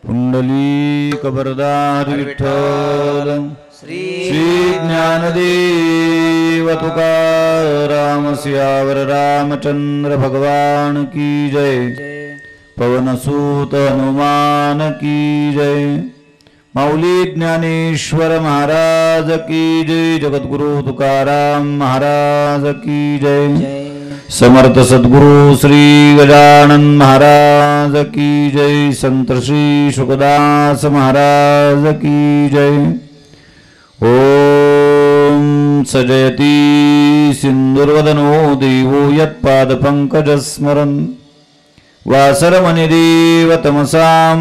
कुंडली कबरदार विठ्ठल श्री ज्ञानदेव तुकाराम सियावर रामचंद्र भगवान की जय। पवनसूत हनुमान की जय। माऊली ज्ञानेश्वर महाराज की जय। जगद्गुरु तुकाराम महाराज की जय। समर्थ सद्गुरु श्री गजानन महाराज की जय। संत श्री शुकदास महाराज की जय। ओम सजयति सिंदूरवदनो देवो यत्पादपङ्कजस्मरन् वासरमणिदेव तमसां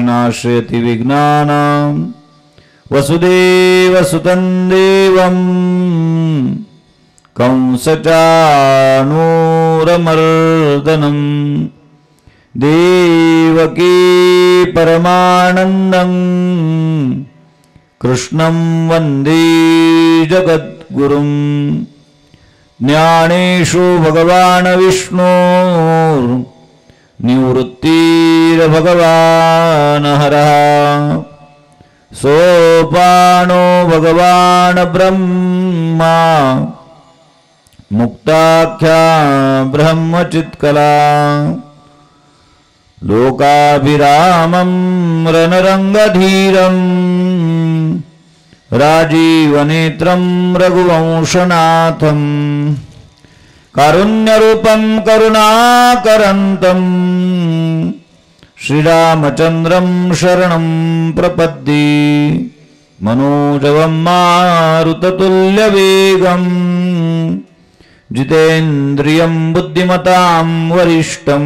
नाशयति विघ्नानां वसुदेवसुतं देवं कंसचाणूरमर्दनं देवकी परमानन्दं कृष्णं वन्दे जगद्गुरुं। ज्ञानेषु भगवान् विष्णुर्निवृत्तिर्भगवान् हरः सोपानो भगवान् ब्रह्मा मुक्ताख्या ब्रह्मचित्कला लोकाभिरामं रणरङ्गधीरं राजीवनेत्रं रघुवंशनाथं कारुण्यरूपं करुणाकरन्तं श्रीरामचन्द्रं शरणं प्रपद्ये। मनोजवं मारुततुल्यवेगं जितेन्द्रियं बुद्धिमतां वरिष्ठं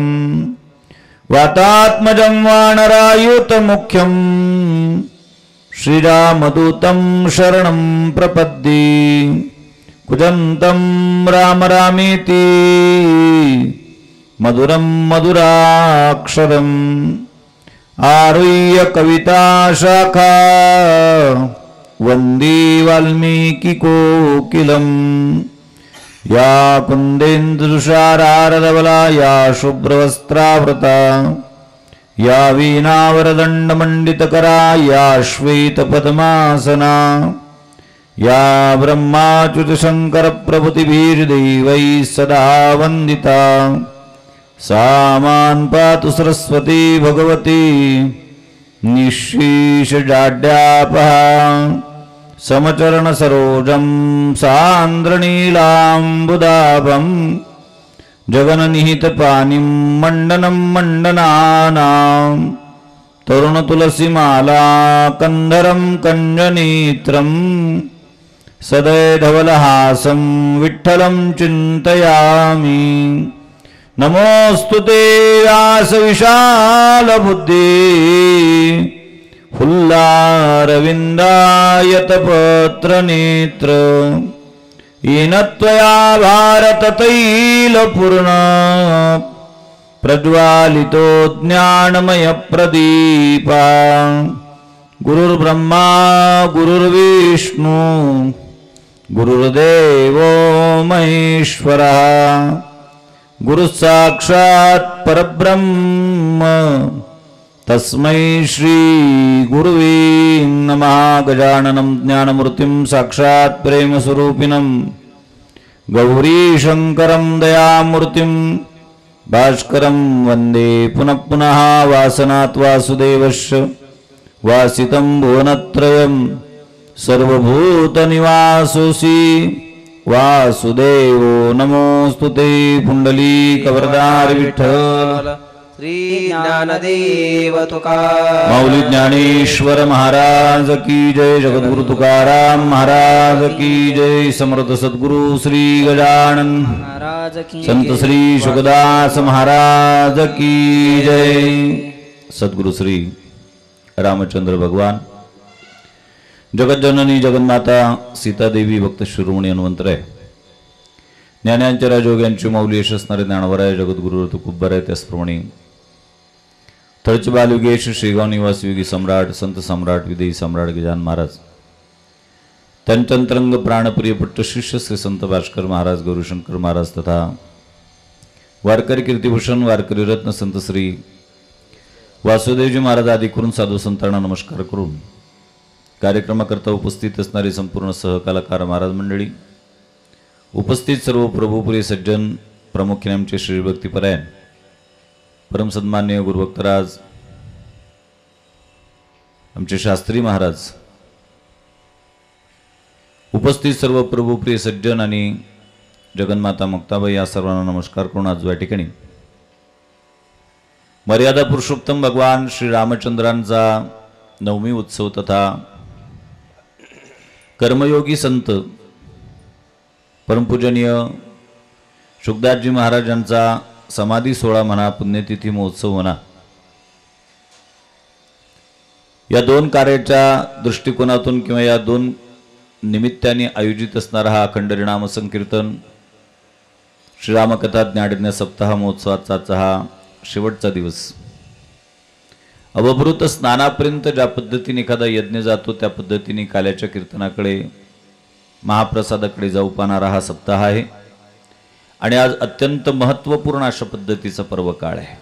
वातात्मजं वानरायुतमुख्यं श्रीरामदूतं शरणं प्रपद्ये। कुजन्तं राम रामेति मधुरं मधुराक्षरम् आरुह्य कविताशाखा वन्दे वाल्मीकिकोकिलम्। या कुन्देन्दुषारारधवला या शुभ्रवस्त्रावृता या वीणावरदण्डमण्डितकरा या श्वेतपद्मासना या ब्रह्माच्युतशङ्करप्रभृतिभिर्देवैः सदा वन्दिता सा मां पातु सरस्वती भगवती निःशेषजाड्यापहा। समचरणसरोजं सान्द्रनीलाम्बुदाभं जगन्निहितपानिं मण्डनं मण्डनानां तरुणतुलसीमाला कन्धरं कञ्जनेत्रं सदैधवलहासं विठ्ठलं चिन्तयामि। नमोऽस्तु ते व्यासविशालबुद्धे फुल्लारविन्दायतपत्रनेत्र येन त्वया भारततैलपूर्ण प्रज्वालितो ज्ञानमयप्रदीपा। गुरुर्ब्रह्मा गुरुर्विष्णु गुरुर्देवो महेश्वरः गुरुः साक्षात् परब्रह्म तस्मै श्री गुरुवे नमः। गजाननं ज्ञानमूर्तिं साक्षात् प्रेमस्वरूपिणं गौरीशङ्करं दयामूर्तिं भास्करं वन्दे पुनः पुनः। वासनात् वासुदेवस्य वासितं भुवनत्रयं सर्वभूतनिवासोऽसि वासुदेवो नमोऽस्तु ते। पुंडलीकवरदार विठ्ठल श्री ज्ञानदेव तुकाराम माऊली ज्ञानेश्वर महाराज की जय। जगद्गुरु तुकाराम महाराज की जय। समर्थ सद्गुरु श्री गजानन महाराज की संत श्री शुकदास महाराज की जय। सद्गुरु श्री रामचंद्र भगवान जगज्जननी जगन्माता सीतादेवी भक्त शिरोमणी हनुमंतराय ज्ञानांच्या राजयोग्यांची माऊली यश असणारे ज्ञानवराय जगद्गुरु तुकुब्बराय त्याचप्रमाणे थळचे बालयुगेश श्रीगाव निवासी युगी सम्राट संत सम्राट विदेही सम्राट गजानन महाराज त्यांचंतरंग प्राणप्रिय पट्ट शिष्य श्री संत भास्कर महाराज गौरीशंकर महाराज तथा वारकरी कीर्तिभूषण वारकरी रत्न संत श्री वासुदेवजी महाराज आदी करून साधू संतांना नमस्कार करून कार्यक्रमाकरता उपस्थित असणारी संपूर्ण सहकलाकार महाराज मंडळी, उपस्थित सर्व प्रभुप्रिय सज्जन, प्रामुख्याने आमचे श्रीभक्तिपरायण परमसन्मान्य गुरुभक्तराज आमचे शास्त्री महाराज, उपस्थित सर्व प्रभुप्रिय सज्जन आणि जगन्माता मुक्ताबाई या सर्वांना नमस्कार करून आज या ठिकाणी मर्यादा पुरुषोत्तम भगवान श्री रामचंद्रांचा नवमी उत्सव तथा कर्मयोगी संत परमपूजनीय शुकदासजी महाराजांचा समाधी सोहळा म्हणा, पुण्यतिथी महोत्सव म्हणा, या दोन कार्याच्या दृष्टिकोनातून किंवा या दोन निमित्ताने आयोजित असणारा हा अखंड हरिनाम संकीर्तन श्रीरामकथा ज्ञानयज्ञ सप्ताह महोत्सवाचा हा शेवटचा दिवस. अवभृत स्नानापर्यंत ज्या पद्धतीने एखादा यज्ञ जातो त्या पद्धतीने काल्याच्या कीर्तनाकडे, महाप्रसादाकडे जाऊ पाहणारा हा सप्ताह आहे. आणि आज अत्यंत महत्त्वपूर्ण अशा पद्धतीचा पर्व काळ आहे.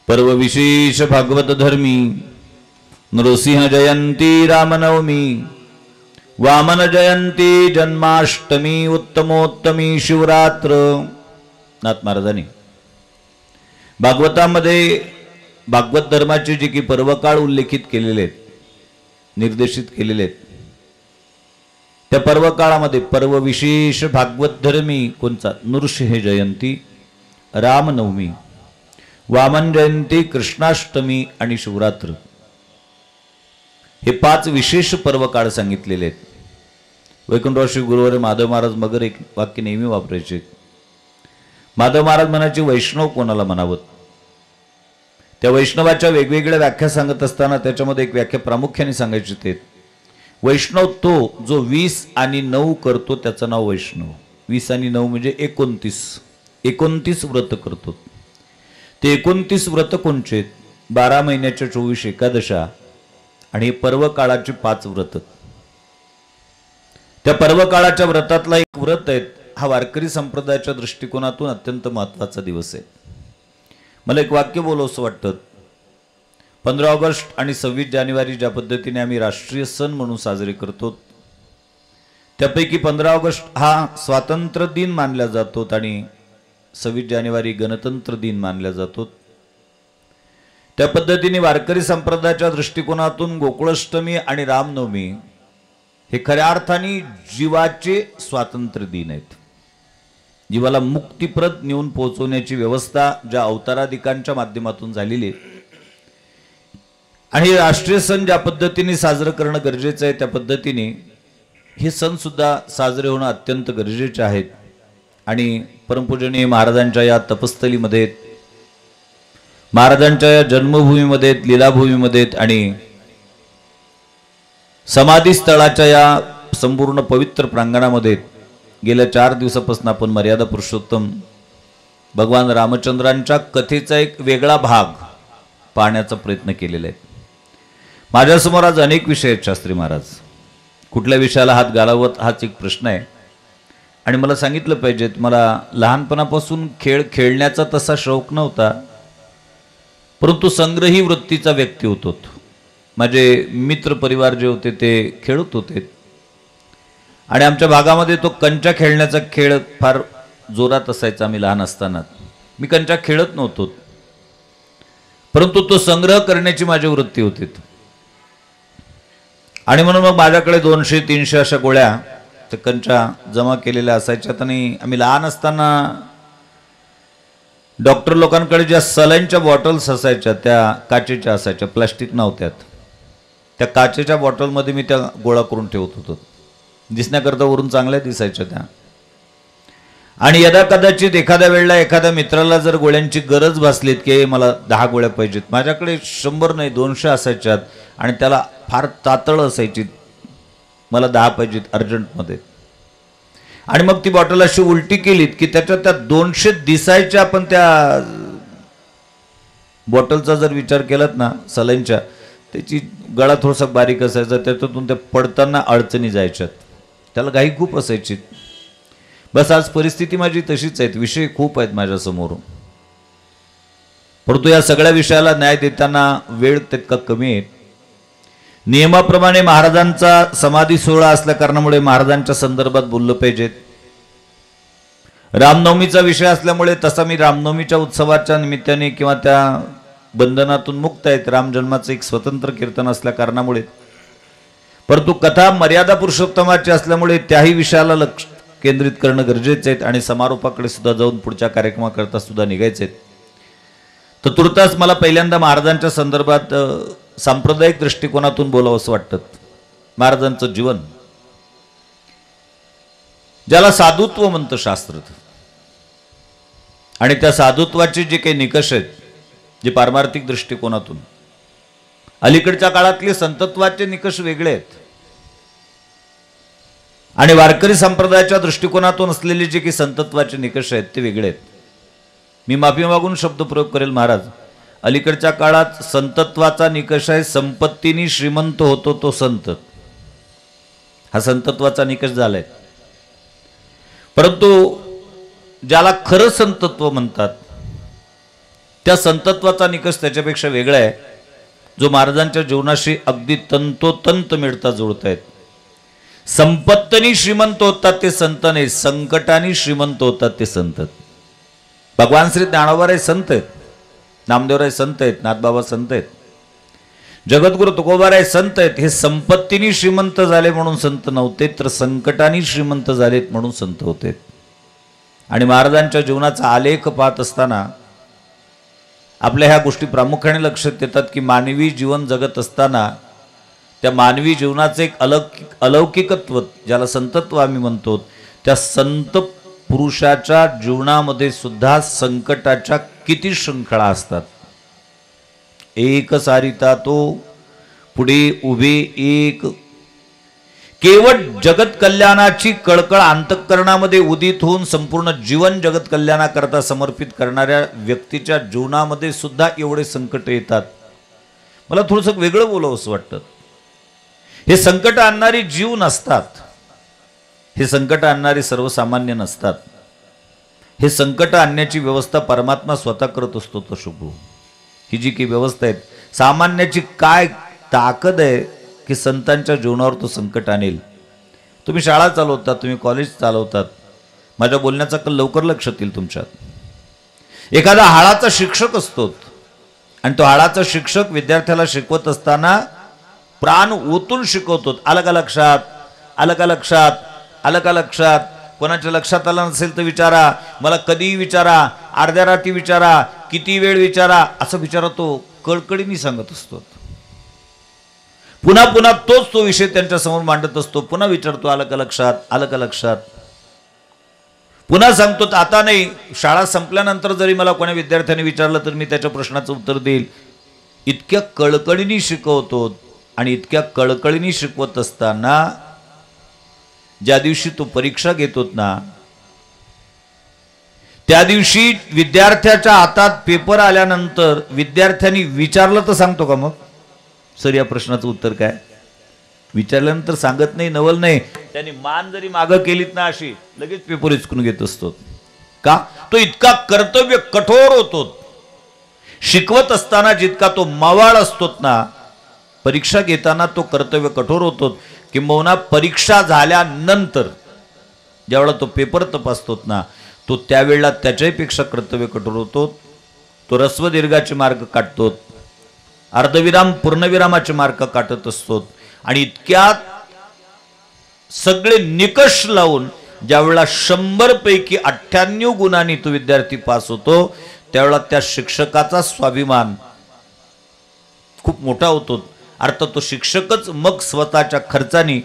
पर्व विशेष भागवत धर्मी, नृसिंह जयंती, रामनवमी, वामन जयंती, जन्माष्टमी, उत्तमोत्तमी, शिवरात्र. नाथ महाराजांनी भागवतामध्ये भागवत धर्माचे जे की पर्वकाळ उल्लेखित केलेले आहेत, निर्देशित केलेले आहेत, त्या पर्वकाळामध्ये पर्व विशेष भागवत धर्मी कोणचा? नृसिंह जयंती, रामनवमी, वामन जयंती, कृष्णाष्टमी आणि शिवरात्र हे 5 विशेष पर्वकाळ सांगितलेले आहेत. वैकुंठराव श्री गुरुवर माधव महाराज मगर एक वाक्य नेहमी वापरायचे. माधव महाराज म्हणायचे वैष्णव कोणाला म्हणावं. त्या वैष्णवाच्या वेगवेगळ्या व्याख्या सांगत असताना त्याच्यामध्ये एक व्याख्या प्रामुख्याने सांगायची ते वैष्णव तो जो 20 आणि 9 करतो त्याचं नाव वैष्णव. 20 आणि 9 म्हणजे 29 व्रत करतो. ते 29 व्रत कोणचे? 12 महिन्याच्या 24 एकादशा आणि पर्व काळाची 5 व्रत. त्या पर्व काळाच्या व्रतातला एक व्रत आहे हा वारकरी संप्रदायाच्या दृष्टिकोनातून अत्यंत महत्त्वाचा दिवस आहे. मला एक वाक्य बोलावंसं वाटतं. 15 ऑगस्ट आणि 26 जानेवारी ज्या पद्धतीने आम्ही राष्ट्रीय सण म्हणून साजरे करतो, त्यापैकी 15 ऑगस्ट हा स्वातंत्र्य दिन मानला जातो आणि 26 जानेवारी गणतंत्र दिन मानला जातो. त्या पद्धतीने वारकरी संप्रदायाच्या दृष्टिकोनातून गोकुळाष्टमी आणि रामनवमी हे खऱ्या अर्थाने जीवाचे स्वातंत्र्य दिन आहेत. जीवाला मुक्तिप्रद नेऊन पोहोचवण्याची व्यवस्था ज्या अवताराधिकांच्या माध्यमातून झालेली आहे आणि राष्ट्रीय सण ज्या पद्धतीने साजरं करणं गरजेचं आहे त्या पद्धतीने हे सण सुद्धा साजरे होणं अत्यंत गरजेचे आहेत. आणि परमपूजनीय महाराजांच्या या तपस्थलीमध्ये, महाराजांच्या या जन्मभूमीमध्ये, लीलाभूमीमध्ये आणि समाधी स्थळाच्या या संपूर्ण पवित्र प्रांगणामध्ये गेल्या 4 दिवसापासून आपण मर्यादा पुरुषोत्तम भगवान रामचंद्रांच्या कथेचा एक वेगळा भाग पाहण्याचा प्रयत्न केलेला आहे. माझ्यासमोर आज अनेक विषय आहेत शास्त्री महाराज. कुठल्या विषयाला हात घालावत हाच एक प्रश्न आहे. आणि मला सांगितलं पाहिजे, मला लहानपणापासून खेळ खेळण्याचा तसा शौक नव्हता, परंतु संग्रही वृत्तीचा व्यक्ती होतो. माझे मित्र परिवार जे होते ते खेळत होते आणि आमच्या भागामध्ये तो कंचा खेळण्याचा खेळ फार जोरात असायचा. आम्ही लहान असताना मी कंचा खेळत नव्हतो, परंतु तो संग्रह करण्याची माझी वृत्ती होती. आणि म्हणून मग माझ्याकडे 200-300 अशा गोळ्या त्या कंचा जमा केलेल्या असायच्यात. आणि आम्ही लहान असताना डॉक्टर लोकांकडे ज्या सलाईनच्या बॉटल्स असायच्या त्या काचेच्या असायच्या, प्लास्टिक नव्हत्यात. त्या काचेच्या बॉटलमध्ये मी त्या गोळा करून ठेवत होतो. दिसण्याकरता वरून चांगल्या दिसायच्या त्या. आणि यदा कदाचित एखाद्या वेळेला एखाद्या मित्राला जर गोळ्यांची गरज भासलीत की मला 10 गोळ्या पाहिजेत, माझ्याकडे 100 नाही 200 असायच्यात आणि त्याला फार तातळ असायची, मला 10 पाहिजेत अर्जंटमध्ये. आणि मग ती बॉटल अशी उलटी केलीत की त्याच्यात त्या 200 दिसायच्या, पण त्या बॉटलचा जर विचार केलात ना सलाईनच्या, त्याची गळा थोडासा बारीक असायचा, त्याच्यातून त्या पडताना अडचणी जायच्यात, त्याला घाई खूप असायची. बस आज परिस्थिती माझी तशीच आहे. विषय खूप आहेत माझ्यासमोर, परंतु या सगळ्या विषयाला न्याय देताना वेळ तितका कमी आहे. नियमाप्रमाणे महाराजांचा समाधी सोहळा असल्या कारणामुळे महाराजांच्या संदर्भात बोललं पाहिजेत. रामनवमीचा विषय असल्यामुळे तसा मी रामनवमीच्या उत्सवाच्या निमित्ताने किंवा त्या बंधनातून मुक्त आहेत, राम जन्माचं एक स्वतंत्र कीर्तन असल्या कारणामुळे, परंतु कथा मर्यादा पुरुषोत्तमाची असल्यामुळे त्याही विषयाला लक्ष केंद्रित करणं गरजेचं आहे आणि समारोपाकडे सुद्धा जाऊन पुढच्या कार्यक्रमाकरता सुद्धा निघायचे आहेत. तर तुर्तास मला पहिल्यांदा महाराजांच्या संदर्भात सांप्रदायिक दृष्टिकोनातून बोलावं असं वाटतं. महाराजांचं जीवन, ज्याला साधुत्व म्हणतं शास्त्र, आणि त्या साधुत्वाचे जे काही निकष आहेत, जे पारमार्थिक दृष्टिकोनातून, अलीकडच्या काळातले संतत्वाचे निकष वेगळे आहेत आणि वारकरी संप्रदायाच्या दृष्टिकोनातून असलेले जे काही संतत्वाचे निकष आहेत ते वेगळे आहेत. मी माफी मागून शब्दप्रयोग करेल महाराज, अलीकडच्या काळात संतत्वाचा निकष आहे संपत्तीने श्रीमंत होतो तो संत, हा संतत्वाचा निकष झालाय. परंतु ज्याला खरं संतत्व म्हणतात त्या संतत्वाचा निकष त्याच्यापेक्षा वेगळा आहे, जो महाराजांच्या जीवनाशी अगदी तंतोतंत मिळता जुळतायत. संपत्तीने श्रीमंत होतात ते संत नाही, संकटाने श्रीमंत होतात ते संत. भगवान श्री ज्ञानोबाराय संत आहेत, नामदेवराय संत आहेत, नाथबाबा संत आहेत, जगद्गुरु तुकोबाराय संत आहेत. हे संपत्तीने श्रीमंत झाले म्हणून संत नव्हते, तर संकटाने श्रीमंत झालेत म्हणून संत होते. आणि महाराजांच्या जीवनाचा आलेख पाहत असताना आपल्या ह्या गोष्टी प्रामुख्याने लक्षात येतात की मानवी जीवन जगत असताना त्या मानवी जीवनाचे एक अलौकिकत्व, ज्याला संतत्व आम्ही म्हणतो, त्या संत पुरुषाच्या जीवनामध्ये सुद्धा संकटाच्या किती शृंखळा असतात. एक सारिता तो पुढे उभे एक, केवळ जगत कल्याणाची कळकळ अंतःकरणामध्ये उदित होऊन संपूर्ण जीवन जगत कल्याणाकरता समर्पित करणाऱ्या व्यक्तीच्या जीवनामध्ये सुद्धा एवढे संकट येतात. मला थोडंसं वेगळं बोलावं असं वाटतं. हे संकट आणणारी जीव नसतात, हे संकट आणणारे सर्वसामान्य नसतात. हे संकट आणण्याची व्यवस्था परमात्मा स्वतः करत असतो. तो शुभू ही जी काही व्यवस्था आहे, सामान्याची काय ताकद आहे की संतांच्या जीवनावर तो संकट आणेल. तुम्ही शाळा चालवतात, तुम्ही कॉलेज चालवतात, माझ्या बोलण्याचा कल लवकर लक्षात येईल तुमच्यात. एखादा हाडाचा शिक्षक असतो आणि तो हाडाचा शिक्षक विद्यार्थ्याला शिकवत असताना प्राण ओतून शिकवतो. आलं का लक्षात, आलं का लक्षात, आलं का लक्षात. कोणाच्या लक्षात आलं नसेल तर विचारा, मला कधीही विचारा, अर्ध्या रात्री विचारा, किती वेळ विचारा, असं विचारा. तो कळकळीने सांगत असतो. पुन्हा पुन्हा तोच तो विषय त्यांच्या समोर मांडत असतो. पुन्हा विचारतो, आलं का लक्षात, आलं का लक्षात. पुन्हा सांगतो, आता नाही, शाळा संपल्यानंतर जरी मला कोणा विद्यार्थ्याने विचारलं तर मी त्याच्या प्रश्नाचं उत्तर देईल. इतक्या कळकळीने शिकवतो. आणि इतक्या कळकळीने शिकवत असताना ज्या दिवशी तो परीक्षा घेतोत ना, त्या दिवशी विद्यार्थ्याच्या हातात पेपर आल्यानंतर विद्यार्थ्यांनी विचारलं तर सांगतो का मग, सर या प्रश्नाचं उत्तर काय? विचारल्यानंतर सांगत नाही, नवल नाही. त्यांनी मान जरी मागं केलीत ना अशी, लगेच पेपर हिसकून घेत असतो. का? तो इतका कर्तव्य कठोर होतो. शिकवत असताना जितका तो मवाळ असतो ना, परीक्षा घेताना तो कर्तव्य कठोर होतो. किंबहुना परीक्षा झाल्यानंतर ज्यावेळेला तो पेपर तपासतो ना, तो त्यावेळेला त्याच्यापेक्षा कर्तव्य कठोर होतो. तो रस्व दीर्घाचे मार्ग काढतो, अर्धविराम पूर्णविरामाचे मार्ग काढत असतो. आणि इतक्यात सगळे निकष लावून ज्यावेळेला 100 पैकी 98 गुणांनी तो विद्यार्थी पास होतो, त्यावेळेला त्या शिक्षकाचा स्वाभिमान खूप मोठा होतो. अर्थात तो शिक्षकच मग स्वतःच्या खर्चाने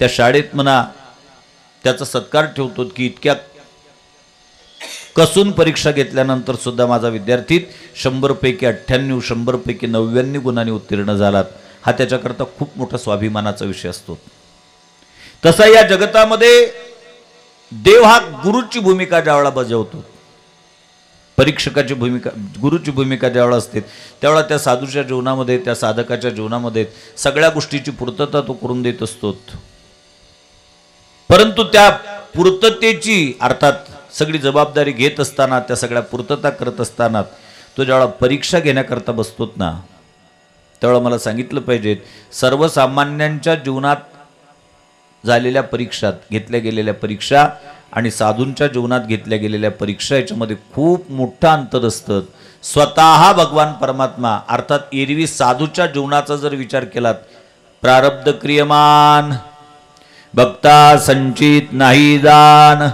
त्या शाळेत म्हणा त्याचा सत्कार ठेवतो की इतक्या कसून परीक्षा घेतल्यानंतर सुद्धा माझा विद्यार्थी 100 पैकी 98, 100 पैकी 99 गुणांनी उत्तीर्ण झालात. हा त्याच्याकरता खूप मोठा स्वाभिमानाचा विषय असतो. तसा या जगतामध्ये देव हा गुरुची भूमिका ज्यावेळेला बजावतो, परीक्षकाची भूमिका, गुरुची भूमिका ज्यावेळेला असते, त्यावेळेला त्या साधूच्या जीवनामध्ये, त्या साधकाच्या जीवनामध्ये सगळ्या गोष्टीची पूर्तता तो करून देत असतो. परंतु त्या पूर्ततेची अर्थात सगळी जबाबदारी घेत असताना, त्या सगळ्या पूर्तता करत असताना तो ज्यावेळेला परीक्षा घेण्याकरता बसतोत ना, त्यावेळेला मला सांगितलं पाहिजे, सर्वसामान्यांच्या जीवनात झालेल्या परीक्षात घेतल्या गेलेल्या परीक्षा आणि साधूंच्या जीवनात घेतल्या गेलेल्या परीक्षा याच्यामध्ये खूप मोठं अंतर असतं. स्वतः भगवान परमात्मा अर्थात एरवी साधूच्या जीवनाचा जर विचार केलात, प्रारब्ध क्रियमान भक्ता संचित नाही दान,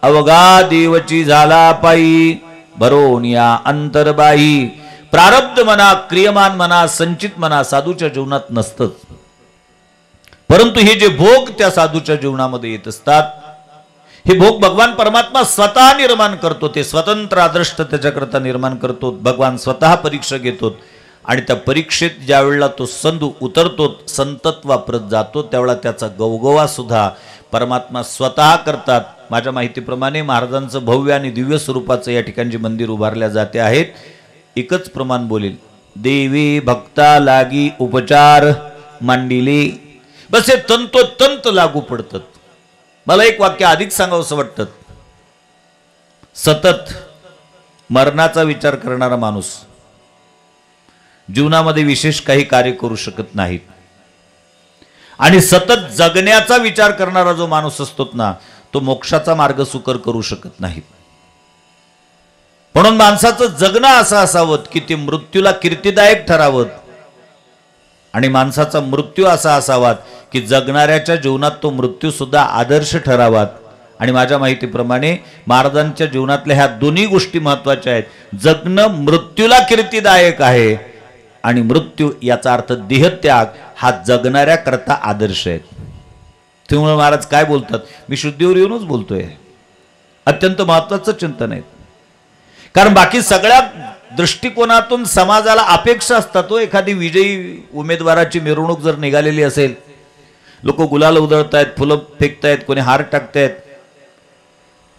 अवघा देवची झाला पायी भरोनिया अंतरबाई. प्रारब्ध म्हणा, क्रियमान म्हणा, संचित म्हणा साधूच्या जीवनात नसतंच. परंतु हे जे भोग त्या साधूच्या जीवनामध्ये येत असतात, हे भोग भगवान परमात्मा स्वतः निर्माण करतो. ते स्वतंत्र आदर्श त्याच्याकरता निर्माण करतो. भगवान स्वतः परीक्षा घेतो आणि त्या परीक्षेत ज्या वेळेला तो संधू उतरतो, संतत्व वापरत जातो, त्यावेळेला त्याचा गवगवा सुद्धा परमात्मा स्वतः करतात. माझ्या माहितीप्रमाणे महाराजांचं भव्य आणि दिव्य स्वरूपाचं या ठिकाणी जे मंदिर उभारल्या जाते आहेत, एकच प्रमाण बोलेल, देवी भक्ता लागी उपचार मांडिले. बस हे तंतोतंत लागू पडतात. मला एक वाक्य अधिक सांगावंसं वाटतं. सतत मरणाचा विचार करणारा माणूस जीवनामध्ये विशेष काही कार्य करू शकत नाहीत, आणि सतत जगण्याचा विचार करणारा जो माणूस असतो ना, तो मोक्षाचा मार्ग सुकर करू शकत नाही. म्हणून माणसाचं जगणं असं असावं की ते मृत्यूला कीर्तिदायक ठरावं, आणि माणसाचा मृत्यू असा असावा की जगणाऱ्याच्या जीवनात तो मृत्यू सुद्धा आदर्श ठरावात. आणि माझ्या माहितीप्रमाणे महाराजांच्या जीवनातल्या ह्या दोन्ही गोष्टी महत्वाच्या आहेत. जगणं मृत्यूला कीर्तिदायक आहे, आणि मृत्यू याचा अर्थ देहत्याग हा जगणाऱ्या करता आदर्श आहे. त्यामुळे महाराज काय बोलतात, मी शुद्धीवर येऊनच बोलतोय, अत्यंत महत्वाचं चिंतन आहे. कारण बाकी सगळ्या दृष्टिकोनातून समाजाला अपेक्षा असतात. तो एखादी विजयी उमेदवाराची मिरवणूक जर निघालेली असेल, लोक गुलाल उधळतायत, फुलं फेकतायत, कोणी हार टाकतायत,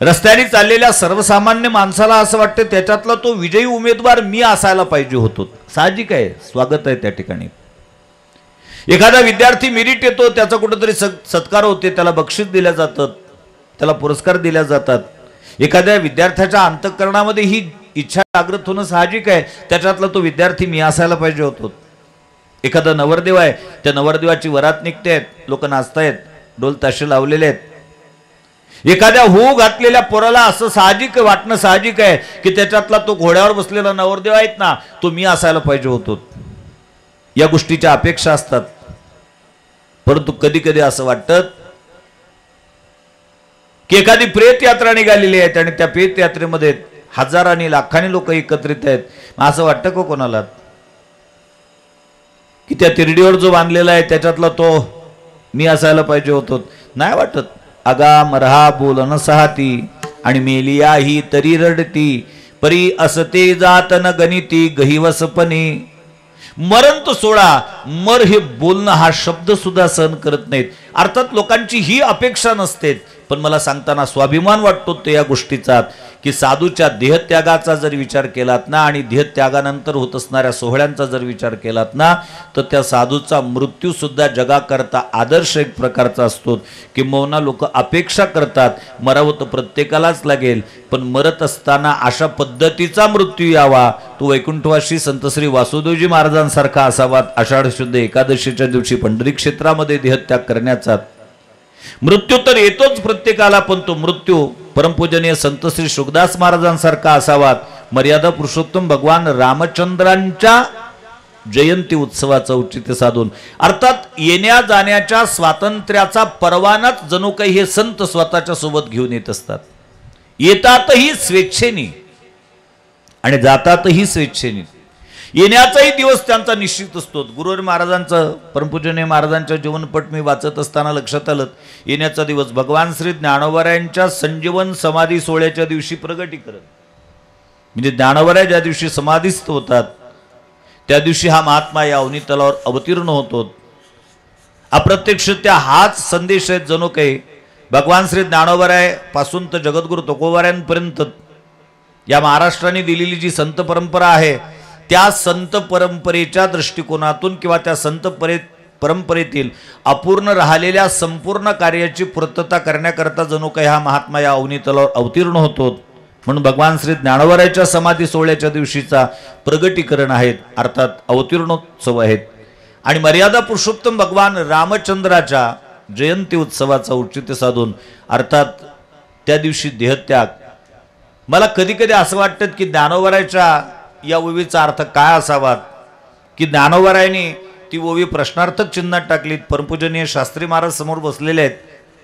रस्त्याने चाललेल्या सर्वसामान्य माणसाला असं वाटतं त्याच्यातला तो विजयी उमेदवार मी असायला पाहिजे होतो. साहजिक आहे, स्वागत आहे त्या ठिकाणी. एखादा विद्यार्थी मेरिट येतो, त्याचा कुठेतरी सत्कार होते, त्याला बक्षीस दिल्या जातात, त्याला पुरस्कार दिल्या जातात. एखाद्या विद्यार्थ्याच्या अंतःकरणामध्ये ही इच्छा जागृत होणं साहजिक आहे, त्याच्यातला तो विद्यार्थी मी असायला पाहिजे होतो. एखादा नवरदेव आहे, त्या नवरदेवाची वरात निघते आहेत, लोक नाचतायत, ढोल ताशे लावलेले आहेत. एखाद्या होऊ घातलेल्या पोराला असं साहजिक वाटणं साहजिक आहे की त्याच्यातला तो घोड्यावर बसलेला नवरदेव आहेत ना, तो मी असायला पाहिजे होतो. या गोष्टीच्या अपेक्षा असतात. परंतु कधी कधी असं वाटतं की एखादी प्रेत यात्रा निघालेली आहे आणि त्या प्रेत यात्रेमध्ये हजारांनी लाखांनी लोक एकत्रित आहेत. असं वाटतं का कोणाला की त्या तिरडीवर जो बांधलेला आहे त्याच्यातला तो मी असायला पाहिजे होतो? नाही वाटत. अगा मरहा बोलन सहाती आणि मेलिया ही तरी रडती, परी असते जात न गणिती गहिवसपणे. मरण तो सोडा, मर हे बोलणं हा शब्द सुद्धा सहन करत नाहीत. अर्थात लोकांची ही अपेक्षा नसते, पण मला सांगताना स्वाभिमान वाटतो ते या गोष्टीचा की साधूच्या देहत्यागाचा जर विचार केलात ना आणि देहत्यागानंतर होत असणाऱ्या सोहळ्यांचा जर विचार केलात ना, तर त्या साधूचा मृत्यू सुद्धा जगाकरता आदर्श एक प्रकारचा असतो. किंबहुना लोक अपेक्षा करतात मरावं तर प्रत्येकालाच लागेल, पण मरत असताना अशा पद्धतीचा मृत्यू यावा, तो वैकुंठवासी संत श्री वासुदेवजी महाराजांसारखा असावा. आषाढ शुद्ध एकादशीच्या दिवशी पंढरी क्षेत्रामध्ये देहत्याग करण्याचा. मृत्यू तर येतोच प्रत्येकाला, पण तो मृत्यू परमपूजनीय संत श्री शुकदास महाराजांसारखा असावा. मर्यादा पुरुषोत्तम भगवान रामचंद्रांच्या जयंती उत्सवाचं औचित्य साधून, अर्थात येण्या जाण्याच्या स्वातंत्र्याचा परवानाच जणू काही हे संत स्वतःच्या सोबत घेऊन येत असतात. येतातही स्वेच्छेने आणि जातातही स्वेच्छेने. येण्याचाही दिवस त्यांचा निश्चित असतो. गुरुवार महाराजांचं परमपूजनीय महाराजांच्या जीवनपट मी वाचत असताना लक्षात आलं, येण्याचा दिवस भगवान श्री ज्ञानोबारायांच्या संजीवन समाधी सोहळ्याच्या दिवशी प्रगटीकरण, म्हणजे ज्ञानोबाराय ज्या दिवशी समाधीस्थ होतात त्या दिवशी हा महात्मा या अवनी तलावर अवतीर्ण होतो. अप्रत्यक्ष त्या हाच संदेश आहेत जणू काही भगवान श्री ज्ञानोबाराय पासून तर जगद्गुरु तुकोबारायांपर्यंत या महाराष्ट्राने दिलेली जी संत परंपरा आहे, त्या संत परंपरेच्या दृष्टिकोनातून किंवा त्या संत परंपरेतील अपूर्ण राहिलेल्या संपूर्ण कार्याची पूर्तता करण्याकरता जणू काही हा महात्मा या अवनी तलावर अवतीर्ण होतो. म्हणून भगवान श्री ज्ञानोबरायाच्या समाधी सोहळ्याच्या दिवशीचा प्रगटीकरण आहेत, अर्थात अवतीर्णोत्सव आहेत. आणि मर्यादा पुरुषोत्तम भगवान रामचंद्राच्या जयंती उत्सवाचा औचित्य साधून अर्थात त्या दिवशी देहत्याग. मला कधी कधी असं वाटतं की ज्ञानोबरायाच्या या ओवीचा अर्थ काय असावा, की ज्ञानोबरायांनी ती ओवी प्रश्नार्थक चिन्हात टाकलीत. परमपूजनीय शास्त्री महाराज समोर बसलेले आहेत,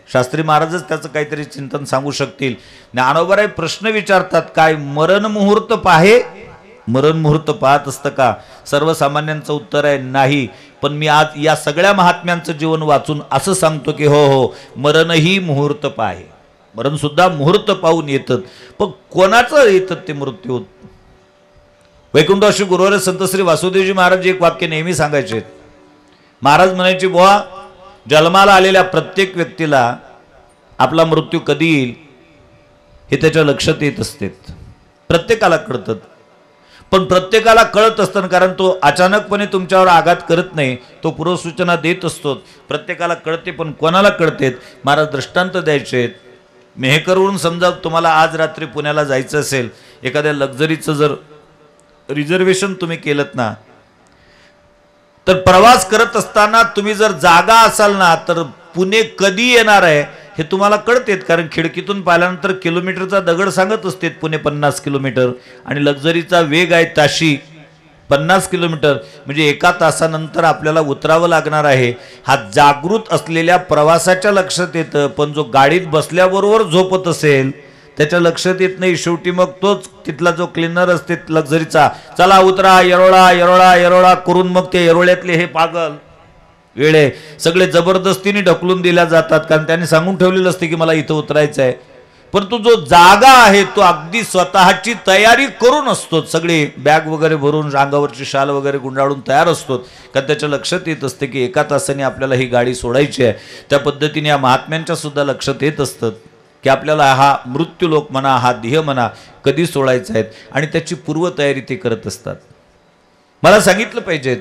शास्त्री महाराजच त्याचं काहीतरी चिंतन सांगू शकतील. ज्ञानोबराय प्रश्न विचारतात, काय मरण मुहूर्त पाहे? मरण मुहूर्त पाहत असतं का? सर्वसामान्यांचं उत्तर आहे नाही. पण मी आज या सगळ्या महात्म्यांचं जीवन वाचून असं सांगतो की हो हो, मरणही मुहूर्त पाहे. मरण सुद्धा मुहूर्त पाहून येतात. पण कोणाचं येतात ते मृत्यू? वैकुंठवासी गुरुवर संत श्री वासुदेवजी महाराज एक वाक्य नेहमी सांगायचे. महाराज म्हणायचे, बुवा जन्माला आलेल्या प्रत्येक व्यक्तीला आपला मृत्यू कधी येईल हे त्याच्या लक्षात येत असते. प्रत्येकाला कळतं, पण प्रत्येकाला कळत असतं कारण तो अचानकपणे तुमच्यावर आघात करत नाही, तो पूर्वसूचना देत असतो. प्रत्येकाला कळते, पण कोणाला कळतेत? महाराज दृष्टांत द्यायचे. मेहकरवरून समजा तुम्हाला आज रात्री पुण्याला जायचं असेल, एखाद्या लक्झरीचं जर रिझर्वेशन तुम्ही केलं ना, तर प्रवास करत असताना तुम्ही जर जागा असाल ना, तर पुणे कधी येणार आहे हे तुम्हाला कळतेत. कारण खिडकीतून पाहिल्यानंतर किलोमीटरचा दगड सांगत असते पुणे 50 किलोमीटर आणि लक्झरीचा वेग आहे ताशी 50 किलोमीटर, म्हणजे एका तासानंतर आपल्याला उतरावं लागणार आहे. हा जागृत असलेल्या प्रवासाच्या लक्षात येतं, पण जो गाडीत बसल्याबरोबर झोपत असेल त्याच्या लक्षात येत नाही. शेवटी मग तोच तिथला जो क्लिनर असते लक्झरीचा, चला उतरा, येरोळा येरोळा येरोळा करून मग ते येरोळ्यातले हे पागल वेळे सगळे जबरदस्तीने ढकलून दिल्या जातात, कारण त्यांनी सांगून ठेवलेलं असते की मला इथं उतरायचं आहे. परंतु जो जागा आहे तो अगदी स्वतःची तयारी करून असतो, सगळी बॅग वगैरे भरून अंगावरची शाल वगैरे गुंडाळून तयार असतो, कारण त्याच्या लक्षात येत असते की एका तासाने आपल्याला ही गाडी सोडायची आहे. त्या पद्धतीने या महात्म्यांच्या सुद्धा लक्षात येत असतं की आपल्याला हा मृत्यूलोक म्हणा, हा देह म्हणा कधी सोडायचा आहे, आणि त्याची पूर्वतयारी ते करत असतात. मला सांगितलं पाहिजे,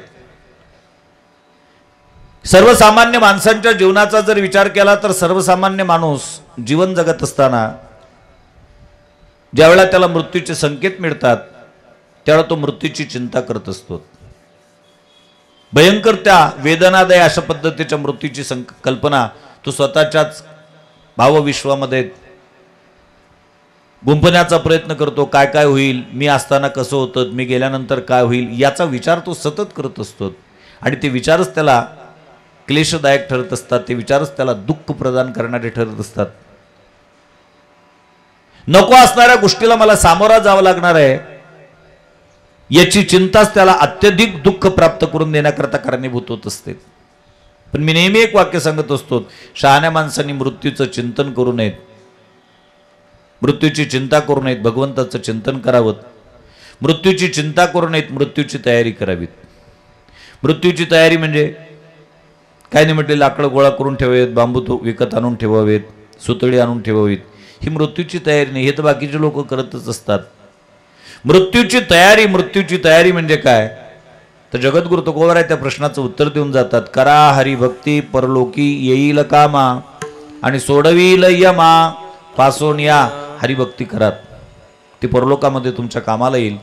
सर्वसामान्य माणसांच्या जीवनाचा जर विचार केला तर सर्वसामान्य माणूस जीवन जगत असताना ज्यावेळेला त्याला मृत्यूचे संकेत मिळतात त्यावेळेला तो मृत्यूची चिंता करत असतो. भयंकर त्या वेदनादायी अशा पद्धतीच्या मृत्यूची कल्पना तो स्वतःच्याच भावविश्वामध्ये गुंफण्याचा प्रयत्न करतो. काय काय होईल, मी असताना कसं होतं, मी गेल्यानंतर काय होईल, याचा विचार तो सतत करत असतो. आणि ते विचारच त्याला क्लेशदायक ठरत असतात, ते विचारच त्याला दुःख प्रदान करणारे ठरत असतात. नको असणाऱ्या गोष्टीला मला सामोरा जावं लागणार आहे याची चिंताच त्याला अत्यधिक दुःख प्राप्त करून देण्याकरता कारणीभूत होत असते. पण मी नेहमी एक वाक्य सांगत असतो, शहाण्या माणसांनी मृत्यूचं चिंतन करू नयेत, मृत्यूची चिंता करू नयेत, भगवंताचं चिंतन करावं. मृत्यूची चिंता करू नयेत, मृत्यूची तयारी करावीत. मृत्यूची तयारी म्हणजे काय नाही म्हटले, लाकडं गोळा करून ठेवावेत, बांबू विकत आणून ठेवावेत, सुतळी आणून ठेवावीत, ही मृत्यूची तयारी नाही. हे तर बाकीचे लोक करतच असतात. मृत्यूची तयारी म्हणजे काय, तर जगद्गुरु तुकोबराय त्या प्रश्नाचं उत्तर देऊन जातात. करा हरिभक्ती परलोकी येईल कामा आणि सोडवील यमा, पासून या हरिभक्ती करात, ती परलोकामध्ये तुमच्या कामाला येईल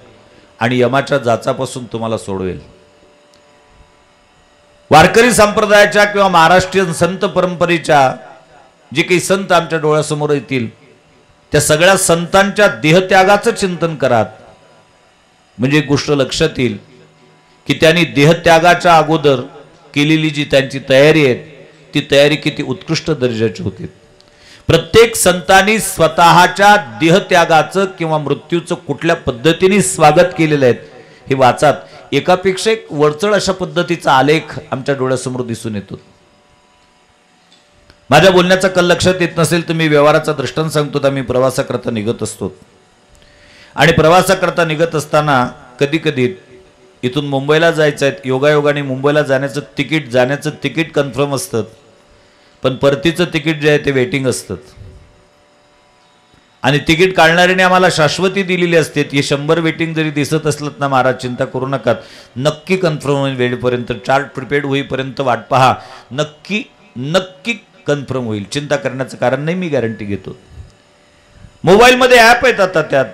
आणि यमाच्या जाचापासून तुम्हाला सोडवेल. वारकरी संप्रदायाच्या किंवा महाराष्ट्रीयन संत परंपरेच्या जे काही संत आमच्या डोळ्यासमोर येतील त्या सगळ्या संतांच्या देहत्यागाचं चिंतन करात, म्हणजे एक गोष्ट लक्षात येईल की त्यांनी देहत्यागाच्या अगोदर केलेली जी त्यांची तयारी आहे ती तयारी किती उत्कृष्ट दर्जाची होती. प्रत्येक संतांनी स्वतःच्या देहत्यागाचं किंवा मृत्यूचं कुठल्या पद्धतीने स्वागत केलेलं आहे हे वाचात. एकापेक्षा एक वरचढ अशा पद्धतीचा आलेख आमच्या डोळ्यासमोर दिसून येतो. माझ्या बोलण्याचा कल लक्षात येत नसेल तर मी व्यवहाराचा दृष्टांत सांगतो. तर मी प्रवासाकरता निघत असतो आणि प्रवासाकरता निघत असताना कधी कधी इथून मुंबईला जायचं आहे, योगायोगाने मुंबईला जाण्याचं तिकीट कन्फर्म असतं, पण परतीचं तिकीट जे आहे ते वेटिंग असतं. आणि तिकीट काढणाऱ्याने आम्हाला शाश्वती दिलेली असते, हे 100 वेटिंग जरी दिसत असलं ना, महाराज चिंता करू नका, नक्की कन्फर्म होईल, वेळेपर्यंत चार्ट प्रिपेड होईपर्यंत वाट पहा, नक्की कन्फर्म होईल, चिंता करण्याचं कारण नाही, मी गॅरंटी घेतो. मोबाईलमध्ये ॲप आहेत आता, त्यात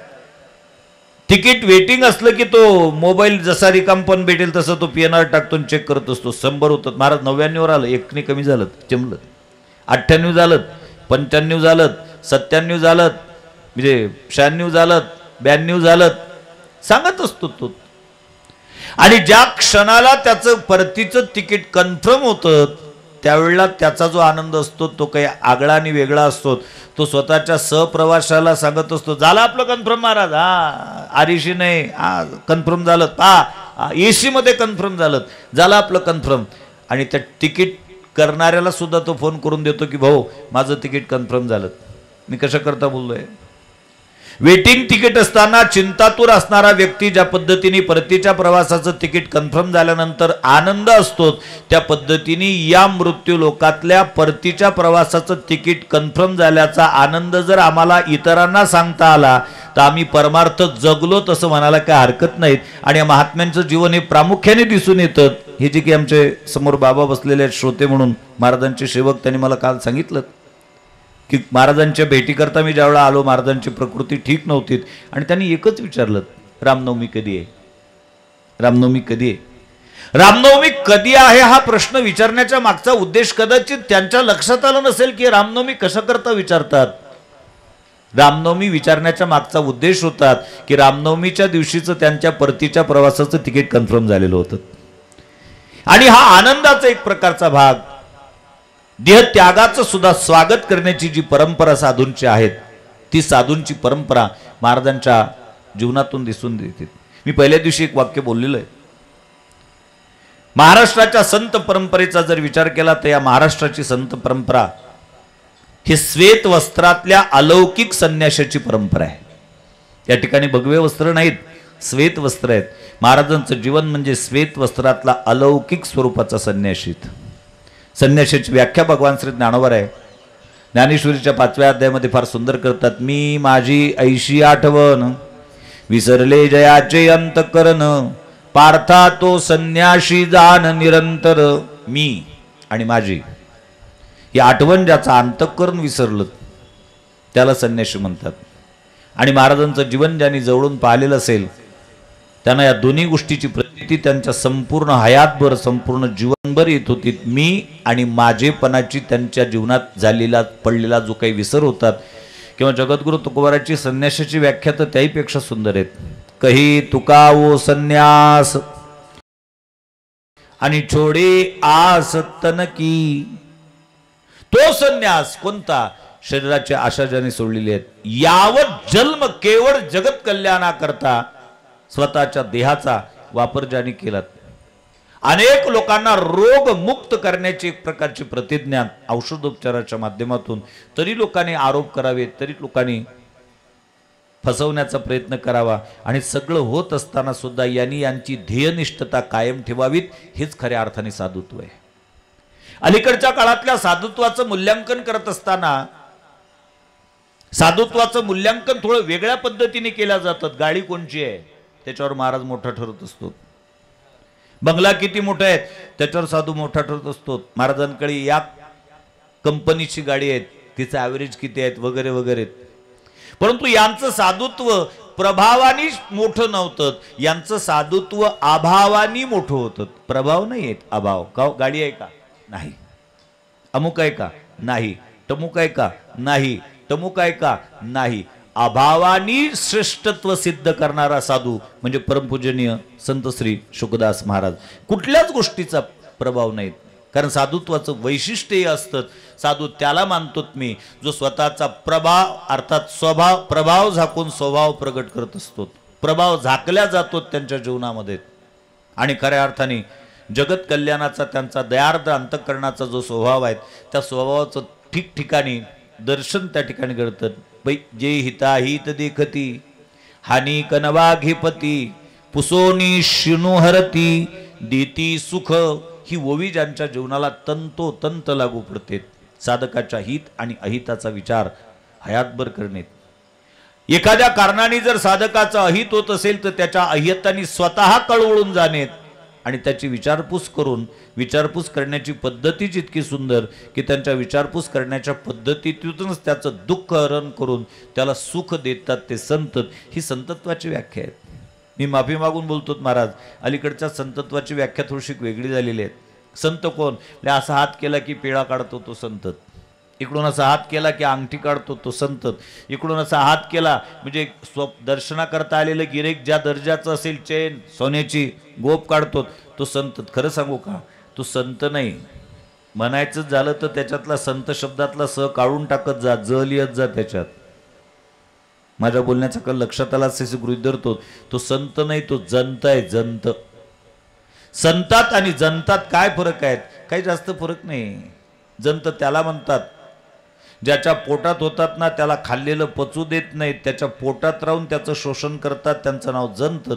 तिकीट वेटिंग असलं की तो मोबाईल जसा रिकाम पण भेटेल तसं तो PNR टाकतो चेक करत असतो. 100 होतं महाराज, 99वर आलं, एकने कमी झालं, जमलं. 98 झालं, 95 झालं, 97 झालं, म्हणजे 96 झालं, 92 झालं, सांगत असतो तो. आणि ज्या क्षणाला त्याचं परतीचं तिकीट कन्फर्म होतं त्यावेळेला त्याचा जो आनंद असतो तो काही आगळा आणि वेगळा असतो. तो स्वतःच्या सहप्रवाशाला सांगत असतो, झालं आपलं कन्फर्म महाराज, आरिशी नाही, कन्फर्म झालं, AC मध्ये कन्फर्म झालं आपलं कन्फर्म. आणि त्या तिकीट करणाऱ्याला सुद्धा तो फोन करून देतो की भाऊ माझं तिकीट कन्फर्म झालं. मी कशा करता बोललोय. वेटिंग तिकीट असताना चिंतातूर असणारा व्यक्ती ज्या पद्धतीने परतीच्या प्रवासाचं तिकीट कन्फर्म झाल्यानंतर आनंद असतो, त्या पद्धतीने या मृत्यू लोकातल्या परतीच्या प्रवासाचं तिकीट कन्फर्म झाल्याचा आनंद जर आम्हाला इतरांना सांगता आला तर आम्ही परमार्थ जगलो तसं म्हणायला काय हरकत नाहीत. आणि या महात्म्यांचं जीवन हे प्रामुख्याने दिसून येतं. हे जे की आमचे समोर बाबा बसलेले आहेत श्रोते म्हणून, महाराजांचे सेवक, त्यांनी मला काल सांगितलं की महाराजांच्या भेटीकरता मी ज्यावेळेला आलो, महाराजांची प्रकृती ठीक नव्हती आणि त्यांनी एकच विचारलं, रामनवमी कधी आहे, रामनवमी कधी आहे. रामनवमी कधी आहे हा प्रश्न विचारण्याच्या मागचा उद्देश कदाचित त्यांच्या लक्षात आलं नसेल की रामनवमी कशा करता विचारतात. रामनवमी विचारण्याच्या मागचा उद्देश होता की रामनवमीच्या दिवशीचं त्यांच्या परतीच्या प्रवासाचं तिकीट कन्फर्म झालेलं होतं. आणि हा आनंदाचा एक प्रकारचा भाग, देह त्यागाचं सुद्धा स्वागत करण्याची जी परंपरा साधूंची आहेत, ती साधूंची परंपरा महाराजांच्या जीवनातून दिसून येते. मी पहिल्या दिवशी एक वाक्य बोललेलं आहे. महाराष्ट्राच्या संत परंपरेचा जर विचार केला तर या महाराष्ट्राची संत परंपरा ही श्वेत वस्त्रातल्या अलौकिक संन्याशाची परंपरा आहे. या ठिकाणी भगवे वस्त्र नाहीत, श्वेत वस्त्र आहेत. महाराजांचं जीवन म्हणजे श्वेत वस्त्रातला अलौकिक स्वरूपाचा संन्याशीत. संन्याशाची व्याख्या भगवान श्री ज्ञानोबा आहे ज्ञानेश्वरीच्या 5व्या अध्यायामध्ये फार सुंदर करतात. मी माझी ऐशी आठवण विसरले जयाचे अंतकरण, पार्था तो संन्याशी जाण निरंतर. मी आणि माझी ही आठवण ज्याचा अंतकरण विसरलं त्याला संन्याशी म्हणतात. आणि महाराजांचं जीवन ज्यांनी जवळून पाहिलेलं असेल त्यांना या दोन्ही गोष्टीची प्रतीती त्यांच्या संपूर्ण हयातभर, संपूर्ण जीवनभर येत होती. मी आणि माझेपणाची त्यांच्या जीवनात झालेला पडलेला जो काही विसर होतात, किंवा जगद्गुरु तुकोबाराची संन्यासाची व्याख्या तर त्याहीपेक्षा सुंदर आहेत. कही तुका वो संन्यास आणि छोडे आस तन की. तो संन्यास कोणता? शरीराची आशा ज्याने सोडलेली आहेत, यावत जन्म केवळ जगत कल्याणाकरता स्वतःच्या देहाचा वापर ज्याने केला. अनेक लोकांना रोग मुक्त करण्याची एक प्रकारची प्रतिज्ञा औषधोपचाराच्या माध्यमातून, तरी लोकांनी आरोप करावे, तरी लोकांनी फसवण्याचा प्रयत्न करावा, आणि सगळं होत असताना सुद्धा यांनी यांची ध्येयनिष्ठता कायम ठेवावीत. हेच खऱ्या अर्थाने साधुत्व आहे. अलीकडच्या काळातल्या साधुत्वाचं मूल्यांकन करत असताना साधुत्वाचं मूल्यांकन थोडं वेगळ्या पद्धतीने केलं जातं. गाडी कोणची आहे त्याच्यावर महाराज मोठा ठरत असतो. बंगला किती मोठा आहे त्याच्यावर साधू मोठा ठरत असतो. महाराजांकडे या कंपनीची गाडी आहे, तिचं ॲव्हरेज किती आहेत वगैरे वगैरे. परंतु यांचं साधुत्व प्रभावानी मोठं नव्हतं, यांचं साधुत्व अभावानी मोठं होतं. प्रभाव नाही आहेत, अभाव. का गाडी आहे का? नाही. अमुक आहे का? नाही. टमुक आहे का? नाही. टमुक आहे का? नाही. अभावानी श्रेष्ठत्व सिद्ध करणारा साधू म्हणजे परमपूजनीय संत श्री शुकदास महाराज. कुठल्याच गोष्टीचा प्रभाव नाहीत, कारण साधुत्वाचं वैशिष्ट्य असतं. साधू त्याला मानतोत मी जो स्वतःचा प्रभाव अर्थात स्वभाव, प्रभाव झाकून स्वभाव प्रगट करत असतो. प्रभाव झाकल्या जातो त्यांच्या जीवनामध्ये, आणि खऱ्या अर्थाने जगत कल्याणाचा त्यांचा दयार्द अंतःकरणाचा जो स्वभाव आहे, त्या स्वभावाचं ठिकठिकाणी दर्शन त्या ठिकाणी घडतं. जे हिताहित देखती हानी कनवा घेपती, पुसोनी शिणू हरती देती सुख. ही ओवी ज्यांच्या जीवनाला तंतोतंत लागू पडते. साधकाच्या हित आणि अहिताचा विचार हयातभर करणे. एखाद्या कारणाने जर साधकाचा अहित होत असेल तर त्याच्या अहिताने स्वतः कळवळून जाणे, आणि त्याची विचारपूस करून, विचारपूस करण्याची पद्धतीच इतकी सुंदर की त्यांच्या विचारपूस करण्याच्या पद्धतीतूनच त्याचं दुःख हरण करून त्याला सुख देतात ते संत. ही संतत्वाची व्याख्या आहे. मी माफी मागून बोलतो महाराज, अलीकडच्या संतत्वाची व्याख्या थोडीशी वेगळी झालेली आहे. संत कोण? म्हणजे असा हात केला की पिळा काढतो तो संत, इकडून असा हात केला की अंगठी काढतो तो संत, इकडून असा हात केला म्हणजे दर्शनाकरता आलेलं गिरेक ज्या दर्जाचं असेल, चेन सोन्याची गोप काढतो तो संत. खरं सांगू का, तो संत नाही. म्हणायचं झालं तर त्याच्यातला संत शब्दातला स काढून टाकत जा, ज लिहत जा त्याच्यात. माझ्या बोलण्याचा कल लक्षात आला असे गृहीत धरतो. तो संत नाही, तो जंत आहे, जंत. संतात आणि जंतात काय फरक आहेत? काही जास्त फरक नाही. जंत त्याला म्हणतात ज्याच्या पोटात होतात ना, त्याला खाल्लेलं पचू देत नाहीत, त्याच्या पोटात राहून त्याचं शोषण करतात, त्यांचं नाव जंत.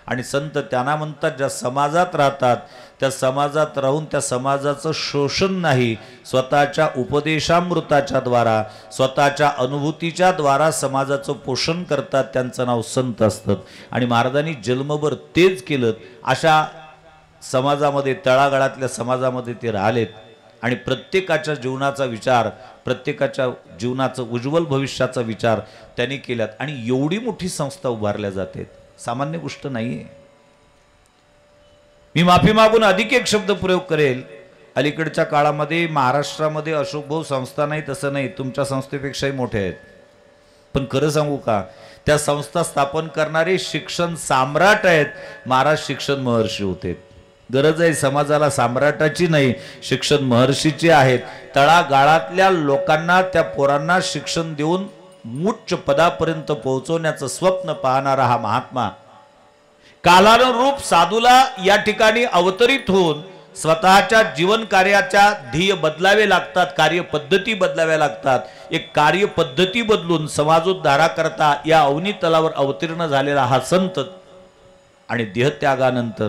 आणि संत त्यांना म्हणतात ज्या समाजात राहतात, त्या समाजात राहून त्या समाजाचं शोषण नाही, स्वतःच्या उपदेशामृताच्या द्वारा, स्वतःच्या अनुभूतीच्या द्वारा समाजाचं पोषण करतात, त्यांचं नाव संत असतं. आणि महाराजांनी जन्मभर तेच केलं. अशा समाजामध्ये, तळागाळातल्या समाजामध्ये ते राहिलेत आणि प्रत्येकाच्या जीवनाचा विचार, प्रत्येकाच्या जीवनाचं उज्ज्वल भविष्याचा विचार त्यांनी केल्यात. आणि एवढी मोठी संस्था उभारल्या जाते, सामान्य गोष्ट नाहीये. मी माफी मागून अधिक एक शब्द प्रयोग करेल. अलीकडच्या काळामध्ये महाराष्ट्रामध्ये अशोकभाऊ संस्था नाही तसं नाही, तुमच्या संस्थेपेक्षाही मोठे आहेत. पण खरं सांगू का, त्या संस्था स्थापन करणारे शिक्षण सम्राट आहेत. महाराज शिक्षण महर्षी होते. गरज आहे समाजाला सम्राटाची नाही, शिक्षण महर्षीची आहेत. तळागाळातल्या लोकांना, त्या पोरांना शिक्षण देऊन उच्च पदापर्यंत पोहोचवण्याचं स्वप्न पाहणारा हा महात्मा कालानुरूप साधूला या ठिकाणी अवतरित होऊन स्वतःच्या जीवन कार्याच्या ध्येय बदलावे लागतात, कार्यपद्धती बदलाव्या लागतात. एक कार्यपद्धती बदलून समाजोद्धारा करता या अवनी तलावर अवतीर्ण झालेला हा संत. आणि देहत्यागानंतर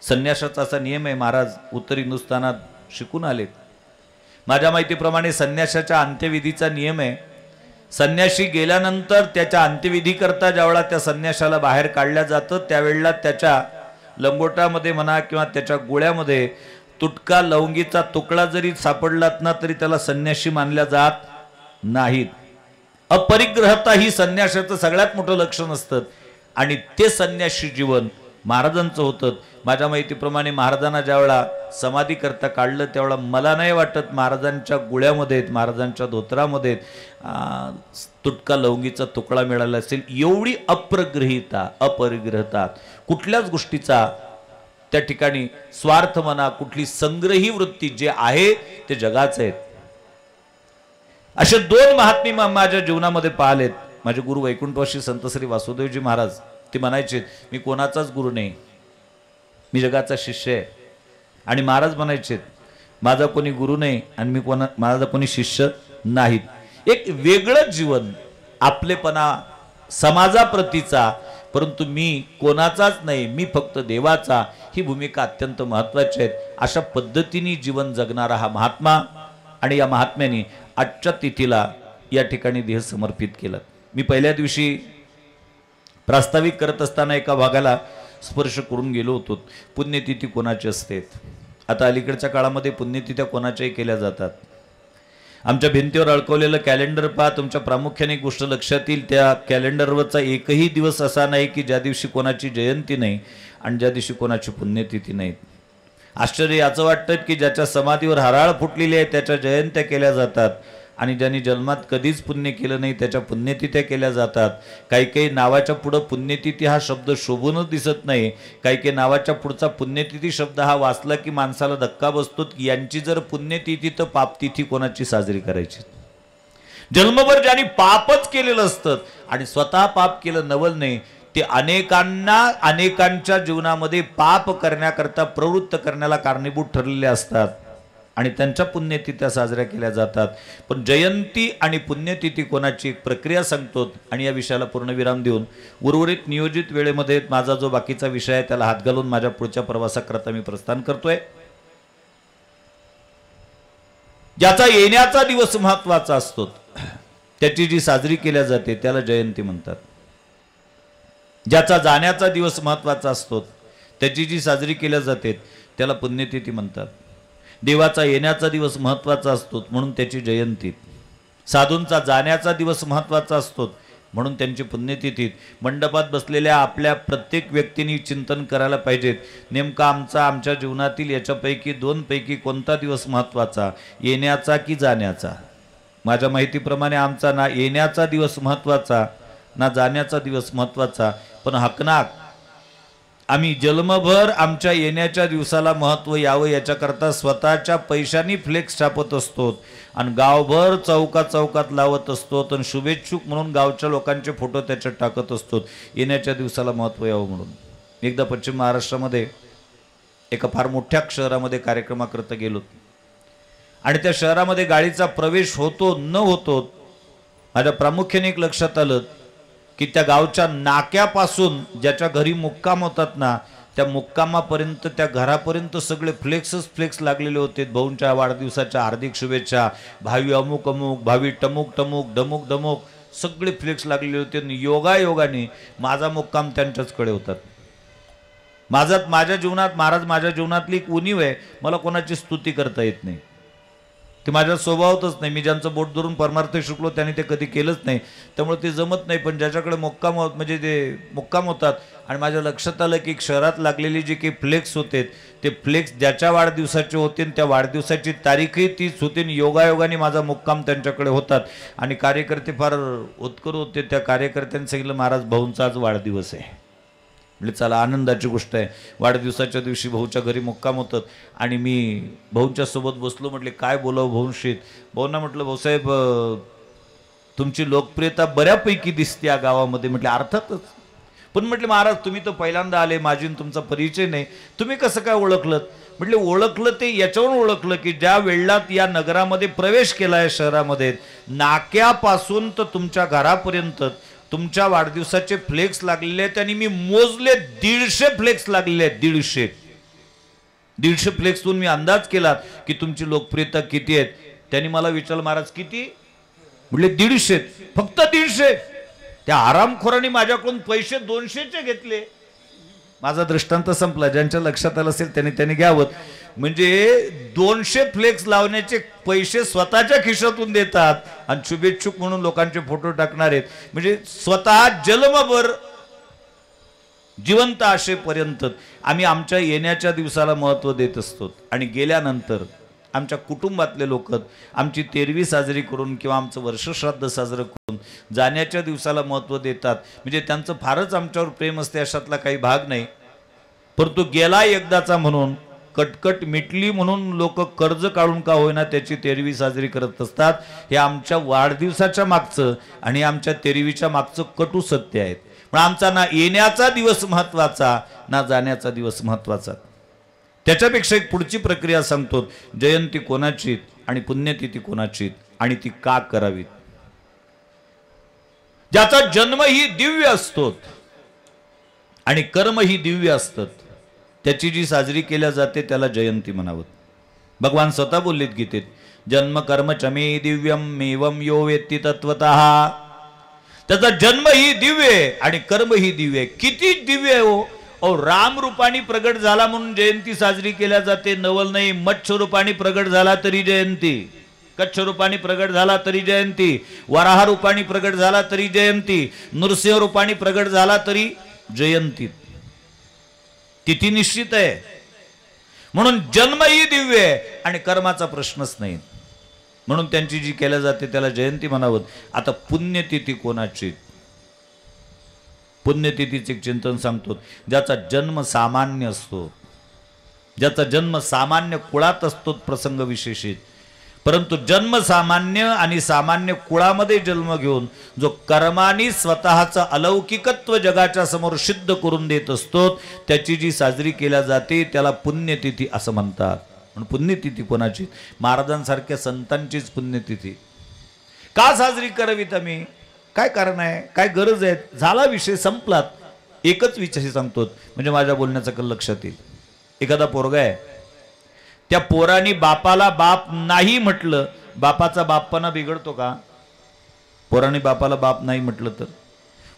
संन्यासाचा असा नियम आहे. महाराज उत्तर हिंदुस्थानात शिकून आलेत. माझ्या माहितीप्रमाणे संन्यासाच्या अंत्यविधीचा नियम आहे, संन्यासी गेल्यानंतर त्याच्या अंत्यविधी करता ज्यावेळेला त्या संन्यासाला बाहेर काढल्या जातं, त्यावेळेला त्याच्या लंगोटामध्ये म्हणा किंवा त्याच्या गोळ्यामध्ये तुटका लवंगीचा तुकडा जरी सापडलात ना, तरी त्याला संन्यासी मानल्या जात नाहीत. अपरिग्रहता ही संन्यासाचं सगळ्यात मोठं लक्षण असतं. आणि ते संन्यासी जीवन महाराजांचं होतं. माझ्या माहितीप्रमाणे महाराजांना ज्यावेळेला समाधी करता काढलं, त्यावेळेला मला नाही वाटत महाराजांच्या गोळ्यामध्ये, महाराजांच्या धोत्रामध्ये तुटका लवंगीचा तुकडा मिळाला असेल. एवढी अप्रग्रहिता, अपरिग्रहता, कुठल्याच गोष्टीचा त्या ठिकाणी स्वार्थ म्हणा, कुठली संग्रही वृत्ती जे आहे ते जगाचं आहेत. असे दोन महात्मे माझ्या जीवनामध्ये पाहिलेत. माझे गुरु वैकुंठवासी संत श्री वासुदेवजी महाराज, ते म्हणायचे मी कोणाचाच गुरु नाही, मी जगाचा शिष्य आहे. आणि महाराज म्हणायचे माझा कोणी गुरु नाही आणि माझा कोणी शिष्य नाहीत. एक वेगळं जीवन, आपलेपणा समाजाप्रतीचा, परंतु मी कोणाचाच नाही, मी फक्त देवाचा, ही भूमिका अत्यंत महत्वाची आहे. अशा पद्धतीने जीवन जगणारा हा महात्मा. आणि या महात्म्याने आजच्या तिथीला या ठिकाणी देह समर्पित केला. मी पहिल्या दिवशी प्रास्ताविक करत असताना एका भागाला स्पर्श करून गेलो होतो. पुण्यतिथी कोणाची असते? आता अलीकडच्या काळामध्ये पुण्यतिथ्या कोणाच्याही केल्या जातात. आमच्या भिंतीवर अडकवलेलं कॅलेंडर पहा, तुमच्या प्रामुख्याने एक गोष्ट लक्षात येईल, त्या कॅलेंडरवरचा एकही दिवस असा नाही की ज्या दिवशी कोणाची जयंती नाही आणि ज्या दिवशी कोणाची पुण्यतिथी नाही. आश्चर्य याचं वाटतं की ज्याच्या समाधीवर हराळ फुटलेली आहे त्याच्या जयंत्या केल्या जातात, आणि ज्यांनी जन्मात कधीच पुण्य केलं नाही त्याच्या पुण्यतिथ्या केल्या जातात. काही काही नावाच्या पुढं पुण्यतिथी हा शब्द शोभूनच दिसत नाही. काही काही नावाच्या पुढचा पुण्यतिथी शब्द हा वाचला की माणसाला धक्का बसतो की यांची जर पुण्यतिथी तर पापतिथी कोणाची साजरी करायची? जन्मभर ज्यांनी पापच केलेलं असतं आणि स्वतः पाप केलं नवल नाही, ते अनेकांच्या जीवनामध्ये पाप करण्याकरता प्रवृत्त करण्याला कारणीभूत ठरलेले असतात आणि त्यांच्या पुण्यतिथ्या साजऱ्या केल्या जातात. पण जयंती आणि पुण्यतिथी कोणाची एक प्रक्रिया सांगतो. आणि या विषयाला पूर्णविराम देऊन उर्वरित नियोजित वेळेमध्ये माझा जो बाकीचा विषय आहे त्याला हात घालून माझ्या पुढच्या प्रवासाकरता मी प्रस्थान करतोय. ज्याचा येण्याचा दिवस महत्वाचा असतो त्याची जी साजरी केल्या जाते त्याला जयंती म्हणतात. ज्याचा जाण्याचा दिवस महत्वाचा असतो त्याची जी साजरी केल्या जाते त्याला पुण्यतिथी म्हणतात. देवाचा येण्याचा दिवस महत्त्वाचा असतो म्हणून त्याची जयंती. साधूंचा जाण्याचा दिवस महत्त्वाचा असतो म्हणून त्यांची पुण्यतिथी. मंडपात बसलेल्या आपल्या प्रत्येक व्यक्तींनी चिंतन करायला पाहिजेत, नेमका आमच्या जीवनातील याच्यापैकी दोनपैकी कोणता दिवस महत्त्वाचा, येण्याचा की जाण्याचा. माझ्या माहितीप्रमाणे आमचा ना येण्याचा दिवस महत्त्वाचा ना जाण्याचा दिवस महत्त्वाचा, पण हकनाक आम्ही जन्मभर आमच्या येण्याच्या दिवसाला महत्त्व यावं याच्याकरता स्वतःच्या पैशांनी फ्लेक्स छापत असतो आणि गावभर चौकात लावत असतो आणि शुभेच्छुक म्हणून गावच्या लोकांचे फोटो त्याच्यात टाकत असतो येण्याच्या दिवसाला महत्त्व यावं म्हणून. एकदा पश्चिम महाराष्ट्रामध्ये एका फार मोठ्या शहरामध्ये कार्यक्रमाकरता गेलो आणि त्या शहरामध्ये गाडीचा प्रवेश होतो न होतो माझ्या प्रामुख्याने एक लक्षात आलं की त्या गावच्या नाक्यापासून ज्याच्या घरी मुक्काम होतात ना त्या मुक्कामापर्यंत त्या घरापर्यंत सगळे फ्लेक्स लागलेले होते. भाऊंच्या वाढदिवसाच्या हार्दिक शुभेच्छा, भावी अमुक अमुक, भावी टमुक टमुक, डमुक डमुक, सगळे फ्लेक्स लागलेले होते. योगायोगाने माझा मुक्काम त्यांच्याचकडे होतात. माझ्या जीवनात महाराज माझ्या जीवनातली एक उणीव आहे, मला कोणाची स्तुती करता येत नाही. ते माझ्या स्वभावातच नाही. मी ज्यांचं बोट धरून परमार्थ शिकलो त्यांनी ते कधी केलंच नाही, त्यामुळे ते जमत नाही. पण ज्याच्याकडे मुक्काम म्हणजे ते मुक्काम होतात आणि माझ्या लक्षात आलं की शहरात लागलेली जे काही फ्लेक्स होते ते फ्लेक्स ज्याच्या वाढदिवसाचे होते त्या वाढदिवसाची तारीखही तीच होती. योगायोगाने माझा मुक्काम त्यांच्याकडे होतात आणि कार्यकर्ते फार उत्कर होते. त्या कार्यकर्त्यांनी सांगितलं महाराज भाऊंचा आज वाढदिवस आहे. म्हणजे चला आनंदाची गोष्ट आहे. वाढदिवसाच्या दिवशी भाऊच्या घरी मुक्काम होतात आणि मी भाऊंच्या सोबत बसलो. म्हटले काय बोलावं भाऊंशी. भाऊंना म्हटलं भाऊसाहेब तुमची लोकप्रियता बऱ्यापैकी दिसते या गावामध्ये. म्हटले अर्थातच, पण म्हटले महाराज तुम्ही तर पहिल्यांदा आले, माझी तुमचा परिचय नाही, तुम्ही कसं काय ओळखलं. म्हटले ओळखलं ते याच्यावरून ओळखलं की ज्या वेळात या नगरामध्ये प्रवेश केला आहे शहरामध्ये, नाक्यापासून तर तुमच्या घरापर्यंत तुमच्या वाढदिवसाचे फ्लेक्स लागलेले आहेत आणि मी मोजले 150 फ्लेक्स लागलेले आहेत. 150 फ्लेक्सतून मी अंदाज केला की तुमची लोकप्रियता किती आहे. त्यांनी मला विचारलं महाराज किती. म्हटले 150, फक्त 150. त्या आरामखोरांनी माझ्याकडून पैसे 200चे घेतले. माझा दृष्टांत संपला. ज्यांच्या लक्षात आलं असेल त्यांनी घ्यावं. म्हणजे 200 फ्लेक्स लावण्याचे पैसे स्वतःच्या खिशातून देतात आणि शुभेच्छुक म्हणून लोकांचे फोटो टाकणार आहेत. म्हणजे स्वतः जन्मभर जिवंत आशेपर्यंत आम्ही आमच्या येण्याच्या दिवसाला महत्त्व देत असतो आणि गेल्यानंतर आमच्या कुटुंबातले लोक आमची 13वी साजरी करून किंवा आमचं वर्षश्राद्ध साजरं करून जाण्याच्या दिवसाला महत्त्व देतात. म्हणजे त्यांचं फारच आमच्यावर प्रेम असते अशातला काही भाग नाही. परंतु गेला एकदाचा म्हणून कटकट मिटली म्हणून लोक कर्ज काढून का होईना त्याची 13वी साजरी करत असतात. हे आमच्या वाढदिवसाच्या मागचं आणि आमच्या 13वीच्या मागचं कटू सत्य आहेत. पण आमचा ना येण्याचा दिवस महत्त्वाचा ना जाण्याचा दिवस महत्त्वाचा. त्याच्यापेक्षा एक पुढची प्रक्रिया सांगतो. जयंती कोणाची आणि पुण्यतिथी कोणाची आणि ती का करावी. ज्याचा जन्म ही दिव्य असतो आणि कर्म ही दिव्य असतात त्याची जी साजरी केल्या जाते त्याला जयंती म्हणावं. भगवान स्वतः बोललेत गीतेत, जन्म कर्म चमे दिव्यम एवं यो वेत्ती तत्वतः. त्याचा जन्म ही दिव्य आणि कर्म ही दिव्य. किती दिव्य आहे हो. राम रूपाने प्रगट झाला म्हणून जयंती साजरी केल्या जाते. नवल नाही, मत्स्य रूपाने प्रगट झाला तरी जयंती, कच्छ रूपाने प्रगट झाला तरी जयंती, वराह रूपाने प्रगट झाला तरी जयंती, नृसिंह रूपाने प्रगट झाला तरी जयंती. तिथी निश्चित आहे. म्हणून जन्मही दिव्य आहे आणि कर्माचा प्रश्नच नाही. म्हणून त्यांची जी केल्या जाते त्याला जयंती म्हणावं. आता पुण्यतिथी कोणाची. पुण्यतिथीचे चिंतन सांगतो. ज्याचा जन्म सामान्य असतो, ज्याचा जन्म सामान्य कुळात असतो प्रसंग विशेषित, परंतु जन्म सामान्य आणि सामान्य कुळामध्ये जन्म घेऊन जो कर्माने स्वतःचं अलौकिकत्व जगाच्या समोर सिद्ध करून देत असतो त्याची जी साजरी केल्या जाते त्याला पुण्यतिथी असं म्हणतात. म्हणून पुण्यतिथी कोणाची. महाराजांसारख्या संतांचीच पुण्यतिथी. का साजरी करावीत आम्ही, काय कारण आहे, काय गरज आहे. झाला विषय संपलात. एकच विषय सांगतो म्हणजे माझ्या बोलण्याचं कल लक्षात येईल. एखादा पोरगा आहे, त्या पोरानी बापाला बाप नाही म्हटलं, बापाचा बापपणा बिघडतो का. पोराने बापाला बाप नाही म्हटलं तर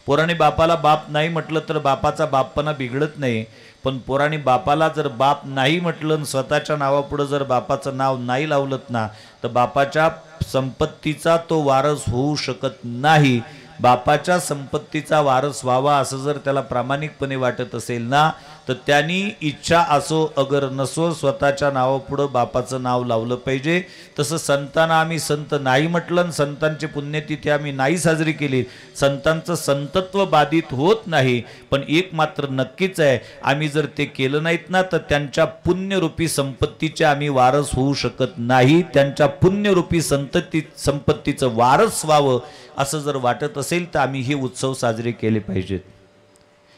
पोराने बापाला बाप नाही म्हटलं तर बापाचा बापपणा बिघडत नाही, पण पोराने बापाला जर बाप नाही म्हटलं आणि स्वतःच्या नावापुढं जर बापाचं नाव नाही लावलं ना, तर बापाच्या संपत्तीचा तो वारस होऊ शकत नाही. बापाच्या संपत्तीचा वारस व्हावा असं जर त्याला प्रामाणिकपणे वाटत असेल ना, तर त्यांनी इच्छा असो अगर नसो स्वतःच्या नावापुढं बापाचं नाव लावलं पाहिजे. तसं संतांना आम्ही संत नाही म्हटलं आणि संतांची पुण्यतिथी आम्ही नाही साजरी केली, संतांचं संतत्व बाधित होत नाही. पण एक मात्र नक्कीच आहे, आम्ही जर ते केलं नाहीत ना, तर त्यांच्या पुण्यरूपी संपत्तीचे आम्ही वारस होऊ शकत नाही. त्यांच्या पुण्यरूपी संपत्तीचं वारस व्हावं असं जर वाटत असेल तर आम्ही हे उत्सव साजरे केले पाहिजेत.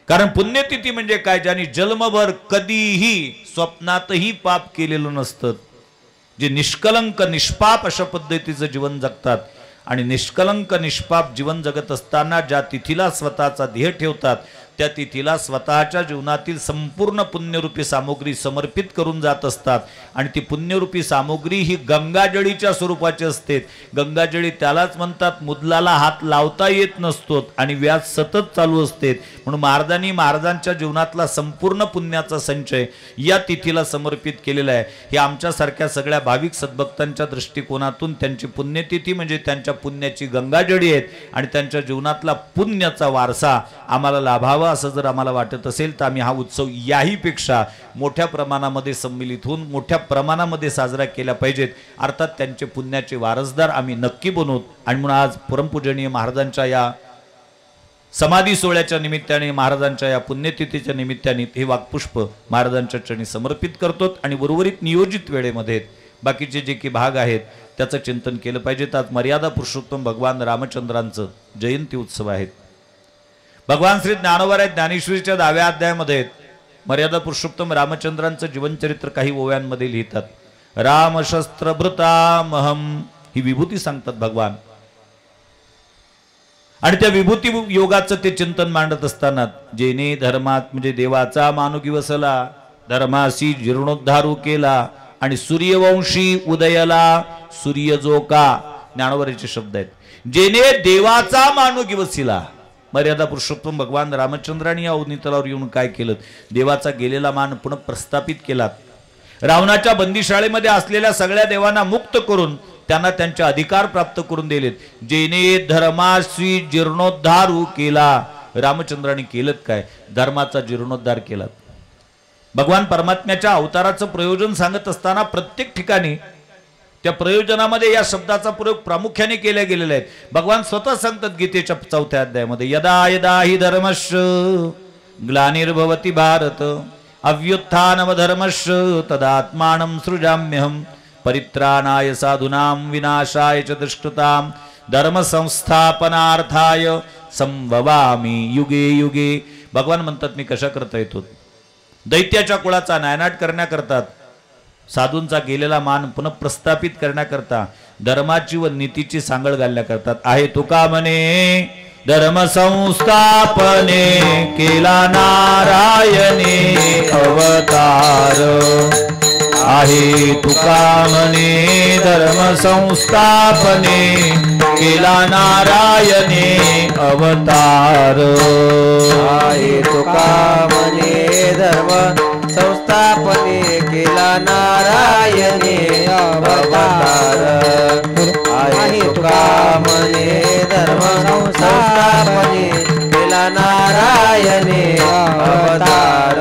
कारण पुण्यतिथी म्हणजे काय, ज्यांनी जन्मभर कधीही स्वप्नातही पाप केलेलं नसतं, जे निष्कलंक निष्पाप अशा पद्धतीचं जीवन जगतात आणि निष्कलंक निष्पाप जीवन जगत असताना ज्या तिथीला स्वतःचा ध्येय ठेवतात, त्या तिथीला स्वतःच्या जीवनातील संपूर्ण पुण्यरूपी सामग्री समर्पित करून जात असतात. आणि ती पुण्यरूपी सामग्री ही गंगाजळीच्या स्वरूपाची असते. गंगाजळी त्यालाच म्हणतात मुदलाला हात लावता येत नसतो आणि व्याज सतत चालू असते. म्हणून महाराजांनी महाराजांच्या जीवनातला संपूर्ण पुण्याचा संचय या तिथीला समर्पित केलेला आहे. हे आमच्यासारख्या सगळ्या भाविक सद्भक्तांच्या दृष्टिकोनातून त्यांची पुण्यतिथी म्हणजे त्यांच्या पुण्याची गंगाजळी आहेत आणि त्यांच्या जीवनातला पुण्याचा वारसा आम्हाला लाभावा असं जर आम्हाला वाटत असेल तर आम्ही हा उत्सव याहीपेक्षा मोठ्या प्रमाणामध्ये सम्मिलित होऊन मोठ्या प्रमाणामध्ये साजरा केला पाहिजेत. अर्थात त्यांचे पुण्याचे वारसदार आम्ही नक्की बनवू. आणि म्हणून आज परमपूजनीय महाराजांच्या या समाधी सोहळ्याच्या निमित्ताने, महाराजांच्या या पुण्यतिथीच्या निमित्ताने हे वाक्पुष्प महाराजांच्या चरणी समर्पित करतो. आणि उर्वरित नियोजित वेळेमध्ये बाकीचे जे काही भाग आहेत त्याचं चिंतन केलं पाहिजे. आज मर्यादा पुरुषोत्तम भगवान रामचंद्रांचं जयंती उत्सव आहेत. भगवान श्री ज्ञानोबा ज्ञानेश्वरीच्या 10व्या अध्यायामध्ये मर्यादा पुरुषोत्तम रामचंद्रांचं जीवनचरित्र काही ओव्यांमध्ये लिहितात. रामशस्त्रभृतामहम ही विभूती सांगतात भगवान. आणि त्या विभूती योगाचं ते चिंतन मांडत असताना, जेने धर्मात म्हणजे देवाचा मानुकी वसला, धर्माशी जीर्णोद्धारू केला आणि सूर्यवंशी उदयला सूर्य जो का, ज्ञानोबाचे शब्द आहेत. जेने देवाचा मानुकी वसिला, मर्यादा पुरुषोत्तम भगवान रामचंद्रांनी या अवनीतलावर येऊन काय केलं, देवाचा गेलेला मान पुन्हा प्रस्थापित केला. रावणाच्या बंदिशाळेमध्ये असलेल्या सगळ्या देवांना मुक्त करून त्यांना त्यांचे अधिकार प्राप्त करून दिलेत. जेने धर्माशी जीर्णोद्धारू केला, रामचंद्रांनी केलं काय, धर्माचा जीर्णोद्धार केला. भगवान परमात्म्याच्या अवताराचं प्रयोजन सांगत असताना प्रत्येक ठिकाणी त्या प्रयोजनामध्ये या शब्दाचा प्रयोग प्रामुख्याने केला गेलेला आहे. भगवान स्वतः सांगतात गीतेच्या 4थ्या अध्यायामध्ये, यदा यदा हि धर्मस्य ग्लानिर्भवति भारत अव्युत्थानमधर्मस्य तदात्मानं सृजाम्यहं परित्राणाय साधूनां विनाशाय च दुष्कृतां धर्म संस्थापनार्थाय संभवामि युगे युगे. भगवान म्हणतात मी कशा करता येतो, दैत्याच्या कुळाचा नायनाट करण्याकरता, साधूंचा गेलेला मान पुन्हा प्रस्थापित करण्याकरता, धर्माची व नीतीची सांगळ घालण्याकरता. आहे तुका म्हणे धर्म संस्थापने केला नारायणे अवतार. आहे तुका म्हणे धर्म संस्थापने केला नारायणे अवतार. आहे तुका म्हणे धर्म संस्थापने केला नारायणे अवतार. आहे तुका म्हणे धर्म संस्थापने केला नारायणे अवतार.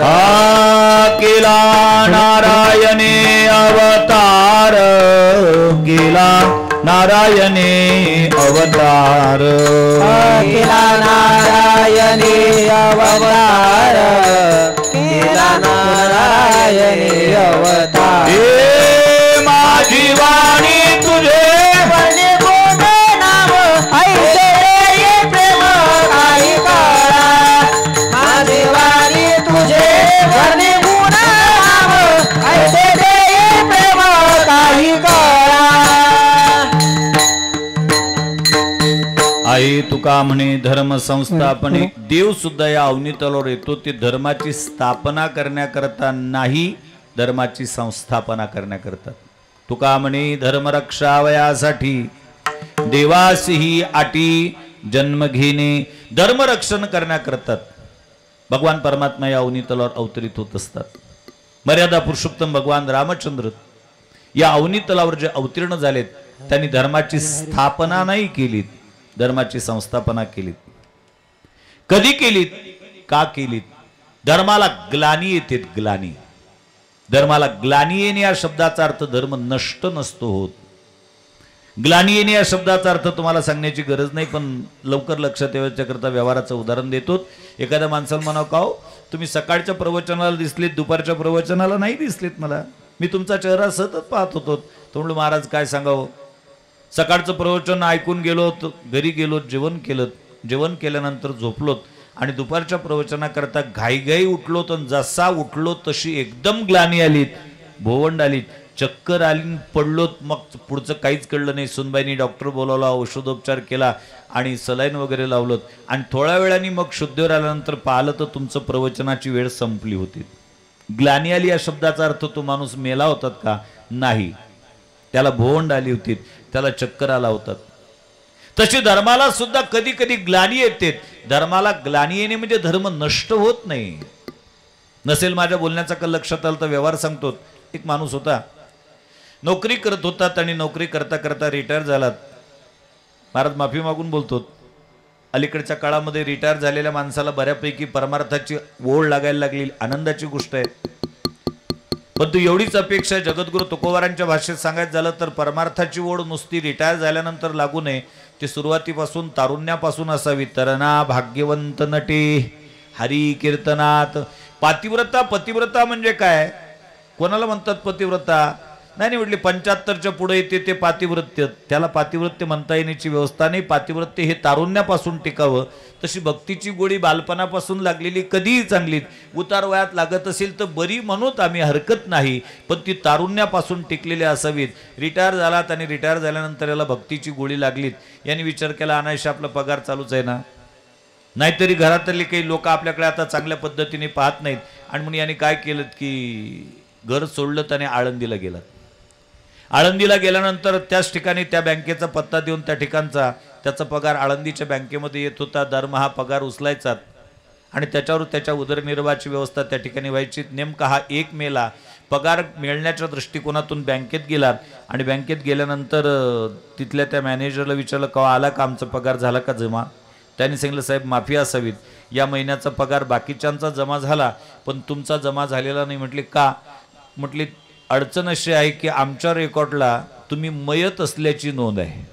केला नारायणे अवतार, केला नारायणे अवतार. केला नारायणे अवतार, केला नारायणे अवतार. हे माझी वाणी तुझे वने गुण नाम ऐसे प्रेम काही काळा. माझी वाणी तुझे वने गुण नाम ऐसे प्रेम काही काळा. आई तुका म्हणे धर्म संस्थापने. देव सुद्धा या अवनीतलावर येतो ते धर्माची स्थापना करण्याकरता नाही, धर्माची संस्थापना करण्याकरता. तुका म्हणे धर्म रक्षावयासाठी देवास ही आटी जन्म घेणे, धर्मरक्षण करण्याकरता भगवान परमात्मा या अवनी तलावर अवतरित होत असतात। मर्यादा पुरुषोत्तम भगवान रामचंद्र या अवनी तलावर जे अवतीर्ण झालेत त्यांनी धर्माची स्थापना नाही केलीत, धर्माची संस्थापना केलीत। कधी केलीत, का केलीत? धर्माला ग्लानी येते, ग्लानी। धर्माला ग्लानी येणे या शब्दाचा अर्थ धर्म नष्ट नसतो होत। ग्लानी येणे या शब्दाचा अर्थ तुम्हाला सांगण्याची गरज नाही, पण लवकर लक्षात येण्याच्या करता व्यवहाराचं उदाहरण देतो। एखाद्या माणसाला म्हणावं, का हो तुम्ही सकाळच्या प्रवचनाला दिसलेत, दुपारच्या प्रवचनाला नाही दिसलेत, मला मी तुमचा चेहरा सतत पाहत होतो। तो म्हणलो, महाराज काय सांगावं, सकाळचं प्रवचन ऐकून गेलो, घरी गेलो, जेवण केलं, जेवण केल्यानंतर झोपलोत आणि दुपारच्या प्रवचनाकरता घाईघाई उठलो, तर जसा उठलो तशी एकदम ग्लानी आली, भोवंड आली, चक्कर आली, पडलो। मग पुढचं काहीच कळलं नाही। सुनबाईनी डॉक्टर बोलावला, औषधोपचार केला आणि सलाईन वगैरे लावलं आणि थोड्या वेळाने मग शुद्धीवर आल्यानंतर पाहिलं तर तुमचं प्रवचनाची वेळ संपली होती। ग्लानी आली या शब्दाचा अर्थ तो माणूस मेला होतात का? नाही, त्याला भोवंड आली होती, त्याला चक्कर आला होता। तशी धर्माला सुद्धा कधी कधी ग्लानी येते। धर्माला ग्लानी येणे म्हणजे धर्म नष्ट होत नाही। नसेल माझ्या बोलण्याचा का लक्षात आलं तर व्यवहार सांगतो। एक माणूस होता, नोकरी करत होतात आणि नोकरी करता करता रिटायर झालात। महाराज माफी मागून बोलतो, अलीकडच्या काळामध्ये रिटायर झालेल्या माणसाला बऱ्यापैकी परमार्थाची ओढ लागायला लागली, आनंदाची गोष्ट आहे। पण तू एवढीच अपेक्षा, जगद्गुरु तुकोबारांच्या भाषेत सांगायचं झालं तर परमार्थाची ओढ नुसती रिटायर झाल्यानंतर लागू नये, ती सुरुवातीपासून तारुण्यापासून असावी। तरणा भाग्यवंत नटे हरी कीर्तनात। पातिव्रता, पतिव्रता म्हणजे काय? कोणाला म्हणतात पतिव्रता? नाही म्हटली 75च्या पुढे येते ते पातिव्रत्य, त्याला पातिव्रत्य म्हणता येण्याची व्यवस्था नाही। पातिव्रत्य हे तारुण्यापासून टिकावं। तशी भक्तीची गोडी बालपणापासून लागलेली कधीही चांगली, उतार वयात लागत असेल तर बरी म्हणूत आम्ही, हरकत नाही, पण ती तारुण्यापासून टिकलेली असावीत। रिटायर झालात आणि रिटायर झाल्यानंतर याला भक्तीची गोडी लागलीत, यांनी विचार केला अनायशा आपला पगार चालूच आहे ना, नाहीतरी घरातले काही लोक आपल्याकडे आता चांगल्या पद्धतीने पाहत नाहीत, आणि म्हणून यांनी काय केलं की घर सोडलं आणि आळंदीला गेलात। आळंदीला गेल्यानंतर त्याच ठिकाणी त्या बँकेचा पत्ता देऊन त्या ठिकाणचा त्याचा पगार आळंदीच्या बँकेमध्ये येत होता। दरमहा पगार उचलायचा आणि त्याच्यावर त्याच्या उदरनिर्वाहाची व्यवस्था त्या ठिकाणी व्हायची। नेमका हा 1 मेला पगार मिळण्याच्या दृष्टिकोनातून बँकेत गेला आणि बँकेत गेल्यानंतर तिथल्या त्या मॅनेजरला विचारलं, का आला का, आमचा पगार झाला का जमा? त्यांनी सांगितलं, साहेब माफी असावीत, या महिन्याचा पगार बाकीच्यांचा जमा झाला पण तुमचा जमा झालेला नाही। म्हटले का? म्हटले अडचण अशी आहे की आमच्या रेकॉर्डला तुम्ही मयत असल्याची नोंद आहे,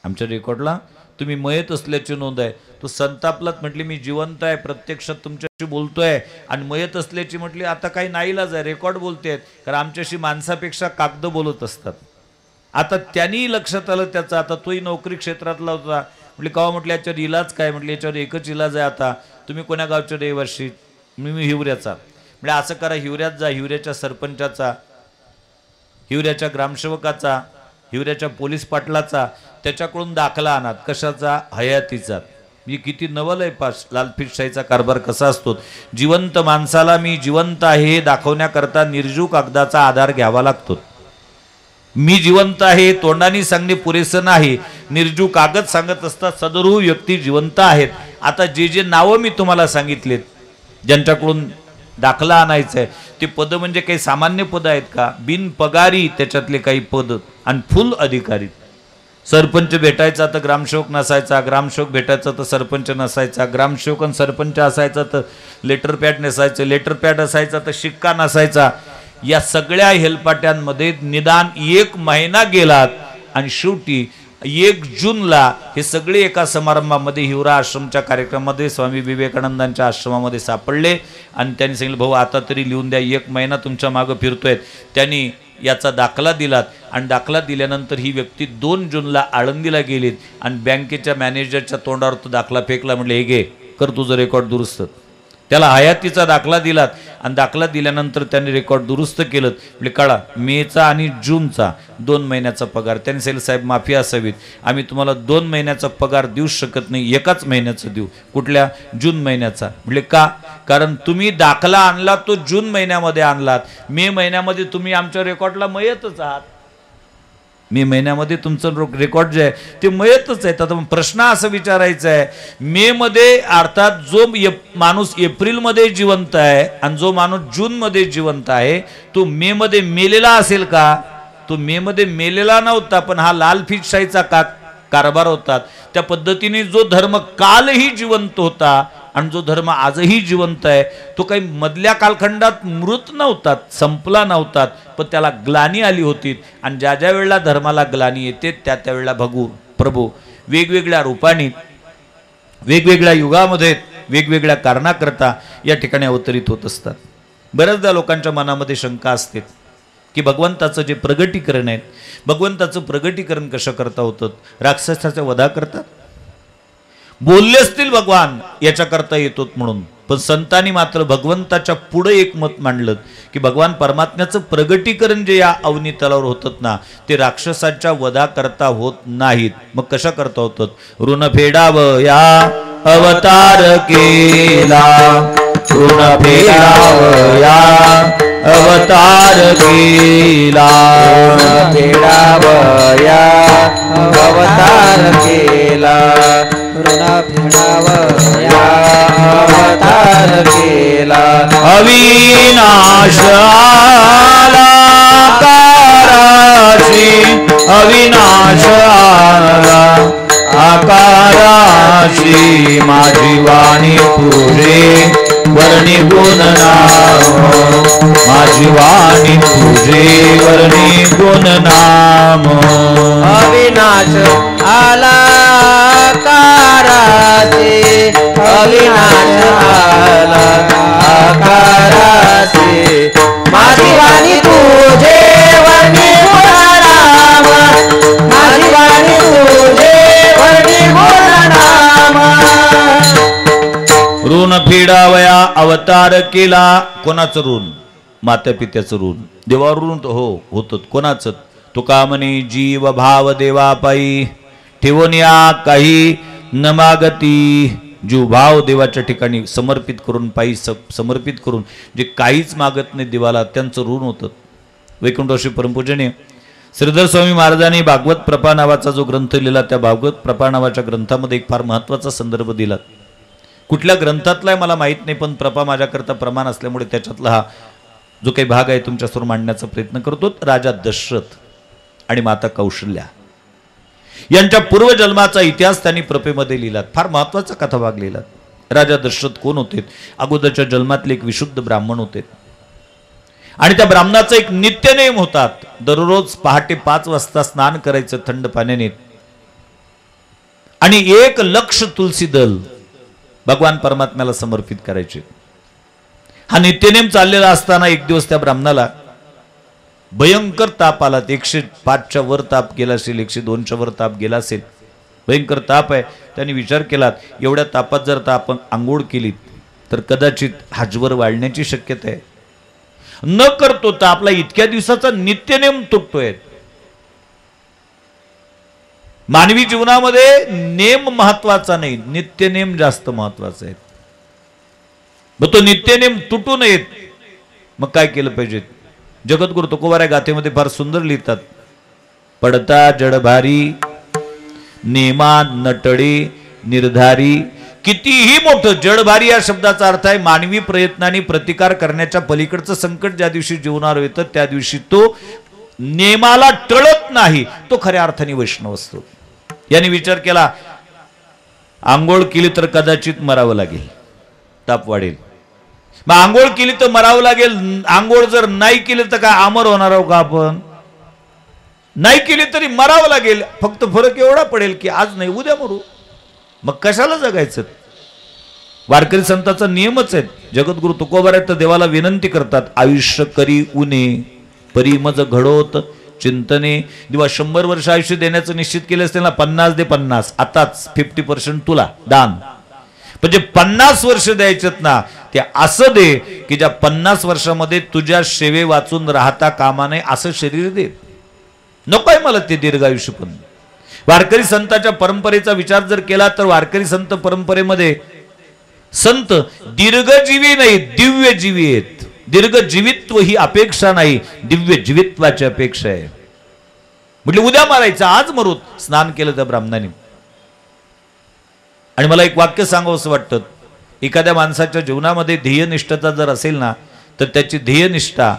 आमच्या रेकॉर्डला तुम्ही मयत असल्याची नोंद आहे। तो संतापलात, म्हटली मी जिवंत आहे, प्रत्यक्षात तुमच्याशी बोलतोय आणि मयत असल्याची म्हटली आता काही नाईलाज आहे, रेकॉर्ड बोलतेत, कारण आमच्याशी माणसापेक्षा कागद बोलत असतात। आता त्यांनी लक्षात आलं त्याचं, आता तोही नोकरी क्षेत्रातला होता। म्हटली का? म्हटलं याच्यावर इलाज काय? म्हटलं याच्यावर एकच इलाज आहे, आता तुम्ही कोण्या गावच्या रहिवासी? मी हिवऱ्याचा। म्हणजे असं करा, हिवऱ्यात जा, हिवऱ्याच्या सरपंचाचा, हिवऱ्याच्या ग्रामसेवकाचा, हिवऱ्याच्या पोलीस पाटलाचा, त्याच्याकडून दाखला आणा। कशाचा? हयातीचा। मी किती नवल आहे पास, लालफितशाहीचा कारभार कसा असतो। जिवंत माणसाला मी जिवंत आहे हे दाखवण्याकरता निर्जीव कागदाचा आधार घ्यावा लागतो। मी जिवंत आहे तोंडाने सांगणे पुरेसं नाही, निर्जीव कागद सांगत असतात सदरू व्यक्ती जिवंत आहेत। आता जे जे नावं मी तुम्हाला सांगितलेत, ज्यांच्याकडून दाखला आणायचा आहे, ते पद म्हणजे काही सामान्य पद आहेत का? बिन पगारी त्याच्यातले काही पद आणि फुल अधिकारी। सरपंच भेटायचा तर ग्रामसेवक नसायचा, ग्रामसेवक भेटायचा तर सरपंच नसायचा, ग्रामसेवक आणि सरपंच असायचा तर लेटर पॅड नसायचं, लेटर पॅड असायचा तर शिक्का नसायचा। या सगळ्या हेलपाट्यांमध्ये निदान 1 महिना गेलात आणि शेवटी 1 जूनला हे सगळे एका समारंभामध्ये हिवरा आश्रमच्या कार्यक्रमामध्ये स्वामी विवेकानंदांच्या आश्रमामध्ये सापडले आणि त्यांनी सांगितलं, भाऊ आता तरी लिहून द्या, 1 महिना तुमच्या मागं फिरतोय। त्यांनी याचा दाखला दिलात आणि दाखला दिल्यानंतर ही व्यक्ती 2 जूनला आळंदीला गेलीत आणि बँकेच्या मॅनेजरच्या तोंडावर तो दाखला फेकला। म्हटलं हे घे, कर तुझं रेकॉर्ड दुरुस्त। त्याला हयातीचा दाखला दिलात आणि दाखला दिल्यानंतर त्यांनी रेकॉर्ड दुरुस्त केलं। म्हणजे काढा मेचा आणि जूनचा 2 महिन्याचा पगार। त्यांनी सांगितलं, साहेब माफी असावीत, आम्ही तुम्हाला 2 महिन्याचा पगार देऊ शकत नाही, 1च महिन्याचा देऊ। कुठल्या? जून महिन्याचा। म्हणजे का? कारण तुम्ही दाखला आणला तो जून महिन्यामध्ये आणलात, मे महिन्यामध्ये तुम्ही आमच्या रेकॉर्डला मयतच आहात। मे महिन्यामध्ये तुमचं रेकॉर्ड जे आहे ते मयतच आहे. आता प्रश्न असा विचारायचा आहे, मे मध्ये अर्थात जो माणूस एप्रिलमध्ये जिवंत आहे आणि जो माणूस जूनमध्ये जिवंत आहे तो मे मध्ये मेलेला असेल का? तो मे मध्ये मेलेला नव्हता, पण हा लालफितशाहीचा कारभार होता. त्या पद्धतीने जो धर्म कालही जिवंत होता आणि जो धर्म आजही जिवंत आहे तो काही मधल्या कालखंडात मृत नव्हता, संपला नव्हता, पण त्याला ग्लानी आली होती. आणि ज्या ज्या वेळेला धर्माला ग्लानी येते त्या त्यावेळेला प्रभू वेगवेगळ्या रूपाने वेगवेगळ्या युगामध्ये वेगवेगळ्या कारणाकरता या ठिकाणी अवतरित होत असतात. बऱ्याचदा लोकांच्या मनामध्ये शंका असते की भगवंताचं जे प्रगटीकरण आहे, भगवंताचं प्रगटीकरण कसं करता होतं? राक्षसाच्या वधा करतात. बोलले असतील भगवान याच्याकरता येतो म्हणून, पण संतांनी मात्र भगवंताच्या पुढे एक मत मांडलं की भगवान परमात्म्याचं प्रगटीकरण जे या अवनी तलावर होतात ना ते राक्षसाच्या वधा करता होत नाहीत. मग कशा करता होतात? ऋण फेडावं या अवतार केला, ऋण फेडावं या अवतार केला, फेडावं या अवतार केला, ऋण फेडावं या अवतार केला. अविनाश आला आकाराची, अविनाश आला आकाराची, माझी वाणी तुझे वर्णी गुण नाम, माझी वाणी तुझे वर्णी गुण नाम. अविनाश आला आकाराचे, अविनाश आला आकाराचे, माझी वाणी तुझे वर्णी गुण नाम, माझी वाणी तुझे वर्णी गुण नाम. ऋण फेडावया अवतार केला. कोणाचं ऋण? माता पित्याचं ऋण. देवावर ऋण होत कोणाचं? तुका म्हणे जीव भाव देवापायी ठेवून या काही न मागती. जीव भाव देवाच्या ठिकाणी समर्पित करून पायी समर्पित करून जे काहीच मागत नाही देवाला त्यांचं ऋण होतं. वैकुंठवासी परमपूजनीय श्रीधर स्वामी महाराजांनी भागवत प्रपा नावाचा जो ग्रंथ लिहिला त्या भागवत प्रपा नावाच्या ग्रंथामध्ये एक फार महत्त्वाचा संदर्भ दिला. कुठल्या ग्रंथातला मला माहीत नाही, पण प्रपा माझ्याकरता प्रमाण असल्यामुळे त्याच्यातला हा जो काही भाग आहे तुमच्यासमोर मांडण्याचा प्रयत्न करतो. राजा दशरथ आणि माता कौशल्या यांच्या पूर्वजन्माचा इतिहास त्यांनी प्रपेमध्ये लिहिला. फार महत्त्वाचा कथाभाग लिहिला. राजा दशरथ कोण होते? अगोदरच्या जन्मातले एक विशुद्ध ब्राह्मण होते आणि त्या ब्राह्मणाचा एक नित्य नेम होता. दररोज पहाटे 5 वाजता स्नान करायचं थंड पाण्याने आणि 1 लक्ष तुलसी दल भगवान परमात्म्याला समर्पित करायचे. हा नित्यनेम चाललेला असताना एक दिवस त्या ब्राह्मणाला भयंकर ताप आला. 105च्या वर ताप गेला असेल, 102च्या वर ताप गेला असेल. भयंकर ताप आहे. त्यांनी विचार केला एवढ्या तापात जर आपण आंघोळ केली तर कदाचित हाजवर वाढण्याची शक्यता आहे. न करतो तर आपला इतक्या दिवसाचा नित्यनेम तुटतोय. मानवी जीवनामध्ये नेम महत्वाचा नाही, नित्यनेम जास्त महत्वाचा आहे. मग तो नित्यनेम तुटू नयेत. मग काय केलं पाहिजे? जगद्गुरु तुकोबाराय गाथेमध्ये फार सुंदर लिहितात. पडता जडभारी नेमा नटळे निर्धारी. कितीही मोठं जडभारी या शब्दाचा अर्थ आहे मानवी प्रयत्नांनी प्रतिकार करण्याच्या पलीकडचं संकट ज्या दिवशी जीवनावर येतं त्या दिवशी तो नेमाला टळत नाही, तो खऱ्या अर्थाने वैष्णव असतो. याने विचार केला आंघोळ केली तर कदाचित मरावं लागेल, ताप वाढेल. मग आंघोळ केली तर मरावं लागेल. आंघोळ जर नाही केली तर काय अमर होणार आहोत का आपण? नाही केली तरी मरावं लागेल. फक्त फरक एवढा पडेल की आज नाही उद्या मरू. मग कशाला जगायचं? वारकरी संतांचा नियमच आहे. जगद्गुरु तुकोबाराय तर देवाला विनंती करतात आयुष्य करी उने परी मज घडोत चिंतने. देवा 100 वर्ष आयुष्य देण्याचं निश्चित केलं असते ना, 50 दे 50. आताच 50% तुला दान. म्हणजे 50 वर्ष द्यायचेत ना, ते असं दे की ज्या 50 वर्षामध्ये तुझ्या सेवे वाचून राहता कामा नये असं शरीर दे. नकोय मला ते दीर्घायुष्य. पण वारकरी संतांच्या परंपरेचा विचार जर केला तर वारकरी संत परंपरेमध्ये संत दीर्घजीवी नाही दिव्य जीवी आहेत. दीर्घ जीवित्व ही अपेक्षा नाही, दिव्य जीवित्वाची अपेक्षा आहे. म्हटले उद्या मारायचं, आज मरूत. स्नान केलं त्या ब्राह्मणाने. आणि मला एक वाक्य सांगावं असं वाटतं, एखाद्या माणसाच्या जीवनामध्ये ध्येयनिष्ठता जर असेल ना, तर त्याची ध्येयनिष्ठा,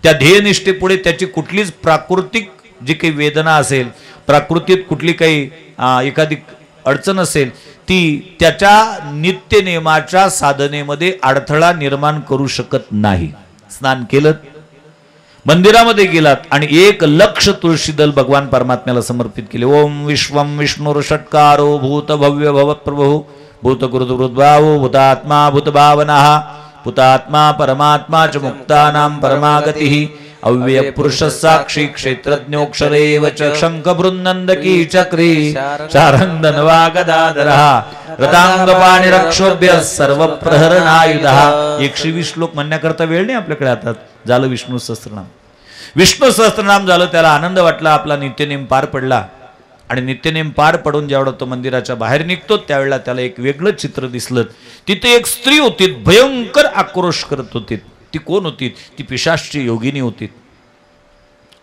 त्या ध्येयनिष्ठेपुढे त्याची कुठलीच प्राकृतिक जी काही वेदना असेल, प्राकृतिक कुठली काही एखादी अडचण असेल, ती त्याच्या नित्य नियमाच्या साधनेमध्ये अडथळा निर्माण करू शकत नाही. स्नान केलं, मंदिरामध्ये गेलात आणि 1,00,000 तुळशीदल भगवान परमात्म्याला समर्पित केले. ओम विश्वम विष्णुर षट्कारो भूत भव्य भवप्रभु भूतकृतभृद्भावो भूतात्मा भूतभावनः भूतात्मा परमात्मा च मुक्तानां परमागतिः अव्यय पुरुष साक्षी क्षेत्रज्ञोक्षरेव च शंख बृंदकी चक्री शारंगधनवा गदाधरः रतांगपाणि रक्षोभ्य सर्व प्रहरणायुधः. 120 श्लोक म्हणण्याकरता वेळ नाही आपल्याकडे. आता झालं विष्णू सहस्त्रनाम. विष्णू सहस्त्रनाम झालं, त्याला आनंद वाटला, आपला नित्यनेम पार पडला. आणि नित्यनेम पार पडून जेवढा तो मंदिराच्या बाहेर निघतो त्यावेळेला त्याला एक वेगळं चित्र दिसलं. तिथे एक स्त्री होती, भयंकर आक्रोश करत होती. ती कोण होती? ती पिशाचची योगिनी होती.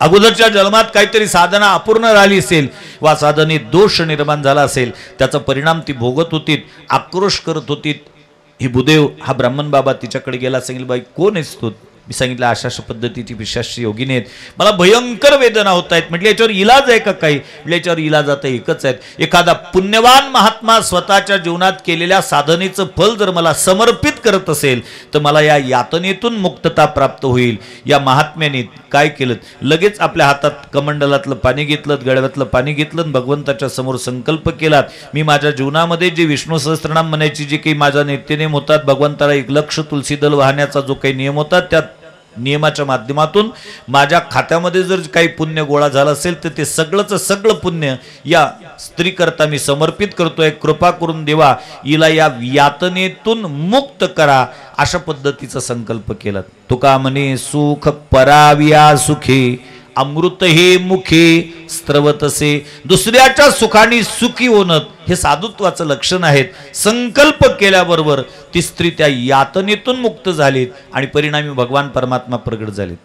अगोदरच्या जन्मात काहीतरी साधना अपूर्ण राहिली असेल वा साधनेत दोष निर्माण झाला असेल, त्याचा परिणाम ती भोगत होती, आक्रोश करत होती. ही भूदेव हा ब्राह्मण बाबा तिच्याकडे गेला, सांगितलं बाई कोण आहेस तू? मी सांगितलं अशा पद्धतीची पिशाचची योगिनी आहेत, मला भयंकर वेदना होत आहेत. म्हटलं याच्यावर इलाज आहे का काही? म्हटलं याच्यावर इलाज आता एकच आहे, एखादा पुण्यवान महात्मा स्वतःच्या जीवनात केलेल्या साधनेचं फल जर मला समर्पित करत असेल तर मला या यातनेतून मुक्तता प्राप्त होईल. या महात्म्याने काय केलं? लगेच आपल्या हातात कमंडलातलं पाणी घेतलं, गळ्यातलं पाणी घेतलं, भगवंताच्या समोर संकल्प केलात, मी माझ्या जीवनामध्ये जे विष्णू सहस्त्रनाम म्हणायची जे काही माझा नित्यनेम होतात, भगवंताला 1,00,000 तुलसीदल वाहण्याचा जो काही नियम होता, त्या नियमाच्या माध्यमातून माझ्या खात्यामध्ये जर काही पुण्य गोळा झाला असेल तर ते सगळं पुण्य या स्त्री करता मी समर्पित करतोय. कृपा करून देवा, हिला या यातनेतून मुक्त करा. अशा पद्धतीचा संकल्प केला. तुका म्हणे सुख पराविया सुखी अमृत हे मुखे स्त्रवतसे. दुसऱ्याच्या सुखाने सुखी होणं हे साधुत्वाचं लक्षण आहे. संकल्प केल्याबरोबर ती स्त्री त्या यातनेतून मुक्त झालीत आणि परिणामी भगवान परमात्मा प्रगट झालेत.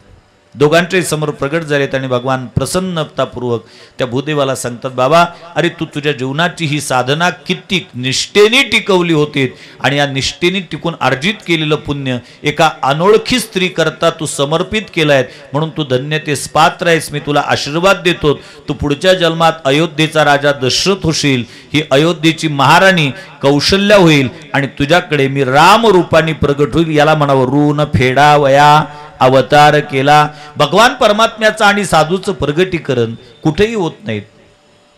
दोघांच्याही समोर प्रगट झालेत आणि भगवान प्रसन्नतापूर्वक त्या भूदेवाला सांगतात, बाबा अरे तू तुझ्या जीवनाची ही साधना किती निष्ठेने टिकवली होती आणि या निष्ठेने टिकून अर्जित केलेलं पुण्य एका अनोळखी स्त्री करता तू समर्पित केलाय, म्हणून तू धन्यतेस पात्र आहेस. मी तुला आशीर्वाद देतो, तू पुढच्या जन्मात अयोध्येचा राजा दशरथ होशील, ही अयोध्येची महाराणी कौशल्या होईल आणि तुझ्याकडे मी राम रूपाने प्रगट होईल. याला म्हणावं ऋण फेडावया अवतार केला. भगवान परमात्म्याचं आणि साधूचं प्रगटीकरण कुठेही होत नाहीत.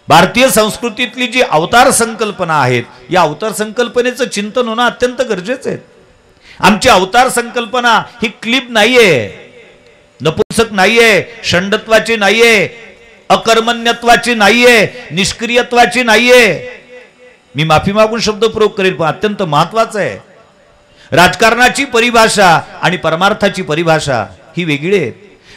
भारतीय संस्कृतीतली जी अवतार संकल्पना आहेत, या अवतार संकल्पनेचं चिंतन होणं अत्यंत गरजेचं आहे. आमची अवतार संकल्पना ही क्लिप नाहीये, नपुंसक नाहीये, षंडत्वाची नाहीये, अकर्मण्यत्वाची नाहीये, निष्क्रियत्वाची नाहीये. मी माफी मागून शब्द प्रयोग करेल, पण अत्यंत महत्वाचं आहे. राजकारणाची परिभाषा आणि परमार्थाची परिभाषा ही वेगळी आहे.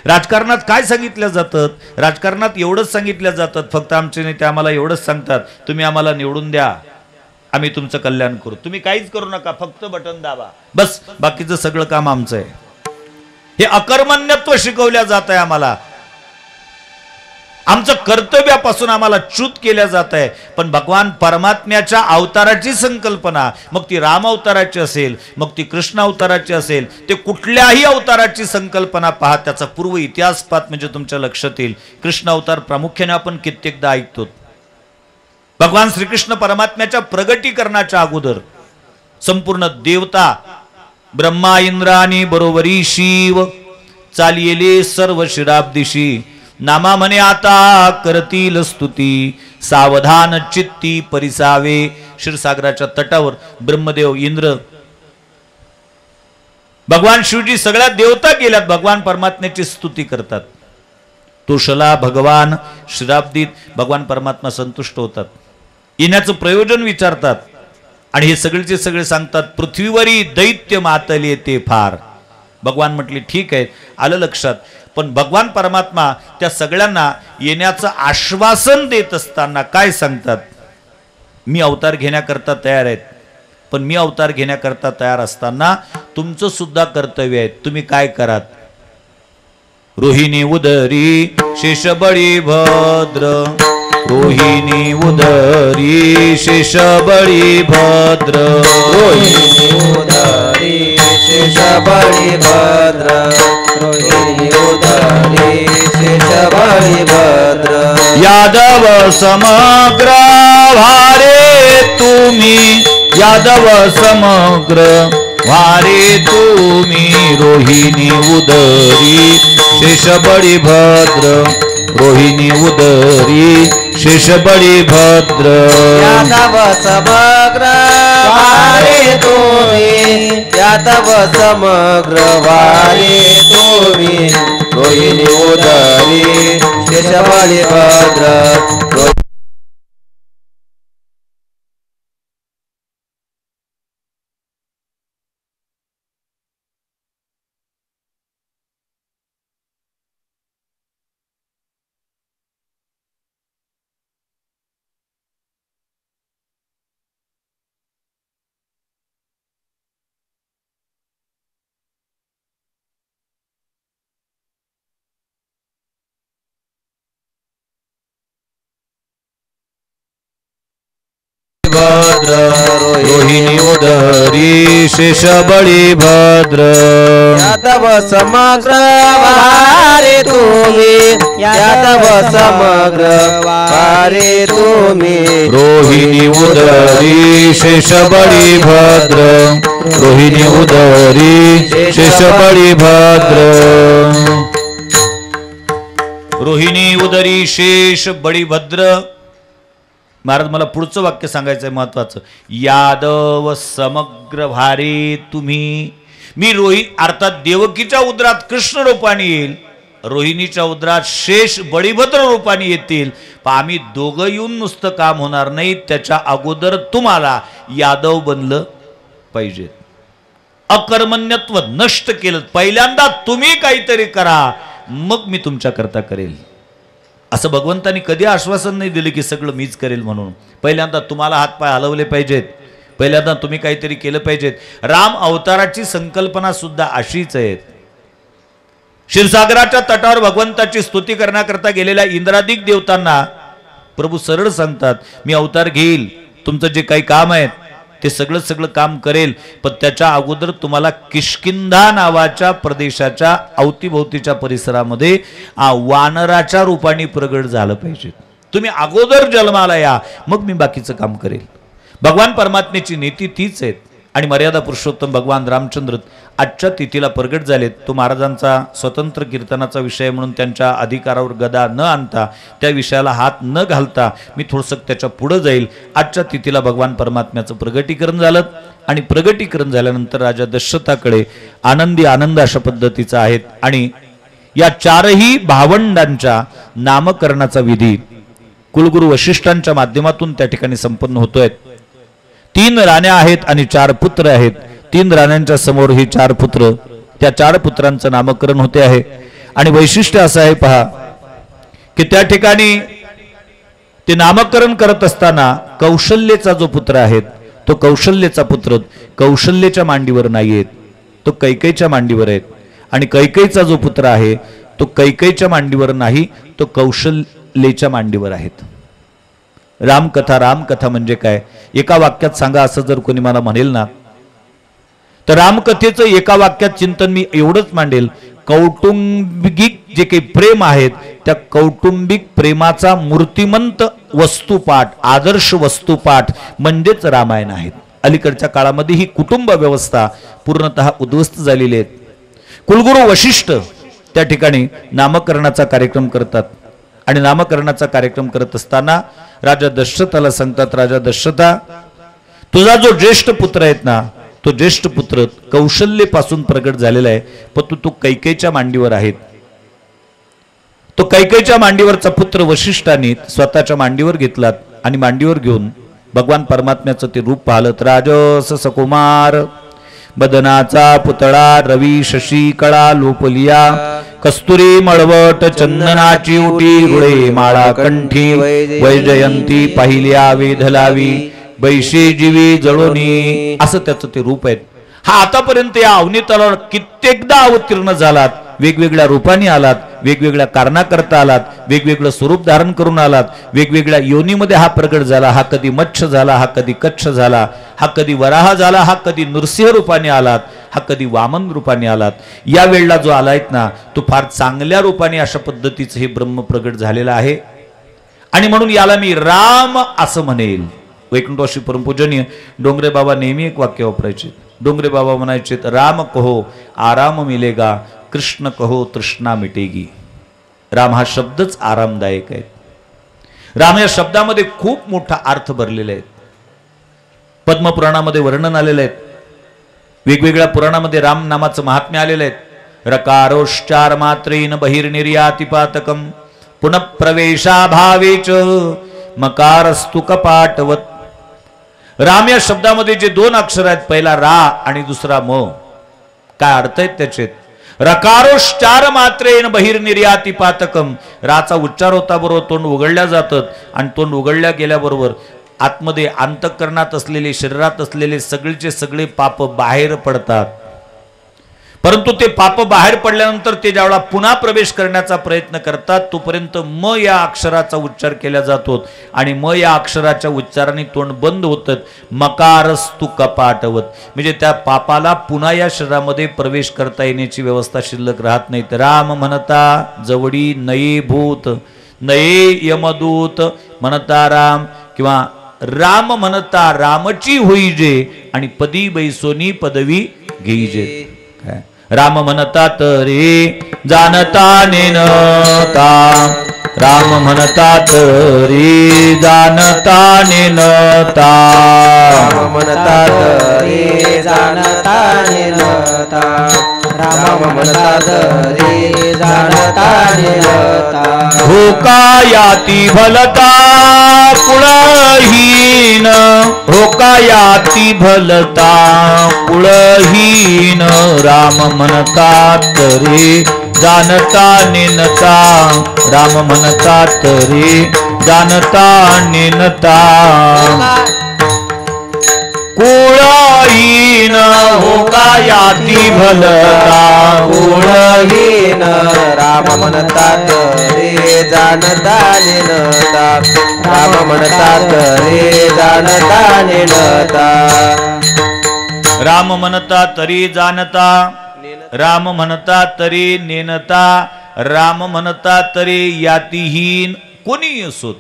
राजकारणात काय सांगितलं जातं? राजकारणात एवढंच सांगितलं जातं, फक्त आमचे नेते आम्हाला एवढंच सांगतात, तुम्ही आम्हाला निवडून द्या, आम्ही तुमचं कल्याण करू, तुम्ही काहीच करू नका, फक्त बटन दाबा, बस बाकीचं सगळं काम आमचं आहे. हे अकर्मण्यत्व शिकवल्या जात आहे आम्हाला. आमचं कर्तव्यापासून आम्हाला च्युत केल्या जात आहे. पण भगवान परमात्म्याच्या अवताराची संकल्पना, मग ती राम अवताराची असेल, मग ती कृष्ण अवताराची असेल, ते कुठल्याही अवताराची संकल्पना पहा, त्याचा पूर्व इतिहास पाहत म्हणजे तुमच्या लक्षात येईल. कृष्ण अवतार प्रामुख्याने आपण कित्येकदा ऐकतो. भगवान श्रीकृष्ण परमात्म्याच्या प्रगटीकरणाच्या अगोदर संपूर्ण देवता ब्रह्मा इंद्रानी बरोबरी शिव चालियेले सर्व शिराब्दिशी. नामा म्हणे आता करतील स्तुती, सावधान चित्ती परिसावे. क्षीरसागराच्या तटावर ब्रह्मदेव इंद्र भगवान शिवजी सगळ्या देवता गेल्यात, भगवान परमात्म्याची स्तुती करतात. तुषला भगवान शिराब्दीत भगवान परमात्मा संतुष्ट होतात, येण्याचं प्रयोजन विचारतात आणि हे सगळेचे सगळे सांगतात, पृथ्वीवरी दैत्य मातले ते फार. भगवान म्हटले ठीक आहे, आलं लक्षात. पण भगवान परमात्मा त्या सगळ्यांना येण्याचं आश्वासन देत असताना काय सांगतात? मी अवतार घेण्याकरता तयार आहेत, पण मी अवतार घेण्याकरता तयार असताना तुमचं सुद्धा कर्तव्य आहे. तुम्ही काय करात? रोहिणी उदरी शेषबळी भद्र रोहिणी उदरी शेषबळी भद्र रोहिणी उदरी शेषबळी भद्र रोहिणी उदरी शेषबळी भद्र यादव समग्र भारे तुम्ही यादव समग्र भारे तुम्ही रोहिणी उदरी शेषबळी भद्र रोहिणी उदरी शेषबळी भद्र यादव समग्र वारे तुम्ही यादव समग्र वारे तुम्ही रोहिणी उदरी शेषबळी भद्र भद्र रोहिणी उदरी शेषबळी भद्र यादव समग्र वारे तुम्ही यादव समग्र वारे तुम्ही रोहिणी उदरी शेषबळी भद्र रोहिणी उदरी शेषबळी भद्र रोहिणी उदरी शेष बळी भद्र महाराज मला पुढचं वाक्य सांगायचं आहे महत्वाचं यादव समग्र भारे तुम्ही मी रोहिणी अर्थात देवकीच्या उदरात कृष्ण रूपाने येईल रोहिणीच्या उदरात शेष बळीभद्र रूपाने येतील पण आम्ही दोघं येऊन नुसतं काम होणार नाही त्याच्या अगोदर तुम्हाला यादव बनलं पाहिजे अकर्मण्यत्व नष्ट केलं पहिल्यांदा तुम्ही काहीतरी करा मग मी तुमच्या करता करेल असं भगवंतांनी कधी आश्वासन नाही दिले की सगळं मीच करेल म्हणून पहिल्यांदा तुम्हाला हातपाय हलवले पाहिजेत पहिल्यांदा तुम्ही काहीतरी केलं पाहिजेत राम अवताराची संकल्पना सुद्धा अशीच आहे क्षीरसागराच्या तटावर भगवंताची स्तुती करण्याकरता गेलेल्या इंद्रादिक देवतांना प्रभू सरळ सांगतात मी अवतार घेईल तुमचं जे काही काम आहे ते सगळं काम करेल पण त्याच्या अगोदर तुम्हाला किष्किंधा नावाच्या प्रदेशाच्या अवतीभोवतीच्या परिसरामध्ये वानराच्या रूपाने प्रगट झालं पाहिजे तुम्ही अगोदर जन्माला या मग मी बाकीचं काम करेल भगवान परमात्म्याची नीती तीच आहे आणि मर्यादा पुरुषोत्तम भगवान रामचंद्र आजच्या तिथीला प्रगट झालेत तो महाराजांचा स्वतंत्र कीर्तनाचा विषय म्हणून त्यांच्या अधिकारावर गदा न आणता त्या विषयाला हात न घालता मी थोडंसं त्याच्या पुढे जाईल आजच्या तिथीला भगवान परमात्म्याचं प्रगटीकरण झालं आणि प्रगटीकरण झाल्यानंतर राजा दशरथाकडे आनंद अशा पद्धतीचा आहेत आणि या चारही भावंडांच्या नामकरणाचा विधी कुलगुरू वशिष्ठांच्या माध्यमातून त्या ठिकाणी संपन्न होतोय 3 राण्या आहेत आणि 4 पुत्र आहेत 3 राण्यांच्या समोर ही 4 पुत्र त्या 4 पुत्रांचं नामकरण होते आहे आणि वैशिष्ट्य असं आहे पहा की त्या ठिकाणी ते नामकरण करत असताना कौशल्येचा जो पुत्र आहे तो कौशल्येचा पुत्र कौशल्येच्या मांडीवर नाहीयेत तो कैकेयीच्या मांडीवर आहे आणि कैकेयीचा जो पुत्र आहे तो कैकेयीच्या मांडीवर नाही तो कौशल्येच्या मांडीवर आहेत रामकथा म्हणजे काय एका वाक्यात सांगा असं जर कोणी मला म्हणेल ना तर रामकथेचं एका वाक्यात चिंतन मी एवढंच मांडेल कौटुंबिक जे काही प्रेम आहेत त्या कौटुंबिक प्रेमाचा मूर्तिमंत वस्तुपाठ आदर्श वस्तुपाठ म्हणजेच रामायण आहेत अलीकडच्या काळामध्ये ही कुटुंब व्यवस्था पूर्णतः उद्ध्वस्त झालेली आहे कुलगुरू वशिष्ठ त्या ठिकाणी नामकरणाचा कार्यक्रम करतात आणि नामकरणाचा कार्यक्रम करत असताना राजा दशरथाला सांगतात राजा दशरथा तुझा जो ज्येष्ठ पुत्र आहेत ना तो ज्येष्ठ पुत्र कौशल्येपासून प्रगट झालेला आहे पण तो कैकेयीच्या मांडीवर आहेत तो कैकेयीच्या मांडीवरचा पुत्र वशिष्ठांनी स्वतःच्या मांडीवर घेतलात आणि मांडीवर घेऊन भगवान परमात्म्याचं ते रूप पाहलत राजस सकुमार बदनाचा पुतळा रवी शशी कळा लोपलिया कस्तुरी मळवट चंदनाची उटी रुळे माळा कंठी वैजयंती पाहिल्या वेधलावी बैशी जीवी जळोनी असं त्याचं ते रूप आहे हा आतापर्यंत या अवनीताला कित्येकदा अवतीर्ण झालात वेगवेगळ्या रूपाने आलात, वेगवेगळ्या कारणाकरता आलात, वेगवेगळं स्वरूप धारण करून आलात, वेगवेगळ्या योनीमध्ये हा प्रगट झाला. हा कधी मच्छ झाला, हा कधी कच्छ झाला, हा कधी वराह झाला, हा कधी नृसिंह रूपाने आलात, हा कधी वामन रूपाने आलात. या वेळेला जो आलायत ना तो फार चांगल्या रूपाने अशा पद्धतीचं हे ब्रह्म प्रगट झालेलं आहे. आणि म्हणून याला मी राम असं म्हणेल. वैकुंठवासी परमपूजनीय डोंगरे बाबा नेहमी एक वाक्य वापरायचे. डोंगरे बाबा म्हणायचे, राम कहो आराम मिलेगा, कृष्ण कहो तृष्णा मिटेगी. राम हा शब्दच आरामदायक आहे. राम या शब्दामध्ये खूप मोठा अर्थ भरलेला आहे. पद्मपुराणामध्ये वर्णन आलेलं आहे. वेगवेगळ्या पुराणामध्ये राम नामाचं महात्म्य आलेलं आहे. रकारोश्चार मात्रेन बहिर्निर्यातिपातकम पुनः प्रवेशाभावेच मकारस्तु कपाटवत. राम या शब्दामध्ये जे दोन अक्षर आहेत, पहिला रा आणि दुसरा म, काय अर्थ आहेत त्याचे? रकारोश्चार मात्रेन बहिर्निर्यातिपातकम. राचा उच्चार होता बरोबर तोंड उघडल्या जातात आणि तोंड उघडल्या गेल्याबरोबर आतमध्ये अंतःकरणात असलेले, शरीरात असलेले सगळेचे सगळे पाप बाहेर पडतात. परंतु ते पाप बाहेर पडल्यानंतर ते ज्यावेळा पुन्हा प्रवेश करण्याचा प्रयत्न करतात तोपर्यंत म या अक्षराचा उच्चार केला जातो आणि म या अक्षराच्या उच्चाराने तोंड बंद होतं. मकारस्तु कपाटवत, म्हणजे त्या पापाला पुन्हा या शरीरामध्ये प्रवेश करता येण्याची व्यवस्था शिल्लक राहत नाही. राम म्हणता जवडी नये भूत नये यमदूत म्हणता राम, किंवा राम म्हणता रामची होईजे आणि पदी बैसोनी पदवी घेईजे. काय राम म्हणतात रे जानता नेनता, राम म्हणतात रे जानता नेनता, राम म्हणतात रे जानता नेनता, राम म्हणतात रे जानता नेनता. होका याती भलता कुळहीन, होका याती भलता कुळहीन. राम म्हणतात रे जानता नेनता, राम म्हणतात रे जानता नेनता. कुळहीन होका याती भलता कुळहीन, राम म्हणतात रे जानता नेनता, राम म्हणतात रे जानता नेनता. राम म्हणता तरी जानता, राम म्हणता तरी नेनता, राम म्हणता तरी यातीहीन कोणी असोत.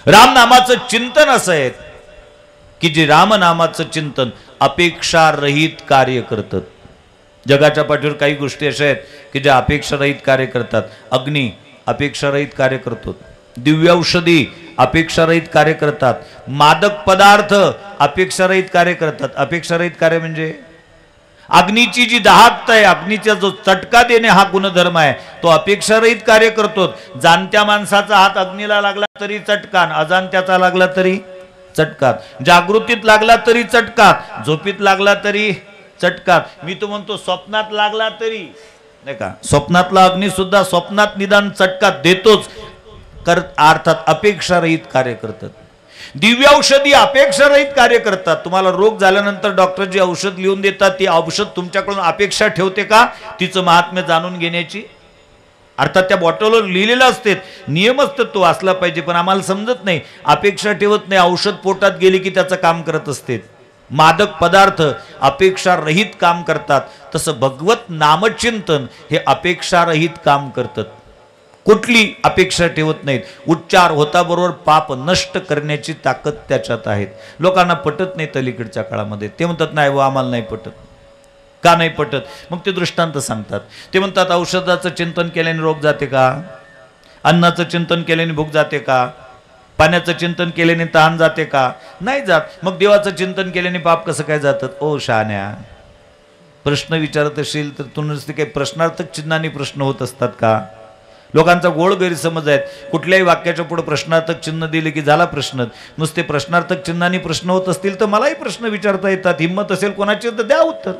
राम नामाचं चिंतन असं आहे की जे राम नामाचं चिंतन अपेक्षा रहित कार्य करतात. जगाच्या पाठीवर काही गोष्टी अशा आहेत की ज्या अपेक्षा रहित कार्य करतात. अग्नी अपेक्षा रहित कार्य करतो, दिव्य औषधी अपेक्षा रहित कार्य करतात, मादक पदार्थ अपेक्षा रहित कार्य करतात. अपेक्षा रहित कार्य म्हणजे अग्नीची जी दाहकता आहे, अग्नीचा जो चटका देणे हा गुणधर्म आहे, तो अपेक्षा रहित कार्य करतो. जाणत्या माणसाचा हात अग्नीला लागला तरी चटकान, अजाणत्याचा लागला तरी चटकात, जागृतीत लागला तरी चटकात, झोपीत लागला तरी चटकात. मी तो म्हणतो स्वप्नात लागला तरी, नाही का, स्वप्नातला अग्नी सुद्धा स्वप्नात निदान चटकात देतोच. अर्थात अपेक्षा रहित कार्य करतात. दिव्य औषधी अपेक्षा रहित कार्य करतात. तुम्हाला रोग झाल्यानंतर डॉक्टर जी औषध लिहून देतात ती औषध तुमच्याकडून अपेक्षा ठेवते का तिचं महात्म्य जाणून घेण्याची? अर्थात त्या बॉटलवर लिहिलेलं असते, नियमच तर तो असला पाहिजे, पण आम्हाला समजत नाही, अपेक्षा ठेवत नाही. औषध पोटात गेली की त्याचं काम करत असते. मादक पदार्थ अपेक्षा रहित काम करतात. तसं भगवत नामचिंतन हे अपेक्षा रहित काम करतात. कुठली अपेक्षा ठेवत नाहीत. उच्चार होता बरोबर पाप नष्ट करण्याची ताकद त्याच्यात आहेत. लोकांना पटत नाही अलीकडच्या काळामध्ये. ते म्हणतात नाही व आम्हाला नाही पटत. का नाही पटत? मग ते दृष्टांत सांगतात. ते म्हणतात औषधाचं चिंतन केल्याने रोग जाते का? अन्नाचं चिंतन केल्याने भूक जाते का? पाण्याचं चिंतन केल्याने तहान जाते का? नाही जात. मग देवाचं चिंतन केल्याने पाप कसं काय जातात? ओ शहाण्या, प्रश्न विचारत असेल तर तू नुसते काही प्रश्नार्थक चिन्हाने प्रश्न होत असतात का? लोकांचा गोळ गैरसमज आहेत. कुठल्याही वाक्याच्या पुढे प्रश्नार्थक चिन्ह दिले की झाला प्रश्न. नुसते प्रश्नार्थक चिन्हाने प्रश्न होत असतील तर मलाही प्रश्न विचारता येतात. हिंमत असेल कोणाची तर द्या उत्तर.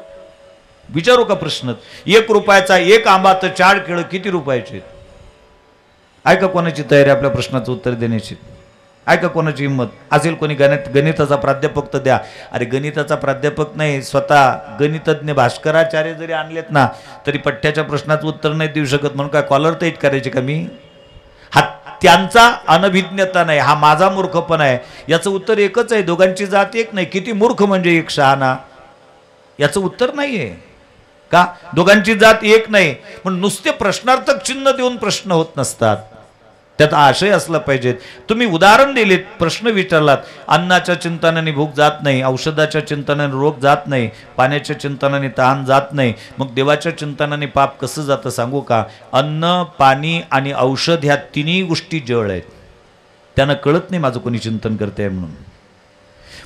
विचारू का प्रश्न? 1 रुपयाचा 1 आंबा तर 4 केळं किती रुपयाचे? आहे का कोणाची तयारी आपल्या प्रश्नाचं उत्तर देण्याची? आहे का कोणाची हिंमत? असेल कोणी गणिताचा प्राध्यापक तर द्या. अरे गणिताचा प्राध्यापक नाही, स्वतः गणितज्ञ भास्कराचार्य जरी आणलेत ना तरी पठ्याच्या प्रश्नाचं उत्तर नाही देऊ शकत. म्हणून काय कॉलर तर करायचे का मी? हा त्यांचा अनभिज्ञता नाही, हा माझा मूर्खपणा आहे. याचं उत्तर एकच आहे, दोघांची जात एक नाही. किती मूर्ख म्हणजे एक शहाणा? याचं उत्तर नाही आहे का? दोघांची जात एक नाही. पण नुसते प्रश्नार्थक चिन्ह देऊन प्रश्न होत नसतात, त्यात आशय असला पाहिजे. तुम्ही उदाहरण दिलेत, प्रश्न विचारलात. अन्नाच्या चिंतनाने भूक जात नाही, औषधाच्या चिंतनाने रोग जात नाही, पाण्याच्या चिंतनाने तहान जात नाही. मग देवाच्या चिंतनाने पाप कसं जातं सांगू का? अन्न, पाणी आणि औषध ह्या तिन्ही गोष्टी जळ आहेत. त्यांना कळत नाही माझं कोणी चिंतन करते म्हणून.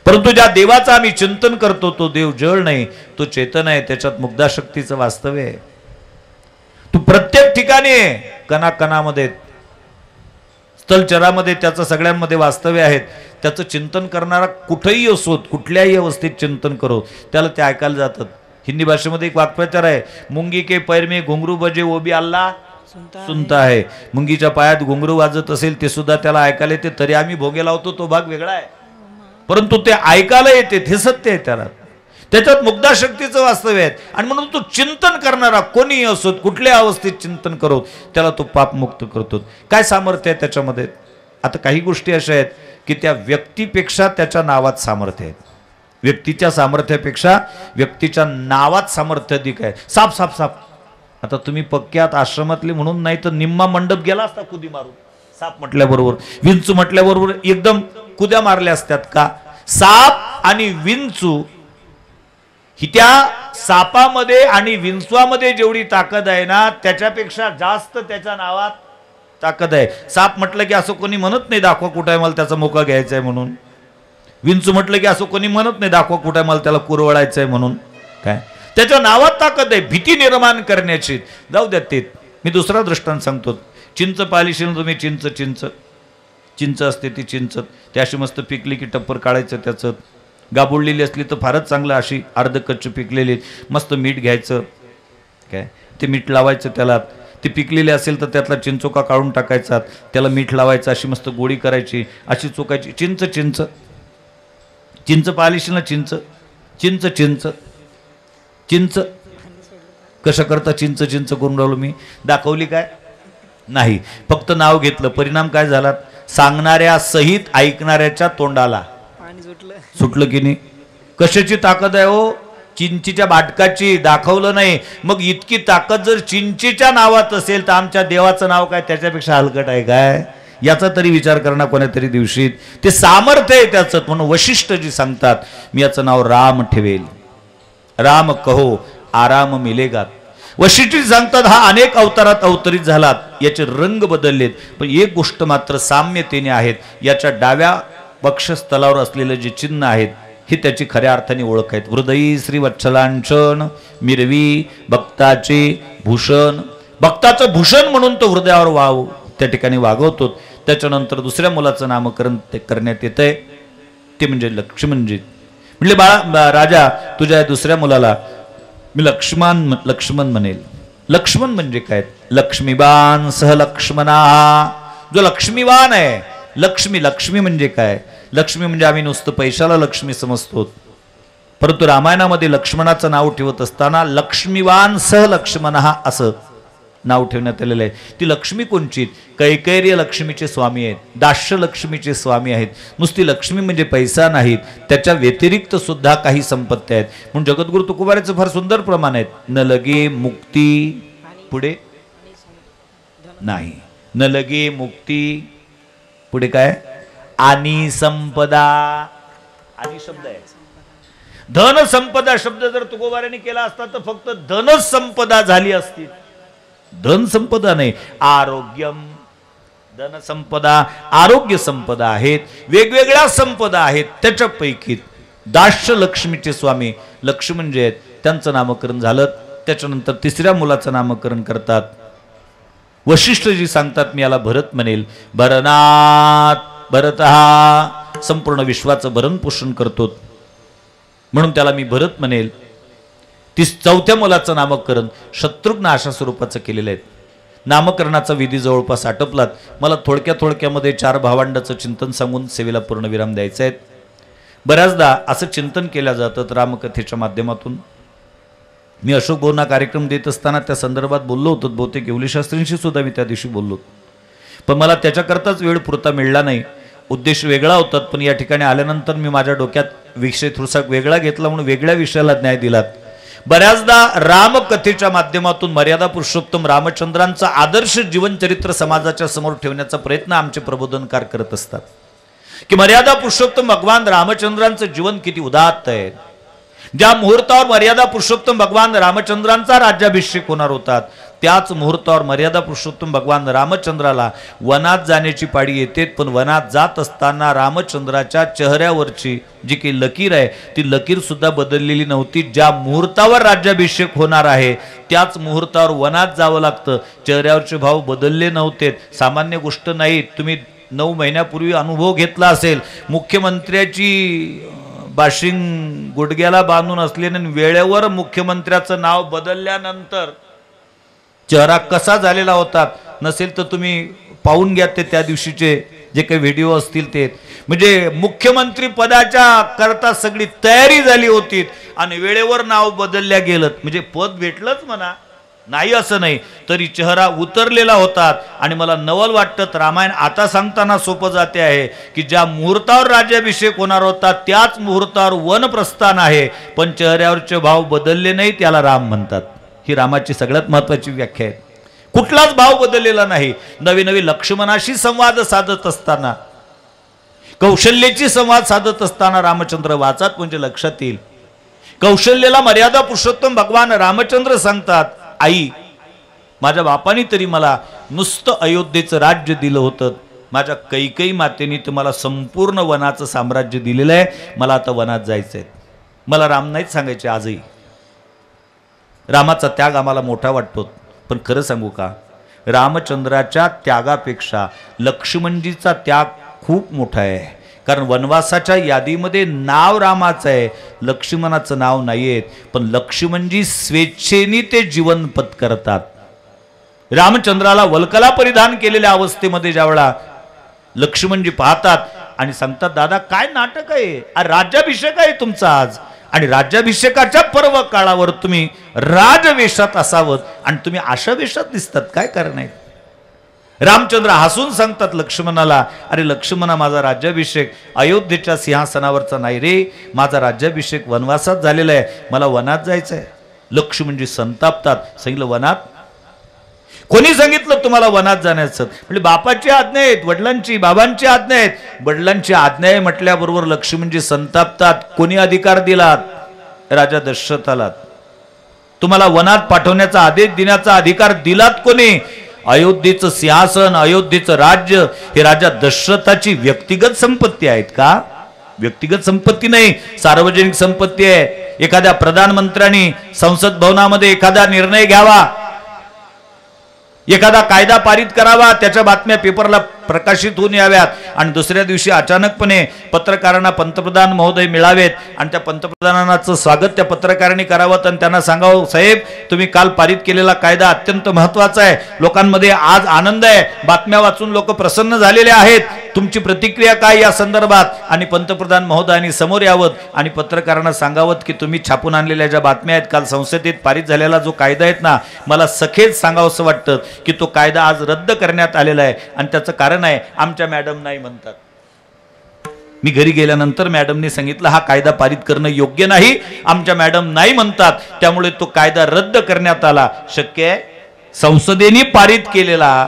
परंतु ज्या देवाचं आम्ही चिंतन करतो तो देव जळ नाही, तो चेतन आहे. त्याच्यात मुग्धाशक्तीचं वास्तव्य आहे. तू प्रत्येक ठिकाणी आहे, कणाकणामध्ये, स्थलचरामध्ये त्याचं सगळ्यांमध्ये वास्तव्य आहेत. त्याचं चिंतन करणारा कुठेही असोत, कुठल्याही अवस्थेत चिंतन करो, त्याला ते ऐकायला जातात. हिंदी भाषेमध्ये एक वाक्प्रचार आहे, मुंगी के पैर में घुंगरू बजे वो भी अल्लाह सुनता है. मुंगीच्या पायात घुंगरू वाजत असेल ते सुद्धा त्याला ऐकायला येते. तरी आम्ही भोगे लावतो तो भाग वेगळा आहे, परंतु ते ऐकायला येते, ते सत्य आहे. त्याच्यात मुग्धाशक्तीचं वास्तव्य आहे. आणि म्हणून तो चिंतन करणारा कोणीही असो, कुठल्या अवस्थेत चिंतन करो, त्याला तो पापमुक्त करतो. काय सामर्थ्य आहे त्याच्यामध्ये? आता काही गोष्टी अशा आहेत की त्या व्यक्तीपेक्षा त्याच्या नावात सामर्थ्य आहे. व्यक्तीच्या सामर्थ्यापेक्षा व्यक्तीच्या नावात सामर्थ्य अधिक आहे. साप साप साप. आता तुम्ही पक्क्यात आश्रमातले म्हणून नाही तर निम्मा मंडप गेला असता कुदी मारून. साप म्हटल्याबरोबर, विंचू म्हटल्याबरोबर एकदम कुद्या मारल्या असतात का? साप आणि विंचू ही त्या सापामध्ये आणि विंचवामध्ये जेवढी ताकद आहे ना त्याच्यापेक्षा जास्त त्याच्या नावात ताकद आहे. साप म्हटलं की असं कोणी म्हणत नाही दाखवा कुठं आहे मला त्याचा मोका घ्यायचा आहे म्हणून. विंचू म्हटलं की असं कोणी म्हणत नाही दाखवा कुठं आहे मला त्याला कुरवळायचं आहे म्हणून. काय त्याच्या नावात ताकद आहे भीती निर्माण करण्याची. जाऊ द्या ते. मी दुसरा दृष्टांत सांगतो. चिंच पाहिली तुम्ही, चिंच चिंच चिंच असते ती चिंच, ती अशी मस्त पिकली की टप्पर काढायचं, त्याचं गाबुडलेली असली तर फारच चांगलं, अशी अर्ध कच्ची पिकलेली मस्त मीठ घ्यायचं, काय ते मीठ लावायचं त्याला. ती पिकलेली असेल तर त्यातला चिंचोका काढून टाकायचा, त्याला मीठ लावायचं, अशी मस्त गोळी करायची, अशी चोकायची. चिंच चिंच चिंच पाहिलीशील ना, चिंच चिंच चिंच चिंच. कसं करता चिंच चिंच करून राहिलो मी? दाखवली काय? नाही, फक्त नाव घेतलं. परिणाम काय झाला? सांगणाऱ्या सहित ऐकणाऱ्याच्या तोंडाला सुटलं की नाही? कशाची ताकद आहे हो? चिंचीच्या बाटकाची. दाखवलं नाही. मग इतकी ताकद जर चिंचीच्या नावात असेल तर आमच्या देवाचं नाव काय त्याच्यापेक्षा हलकट आहे काय? याचा तरी विचार करणार कोणत्या तरी दिवशी. ते सामर्थ्य आहे त्याचं. म्हणून वशिष्ठजी सांगतात, मी याचं नाव राम ठेवेल. राम कहो आराम मिलेगा. वशिष्ठी सांगतात हा अनेक अवतारात अवतरित झालात, याचे रंग बदललेत, पण एक गोष्ट मात्र साम्यतेने आहेत. याच्या डाव्या वक्षस्थलावर असलेले जे चिन्ह आहेत हे त्याची खऱ्या अर्थाने ओळख आहेत. हृदयी श्री वत्सलांचन मिरवी भक्ताचे भूषण. भक्ताचं भूषण म्हणून तो हृदयावर वाव त्या ठिकाणी वागवतो. त्याच्यानंतर दुसऱ्या मुलाचं नामकरण ते करण्यात येतंय, ते म्हणजे लक्ष्मणजी. म्हणजे बाळा राजा, तुझ्या दुसऱ्या मुलाला मी लक्ष्मण म्हणेल. लक्ष्मण म्हणजे काय? लक्ष्मीवान सह लक्ष्मणा. जो लक्ष्मीवान आहे. लक्ष्मी म्हणजे काय? लक्ष्मी म्हणजे आम्ही नुसतं पैशाला लक्ष्मी समजतो, परंतु रामायणामध्ये लक्ष्मणाचं नाव ठेवत असताना लक्ष्मीवान सह लक्ष्मणा असं नाव ठेवण्यात आलेलं आहे. ती लक्ष्मी कोणची? कैकेर्य लक्ष्मीचे स्वामी आहेत, दास्य लक्ष्मीचे स्वामी आहेत. नुसती लक्ष्मी म्हणजे पैसा नाहीत, त्याच्या व्यतिरिक्त सुद्धा काही संपत्ती आहेत. म्हणून जगद्गुरु तुकोबाराचं फार सुंदर प्रमाण आहेत. न लगे मुक्ती, पुढे नाही, न लगे मुक्ती, पुढे काय? आणि संपदा. आणि शब्द आहे. धन संपदा शब्द जर तुकोबाराने केला असता तर फक्त धन संपदा झाली असती. धन संपदा नाही, आरोग्यम. धन संपदा, आरोग्य संपदा आहेत, वेगवेगळ्या संपदा आहेत. त्याच्यापैकी दास्य लक्ष्मीचे स्वामी लक्ष्मण जे आहेत त्यांचं नामकरण झालं. त्याच्यानंतर तिसऱ्या मुलाचं नामकरण करतात. वशिष्ठजी सांगतात मी याला भरत म्हणेल. भरनाथ, भरत हा संपूर्ण विश्वाचं भरण पोषण करतो म्हणून त्याला मी भरत म्हणेल. चौथ्या मुलाचं नामकरण शत्रुघ्न अशा स्वरूपाचं केलेलं आहे. नामकरणाचा विधी जवळपास आटपलात. मला थोडक्यामध्ये 4 भावंडाचं चिंतन सांगून सेवेला पूर्णविराम द्यायचा आहे. बऱ्याचदा असं चिंतन केलं जातं रामकथेच्या माध्यमातून. मी अशोक भवना कार्यक्रम देत असताना त्या संदर्भात बोललो होतो, बहुतेक येवले शास्त्रींशी सुद्धा मी त्या दिवशी बोललो, पण मला त्याच्याकरताच वेळ पुरता मिळाला नाही. उद्देश वेगळा होता, पण या ठिकाणी आल्यानंतर मी माझ्या डोक्यात विषय थोडासा वेगळा घेतला म्हणून वेगळ्या विषयाला न्याय दिलात. बऱ्याचदा रामकथेच्या माध्यमातून मर्यादा पुरुषोत्तम रामचंद्रांचा आदर्श जीवनचरित्र समाजाच्या समोर ठेवण्याचा प्रयत्न आमचे प्रबोधनकार करत असतात की मर्यादा पुरुषोत्तम भगवान रामचंद्रांचं जीवन किती उदात्त आहे. ज्या मुहूर्तावर मर्यादा पुरुषोत्तम भगवान रामचंद्रांचा राज्याभिषेक होणार होता, त्याच मुहूर्तावर मर्यादा पुरुषोत्तम भगवान रामचंद्राला वनात जाण्याची पाळी येते. पण वनात जात असताना रामचंद्राच्या चेहऱ्यावरची जी काही लकीर आहे ती लकीर सुद्धा बदललेली नव्हती. ज्या मुहूर्तावर राज्याभिषेक होणार आहे त्याच मुहूर्तावर वनात जावं लागतं. चेहऱ्यावरचे भाव बदलले नव्हते. सामान्य गोष्ट नाही. तुम्ही 9 महिन्यापूर्वी अनुभव घेतला असेल. मुख्यमंत्र्याची बाशिंग गुडघ्याला बांधून असल्याने वेळेवर मुख्यमंत्र्याचं नाव बदलल्यानंतर चेहरा कसा झालेला होता नसेल तर तुम्ही पाहून घ्या ते त्या दिवशीचे जे काही व्हिडिओ असतील ते. म्हणजे मुख्यमंत्री पदाच्या करता सगळी तयारी झाली होती आणि वेळेवर नाव बदलल्या गेलं. म्हणजे पद भेटलंच म्हणा, नाही असं नाही, तरी चेहरा उतरलेला होता. आणि मला नवल वाटतं रामायण आता सांगताना सोपं जाते आहे की ज्या मुहूर्तावर राज्याभिषेक होणार होता त्याच मुहूर्तावर वनप्रस्थान आहे, पण चेहऱ्यावरचे भाव बदलले नाही, त्याला राम म्हणतात. ही रामाची सगळ्यात महत्वाची व्याख्या आहे. कुठलाच भाव बदललेला नाही. नवी लक्ष्मणाशी संवाद साधत असताना, कौशल्याची संवाद साधत असताना रामचंद्र वाचात म्हणजे लक्षात येईल. कौशल्याला मर्यादा पुरुषोत्तम भगवान रामचंद्र सांगतात, आई, माझ्या बापाने तरी मला नुसतं अयोध्येचं राज्य दिलं होतं, माझ्या कैकेयी मातेने तर मला संपूर्ण वनाचं साम्राज्य दिलेलं आहे, मला आता वनात जायचंय. मला राम नाहीच सांगायचे. आजही रामाचा त्याग आम्हाला मोठा वाटतो, पण खरं सांगू का, रामचंद्राच्या त्यागापेक्षा लक्ष्मणजीचा त्याग खूप मोठा आहे. कारण वनवासाच्या यादीमध्ये नाव रामाचं आहे, लक्ष्मणाचं नाव नाहीये. पण लक्ष्मणजी स्वेच्छेने ते जीवन पत्करतात. रामचंद्राला वल्कला परिधान केलेल्या अवस्थेमध्ये ज्यावेळा लक्ष्मणजी पाहतात आणि सांगतात, दादा काय नाटक आहे, राज्याभिषेक आहे तुमचा आज, आणि राज्याभिषेकाच्या पर्व काळावर तुम्ही राजवेशात असावं आणि तुम्ही अशा वेशात दिसतात, काय कारण आहे. रामचंद्र हसून सांगतात लक्ष्मणाला, अरे लक्ष्मणा, माझा राज्याभिषेक अयोध्येच्या सिंहासनावरचा नाही रे, माझा राज्याभिषेक वनवासात झालेला आहे, मला वनात जायचं आहे. लक्ष्मणजी संतापतात. सांगितलं वनात? कोणी सांगितलं तुम्हाला वनात जाण्याचं? म्हणजे बापाची आज्ञा आहेत, वडिलांची, बाबांची आज्ञा आहेत. वडिलांची आज्ञा आहे म्हटल्याबरोबर लक्ष्मणजी संतापतात. कोणी अधिकार दिलात? राजा दशरथाला. तुम्हाला वनात पाठवण्याचा आदेश देण्याचा अधिकार दिलात कोणी? अयोध्येचं सिंहासन, अयोध्येचं राज्य हे राजा दशरथाची व्यक्तिगत संपत्ती आहेत का? व्यक्तिगत संपत्ती नाही, सार्वजनिक संपत्ती आहे. एखाद्या प्रधानमंत्र्यांनी संसद भवनामध्ये एखादा निर्णय घ्यावा, एखादा कायदा पारित करावा, त्याच्या बातम्या पेपरला प्रकाशित होऊन याव्यात आणि दुसऱ्या दिवशी अचानकपणे पत्रकारांना पंतप्रधान महोदय मिळावेत आणि त्या पंतप्रधानांचं स्वागत त्या पत्रकारांनी करावं आणि त्यांना सांगावं, साहेब तुम्ही काल पारित केलेला कायदा अत्यंत महत्वाचा आहे, लोकांमध्ये आज आनंद आहे, बातम्या वाचून लोक प्रसन्न झालेले आहेत, तुमची प्रतिक्रिया काय या संदर्भात. आणि पंतप्रधान महोदयांनी समोर यावं आणि पत्रकारांना सांगावं की तुम्ही छापून आणलेल्या ज्या बातम्या आहेत, काल संसदेत पारित झालेला जो कायदा आहेत ना, मला सखेच सांगावंसं वाटतं की तो कायदा आज रद्द करण्यात आलेला आहे आणि त्याचं कारण आहे आमच्या मॅडम नाही म्हणतात. मी घरी गेल्यानंतर मॅडमने सांगितलं हा कायदा पारित करणं योग्य नाही, आमच्या मॅडम नाही म्हणतात, त्यामुळे तो कायदा रद्द करण्यात आला. शक्य आहे? संसदेने पारित केलेला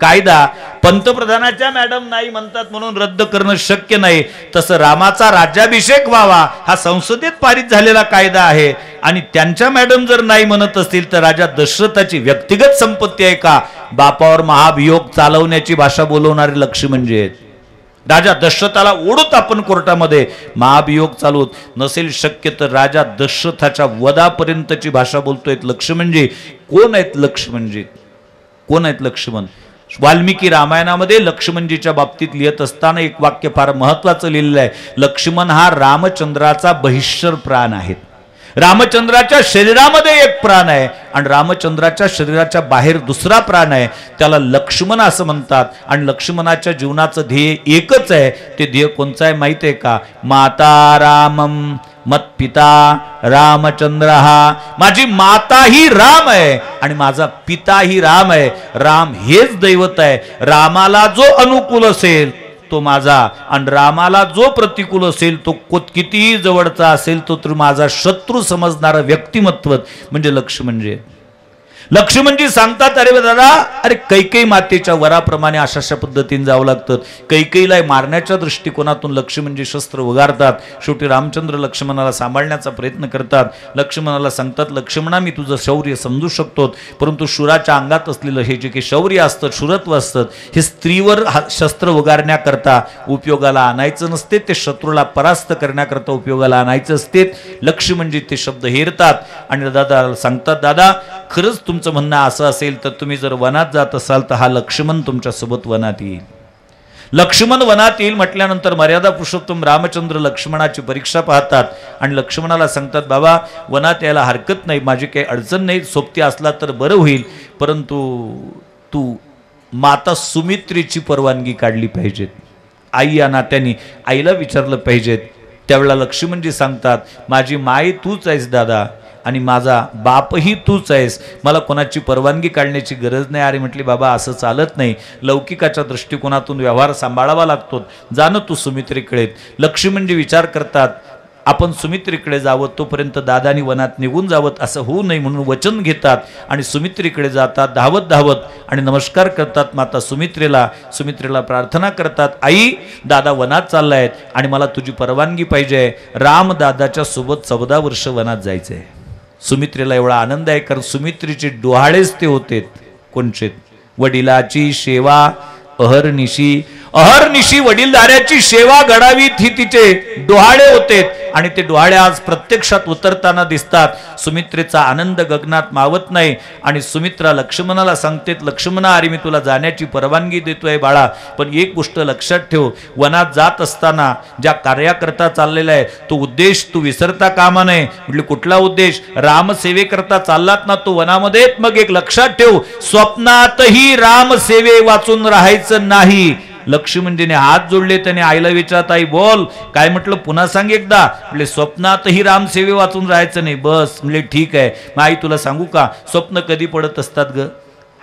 कायदा पंतप्रधानाच्या मॅडम नाही म्हणतात म्हणून रद्द करणं शक्य नाही. तसं रामाचा राज्याभिषेक व्हावा हा संसदेत पारित झालेला कायदा आहे आणि त्यांच्या मॅडम जर नाही म्हणत असतील तर राजा दशरथाची व्यक्तिगत संपत्ती आहे का? बापावर महाभियोग चालवण्याची भाषा बोलवणारे लक्ष्मणजी आहेत. राजा दशरथाला ओढूत आपण कोर्टामध्ये महाभियोग चालवत नसेल शक्य तर राजा दशरथाच्या वधापर्यंतची भाषा बोलतोय लक्ष्मणजी. कोण आहेत लक्ष्मणजी? कोण आहेत लक्ष्मण? वाल्मिकी रामायणामध्ये लक्ष्मणजीच्या बाबतीत लिहित असताना एक वाक्य फार महत्वाचं लिहिलेलं आहे. लक्ष्मण हा रामचंद्राचा बहिष्कर प्राण आहेत. रामचंद्राच्या शरीरामध्ये एक प्राण आहे आणि रामचंद्राच्या शरीराच्या बाहेर दुसरा प्राण आहे, त्याला लक्ष्मण असं म्हणतात. आणि लक्ष्मणाच्या जीवनाचं ध्येय एकच आहे. ते ध्येय कोणचं आहे माहिती आहे का? माता रामम मत पिता रामचंद्र, हा माझी माता ही राम आहे आणि माझा पिता ही राम आहे. राम हेच दैवत आहे. रामाला जो अनुकूल असेल तो माझा आणि रामाला जो प्रतिकूल असेल तो कितीही जवळचा असेल तो तर माझा शत्रू समजणारा व्यक्तिमत्व म्हणजे लक्ष्मणजी. लक्ष्मणजी सांगतात, अरे दादा, अरे कैकेयी मातेच्या वराप्रमाणे अशा पद्धतीने जावं लागतं. कैकेयीला मारण्याच्या दृष्टिकोनातून लक्ष्मणजी शस्त्र उगारतात. शेवटी रामचंद्र लक्ष्मणाला सांभाळण्याचा प्रयत्न करतात. लक्ष्मणाला सांगतात, लक्ष्मणा, मी तुझं शौर्य समजू शकतो, परंतु शूराच्या अंगात असलेलं हे जे काही शौर्य असतं, शूरत्व असतं, हे स्त्रीवर शस्त्र उगारण्याकरता उपयोगाला आणायचं नसते, ते शत्रूला परास्त करण्याकरता उपयोगाला आणायचं असते. लक्ष्मणजी ते शब्द हेरतात आणि दादा सांगतात, दादा, खरंच तुमचं म्हणणं असं असेल तर तुम्ही जर वनात जात असाल तर हा लक्ष्मण तुमच्या सोबत वनात येईल. लक्ष्मण वनात येईल म्हटल्यानंतर मर्यादा पुरुषोत्तम रामचंद्र लक्ष्मणाची परीक्षा पाहतात आणि लक्ष्मणाला सांगतात, बाबा, वनात यायला हरकत नाही, माझी काही अडचण नाही, सोबती असला तर बरं होईल, परंतु तू माता सुमित्रेची परवानगी काढली पाहिजे. आई या नात्याने आईला विचारलं पाहिजे. त्यावेळेला लक्ष्मणजी सांगतात, माझी माई तूच आहेस दादा आणि माझा बापही तूच आहेस, मला कोणाची परवानगी काढण्याची गरज नाही. अरे म्हटली, बाबा, असं चालत नाही, लौकिकाच्या दृष्टिकोनातून व्यवहार सांभाळावा लागतो, जाणं तू सुमित्रेकडे. लक्ष्मणजी विचार करतात, आपण सुमित्रेकडे जावं, तोपर्यंत दादानी वनात निघून जावं, असं होऊ नये म्हणून वचन घेतात आणि सुमित्रेकडे जातात धावत धावत आणि नमस्कार करतात माता सुमित्रेला. सुमित्रेला प्रार्थना करतात, आई, दादा वनात चाललायत आणि मला तुझी परवानगी पाहिजे. राम दादाच्या सोबत 14 वर्ष वनात जायचंय. सुमित्रेला एवढा आनंद आहे, कारण सुमित्रेचे डोहाळेच ते होते. कोणचे? वडिलाची सेवा अहर्निशी, अहर्निशी वडीलधाऱ्याची सेवा घडावी ही तिचे डोहाळे होते आणि ते डोहाळे आज प्रत्यक्षात उतरताना दिसतात. सुमित्रेचा आनंद गगनात मावत नाही आणि सुमित्रा लक्ष्मणाला सांगते, लक्ष्मणा, अरे मी तुला जाण्याची परवानगी देतोय बाळा, पण एक गोष्ट लक्षात ठेव, वनात जात असताना ज्या कार्याकरता चाललेला आहे तो उद्देश तू विसरता कामा नये. म्हटले, कुठला उद्देश? रामसेवेकरता चाललात ना तो वनामध्ये, मग एक लक्षात ठेव, स्वप्नातही रामसेवे वाचून राहायचं नाही. लक्ष्मणजीने हात जोडले, त्याने आईला विचारत, आई बोल काय म्हटलं, पुन्हा सांग एकदा. म्हणजे स्वप्नातही रामसेवे वाचून राहायचं नाही. बस. म्हणजे ठीक आहे. मग आई तुला सांगू का, स्वप्न कधी पडत असतात ग?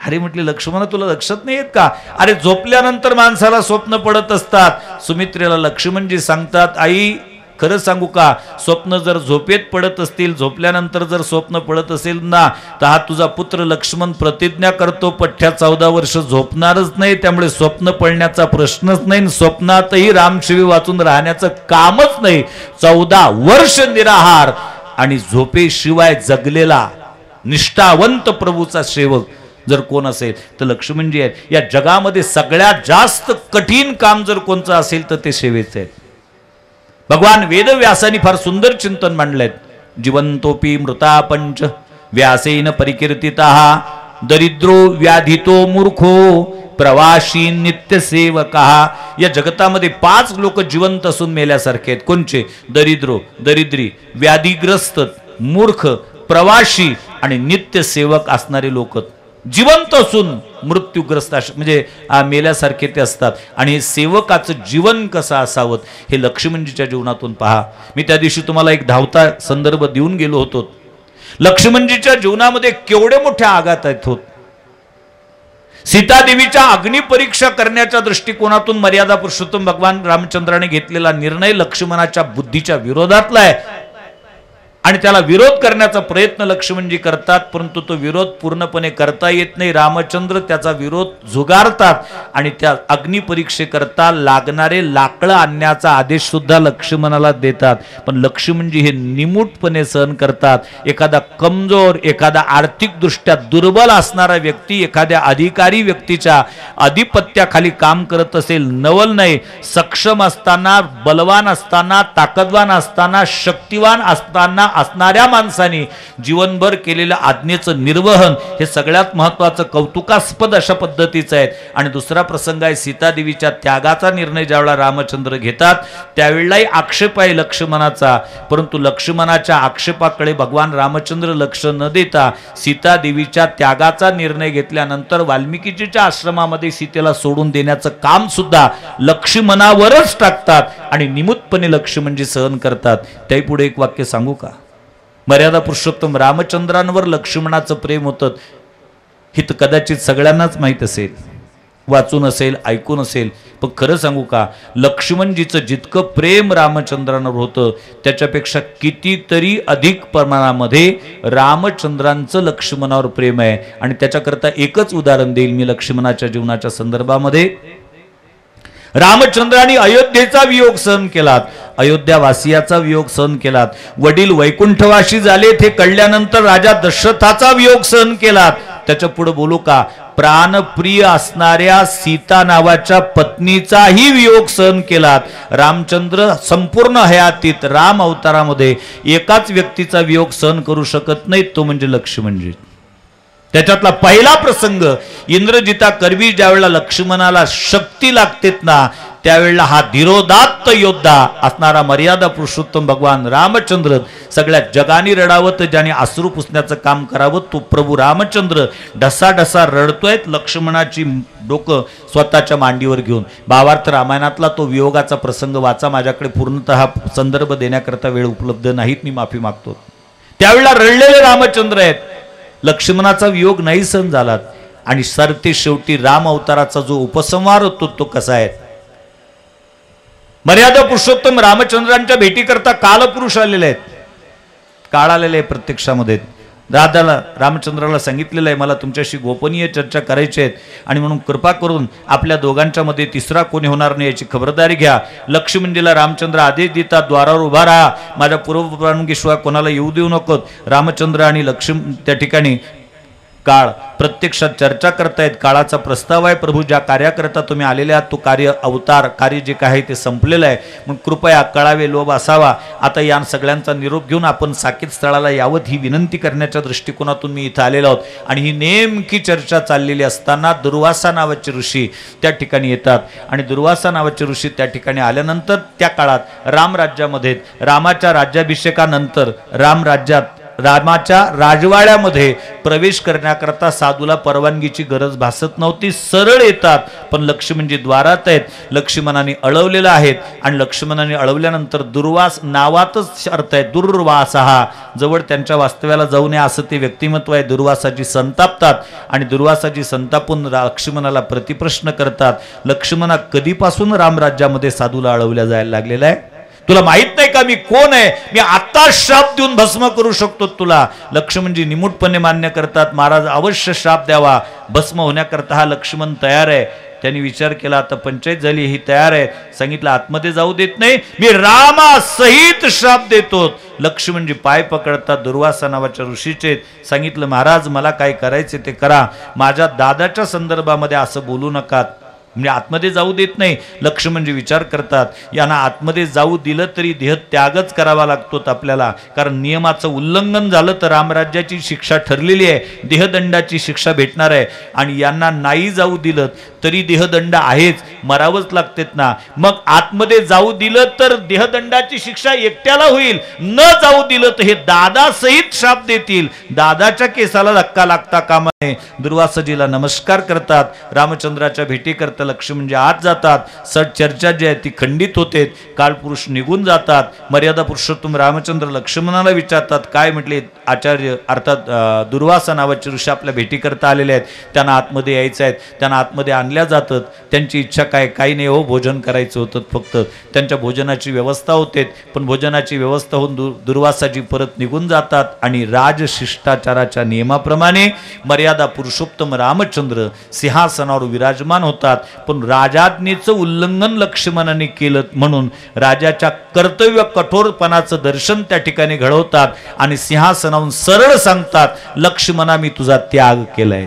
अरे म्हटले, लक्ष्मण तुला लक्षात नाही येत का? अरे झोपल्यानंतर माणसाला स्वप्न पडत असतात. सुमित्रेला लक्ष्मणजी सांगतात, आई खरं सांगू का, स्वप्न जर झोपेत पडत असतील, झोपल्यानंतर जर स्वप्न पडत असेल ना, तर हा तुझा पुत्र लक्ष्मण प्रतिज्ञा करतो, पठ्ठ्या 14 वर्ष झोपणारच नाही, त्यामुळे स्वप्न पडण्याचा प्रश्नच नाही, स्वप्नातही रामसेवे वाचून राहण्याचं कामच नाही. 14 वर्ष निराहार आणि झोपेशिवाय जगलेला निष्ठावंत प्रभूचा सेवक जर कोण असेल तर लक्ष्मणजी आहेत. या जगामध्ये सगळ्यात जास्त कठीण काम जर कोणचं असेल तर ते सेवेचं आहे. भगवान वेदव्यासानी फार सुंदर चिंतन मांडलंय. जीवंतोपी मृता पंच व्यासेन परिकीर्तितः दरिद्रो व्याधितो मूर्खो प्रवासी नित्यसेवकः. या जगतामध्ये 5 लोक जिवंत असून मेल्यासारखे आहेत. कोणचे? दरिद्रो, दरिद्री, व्याधिग्रस्त, मूर्ख, प्रवासी आणि नित्यसेवक असणारे लोक. जिवंत असून मृत्यूग्रस्त म्हणजे मेल्यासारखे ते असतात. आणि सेवकाचं जीवन कसं असावं हे लक्ष्मणजीच्या जीवनातून पहा. मी त्या दिवशी तुम्हाला एक धावता संदर्भ देऊन गेलो होतो. लक्ष्मणजीच्या जीवनामध्ये केवढे मोठे आघात आहेत होत. सीतादेवीच्या अग्निपरीक्षा करण्याच्या दृष्टिकोनातून मर्यादा पुरुषोत्तम भगवान रामचंद्राने घेतलेला निर्णय लक्ष्मणाच्या बुद्धीच्या विरोधातला आहे आणि त्याला विरोध करण्याचा प्रयत्न लक्ष्मणजी करतात, परंतु तो विरोध पूर्णपणे करता येत नाही. रामचंद्र त्याचा विरोध झुगारतात आणि त्या अग्निपरीक्षेकरता लागणारे लाकडं आणण्याचा आदेश सुद्धा लक्ष्मणाला देतात. पण लक्ष्मणजी हे निमूटपणे सहन करतात. एखादा कमजोर, एखादा आर्थिकदृष्ट्या दुर्बल असणारा व्यक्ती एखाद्या अधिकारी व्यक्तीच्या अधिपत्याखाली काम करत असेल, नवल नाही, सक्षम असताना, बलवान असताना, ताकदवान असताना, शक्तिवान असताना असणाऱ्या माणसाने जीवनभर केलेल्या आज्ञेचं निर्वहन हे सगळ्यात महत्त्वाचं कौतुकास्पद अशा पद्धतीचं आहे. आणि दुसरा प्रसंग आहे सीतादेवीच्या त्यागाचा निर्णय ज्यावेळेला रामचंद्र घेतात त्यावेळेलाही आक्षेप आहे लक्ष्मणाचा, परंतु लक्ष्मणाच्या आक्षेपाकडे भगवान रामचंद्र लक्ष न देता सीतादेवीच्या त्यागाचा निर्णय घेतल्यानंतर वाल्मिकीजीच्या आश्रमामध्ये सीतेला सोडून देण्याचं काम सुद्धा लक्ष्मणावरच टाकतात आणि निमुटपणे लक्ष्मणजी सहन करतात. त्याही पुढे एक वाक्य सांगू का? मर्यादा पुरुषोत्तम रामचंद्रांवर लक्ष्मणाचं प्रेम होतं हे तर कदाचित सगळ्यांनाच माहीत असेल, वाचून असेल, ऐकून असेल. पण खरं सांगू का, लक्ष्मणजीचं जितकं प्रेम रामचंद्रांवर होतं त्याच्यापेक्षा कितीतरी अधिक प्रमाणामध्ये रामचंद्रांचं लक्ष्मणावर प्रेम आहे. आणि त्याच्याकरता एकच उदाहरण देईल मी लक्ष्मणाच्या जीवनाच्या संदर्भामध्ये. रामचंद्रांनी अयोध्येचा वियोग सहन केलात, अयोध्यावासियाचा वियोग सहन केलात, वडील वैकुंठवासी झाले ते कळल्यानंतर राजा दशरथाचा वियोग सहन केलात. त्याच्या पुढे बोलू का, प्राणप्रिय असणाऱ्या सीता नावाच्या पत्नीचाही वियोग सहन केलात. रामचंद्र संपूर्ण हयातीत राम अवतारामध्ये एकाच व्यक्तीचा वियोग सहन करू शकत नाही, तो म्हणजे लक्ष्मणजी. त्याच्यातला पहिला प्रसंग इंद्रजिता करवी ज्यावेळेला लक्ष्मणाला शक्ती लागतेत ना त्यावेळेला हा धीरोदात्त योद्धा असणारा मर्यादा पुरुषोत्तम भगवान रामचंद्र, सगळ्या जगाने रडावत ज्याने अश्रू पुसण्याचं काम करावं तो प्रभू रामचंद्र ढसा रडतोय लक्ष्मणाची डोकं स्वतःच्या मांडीवर घेऊन. भावार्थ रामायणातला तो वियोगाचा प्रसंग वाचा, माझ्याकडे पूर्णतः संदर्भ देण्याकरता वेळ उपलब्ध नाहीत, मी माफी मागतो. त्यावेळेला रडलेले रामचंद्र आहेत, लक्ष्मणाचा वियोग नाही सहन झाला आणि सरते शेवटी राम अवताराचा जो उपसंहार होतो तो कसा आहे. मर्यादा पुरुषोत्तम रामचंद्रांच्या भेटीकरता कालपुरुष आलेले आहेत, काळ आलेले आहे प्रत्यक्षामध्ये. दादाला रामचंद्राला सांगितलेलं आहे मला तुमच्याशी गोपनीय चर्चा करायची आहे आणि म्हणून कृपा करून आपल्या दोघांच्या मध्ये तिसरा कोणी होणार नाही याची खबरदारी घ्या. लक्ष्मणजीला रामचंद्र आदेश देतात द्वारावर उभा राहा, माझ्या पूर्वपरवानगीशिवाय कोणाला येऊ देऊ नकोत. रामचंद्र आणि लक्ष्मण त्या ठिकाणी काळ प्रत्यक्षात चर्चा करतायत. काळाचा प्रस्ताव आहे, प्रभू ज्या कार्याकरता तुम्ही आलेले आहात तो कार्य अवतार कार्य जे काही ते संपलेलं आहे, मग कृपया कळावे लोभ असावा. आता या सगळ्यांचा निरोप घेऊन आपण साकेत स्थळाला यावत ही विनंती करण्याच्या दृष्टिकोनातून मी इथं आलेलो आहोत. आणि ही नेमकी चर्चा चाललेली असताना दुर्वासा नावाचे ऋषी त्या ठिकाणी येतात आणि दुर्वासा नावाचे ऋषी त्या ठिकाणी आल्यानंतर त्या काळात रामराज्यामध्ये रामाच्या राज्याभिषेकानंतर रामाच्या राजवाड्यामध्ये प्रवेश करण्याकरता साधूला परवानगीची गरज भासत नव्हती, सरळ येतात. पण लक्ष्मणजी द्वारात आहेत, लक्ष्मणाने अळवलेलं आहेत आणि लक्ष्मणाने अळवल्यानंतर दुर्वास नावातच अर्थ आहे, दुर्वासहा जवळ त्यांच्या वास्तव्याला जाऊ नये असं ते व्यक्तिमत्व आहे. दुर्वासाची संतापतात आणि दुर्वासाची संतापून लक्ष्मणाला प्रतिप्रश्न करतात, लक्ष्मणा कधीपासून रामराज्यामध्ये साधूला अळवल्या जायला लागलेला आहे, तुला माहित नाही का मी कोण आहे, मी आता शाप देऊन भस्म करू शकतो तुला. लक्ष्मणजी निमूटपणे मान्य करतात, महाराज अवश्य शाप द्यावा, भस्म होण्याकरता हा लक्ष्मण तयार आहे. त्यांनी विचार केला आता पंचायत झाली, ही तयार आहे, सांगितलं आतमध्ये जाऊ देत नाही, मी रामासहित शाप देतो. लक्ष्मणजी पाय पकडतात दुर्वासा नावाच्या ऋषीचे, सांगितलं महाराज मला काय करायचे ते करा, माझ्या दादाच्या संदर्भामध्ये असं बोलू नका, म्हणजे आतमध्ये जाऊ देत नाही. लक्ष्मणजी विचार करतात यांना आतमध्ये जाऊ दिलं तरी देह त्यागच करावा लागतो आपल्याला, कारण नियमाचं उल्लंघन झालं तर रामराज्याची शिक्षा ठरलेली आहे, देहदंडाची शिक्षा भेटणार आहे. आणि यांना नाही जाऊ दिलं तरी देहदंड आहेच, मरावंच लागतेत ना. मग आतमध्ये जाऊ दिलं तर देहदंडाची शिक्षा एकट्याला होईल, न जाऊ दिलं तर हे दादा सहित शाप देतील, दादाच्या केसाला धक्का लागता कामा नये. दुर्वासाजीला नमस्कार करतात, रामचंद्राच्या भेटी करतात. लक्ष्मणजी आत जातात, चर्चा जी आहे ती खंडित होते, कालपुरुष निघून जातात. मर्यादा पुरुषोत्तम रामचंद्र लक्ष्मणाला विचारतात काय म्हटले, आचार्य अर्थात दुर्वासा नावाचे ऋषी आपल्या भेटी करता आलेले आहेत, त्यांना आतमध्ये यायचं आहे, त्यांना आतमध्ये आणल्या जातात. त्यांची इच्छा काय, काही नाही हो, भोजन करायचं होतं, फक्त त्यांच्या भोजनाची व्यवस्था होते. पण भोजनाची व्यवस्था होऊन दुर्वासाजी परत निघून जातात आणि राजशिष्टाचाराच्या नियमाप्रमाणे मर्यादा पुरुषोत्तम रामचंद्र सिंहासनावर विराजमान होतात. पण राजाज्ञेचं उल्लंघन लक्ष्मणाने केलं म्हणून राजाच्या कर्तव्य कठोरपणाचं दर्शन त्या ठिकाणी घडवतात आणि सिंहासनावरून सरळ सांगतात, लक्ष्मणा मी तुझा त्याग केलाय.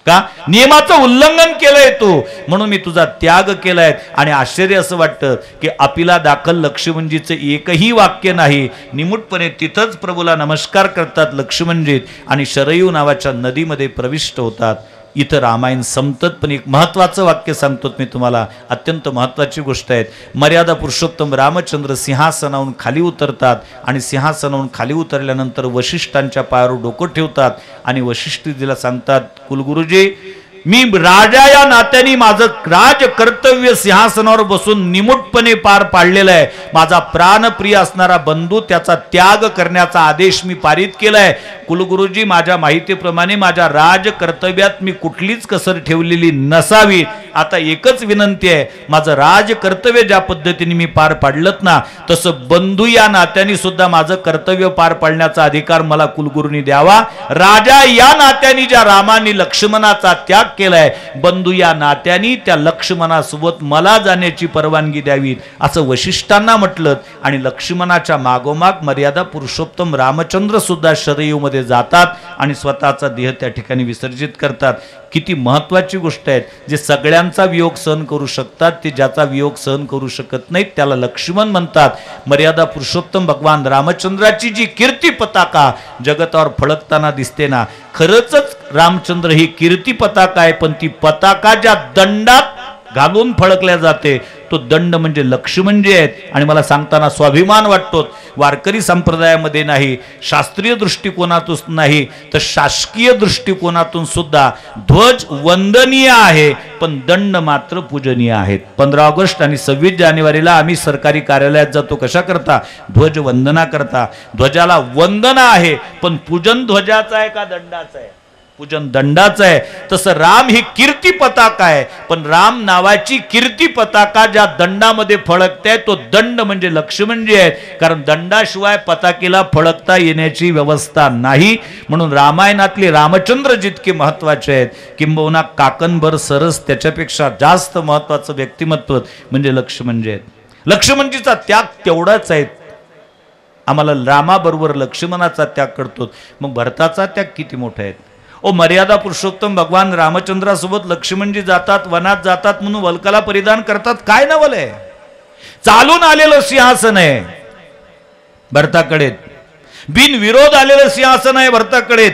का? नियमाचं उल्लंघन केलंय तू, म्हणून मी तुझा त्याग केलाय. आणि आश्चर्य असं वाटतं की अपिला दाखल लक्ष्मणजीचं एकही वाक्य नाही. निमूटपणे तिथंच प्रभूला नमस्कार करतात लक्ष्मणजी आणि शरयू नावाच्या नदीमध्ये प्रविष्ट होतात. इथं रामायण संपतात. पण एक महत्वाचं वाक्य सांगतो मी तुम्हाला, अत्यंत महत्वाची गोष्ट आहे. मर्यादा पुरुषोत्तम रामचंद्र सिंहासनावरून खाली उतरतात आणि सिंहासनावरून खाली उतरल्यानंतर वशिष्ठांच्या पायावर डोकं ठेवतात आणि वशिष्ठजीला सांगतात, कुलगुरुजी मी राजा या नात्याने माझं राज कर्तव्य सिंहासनावर बसून निमूटपणे पार पाडलेलं आहे. माझा प्राणप्रिय असणारा बंधू त्याचा त्याग करण्याचा आदेश मी पारित केलाय. कुलगुरुजी माझ्या माहितीप्रमाणे माझ्या राज कर्तव्यात मी कुठलीच कसर ठेवलेली नसावी. आता एकच विनंती आहे, माझं राज कर्तव्य ज्या पद्धतीने मी पार पाडलं ना, तसं बंधू या नात्याने सुद्धा माझं कर्तव्य पार पाडण्याचा अधिकार मला कुलगुरूंनी द्यावा. राजा या नात्याने ज्या रामाने लक्ष्मणाचा त्याग केलाय, बंधू या नात्याने त्या लक्ष्मणासोबत मला जाण्याची परवानगी द्यावी असं वशिष्ठांना म्हटलं. आणि लक्ष्मणाच्या मागोमाग मर्यादा पुरुषोत्तम रामचंद्र सुद्धा शरयूमध्ये जातात आणि स्वतःचा देह त्या ठिकाणी विसर्जित करतात. किती महत्वाची गोष्ट आहे. जे सगळ्यांचा वियोग सहन करू शकतात, ते ज्याचा वियोग सहन करू शकत नाहीत त्याला लक्ष्मण म्हणतात. मर्यादा पुरुषोत्तम भगवान रामचंद्राची जी कीर्ती पताका जगतावर फळकताना दिसते ना, खरंच रामचंद्र ही कीर्ती पताका आहे. पण ती पताका ज्या दंडात घालून फळकल्या जाते तो दंड म्हणजे लक्ष्मणजी आहेत. आणि मला सांगताना स्वाभिमान वाटतो, वारकरी संप्रदायामध्ये नाही, शास्त्रीय दृष्टिकोनातून नाही, तर शासकीय दृष्टिकोनातून सुद्धा ध्वज वंदनीय आहे, पण दंड मात्र पूजनीय आहेत. 15 ऑगस्ट आणि 26 जानेवारीला आम्ही सरकारी कार्यालयात जातो कशा करता? ध्वज वंदना करता. ध्वजाला वंदना आहे, पण पूजन ध्वजाचं आहे का दंडाचं आहे? पूजन दंडाचं आहे. तसं राम ही कीर्ती पताका आहे, पण राम नावाची कीर्ती पताका ज्या दंडामध्ये फळकते तो दंड म्हणजे लक्ष्मणजी आहेत. कारण दंडाशिवाय पताकेला फळकता येण्याची व्यवस्था नाही. म्हणून रामायणातले रामचंद्र जितके महत्वाचे आहेत, किंबहुना काकणभर सरस त्याच्यापेक्षा जास्त महत्वाचं व्यक्तिमत्व म्हणजे लक्ष्मणजी आहेत. लक्ष्मणजीचा त्याग तेवढाच आहे. आम्हाला रामाबरोबर लक्ष्मणाचा त्याग करतो, मग भरताचा त्याग किती मोठा आहे. ओ मर्यादा पुरुषोत्तम भगवान रामचंद्रासोबत लक्ष्मणजी जातात, वनात जातात म्हणून वल्कला परिधान करतात. काय नवल आहे? चालून आलेलं सिंहासन आहे भरताकडे, बिनविरोध आलेलं सिंहासन आहे भरताकडे.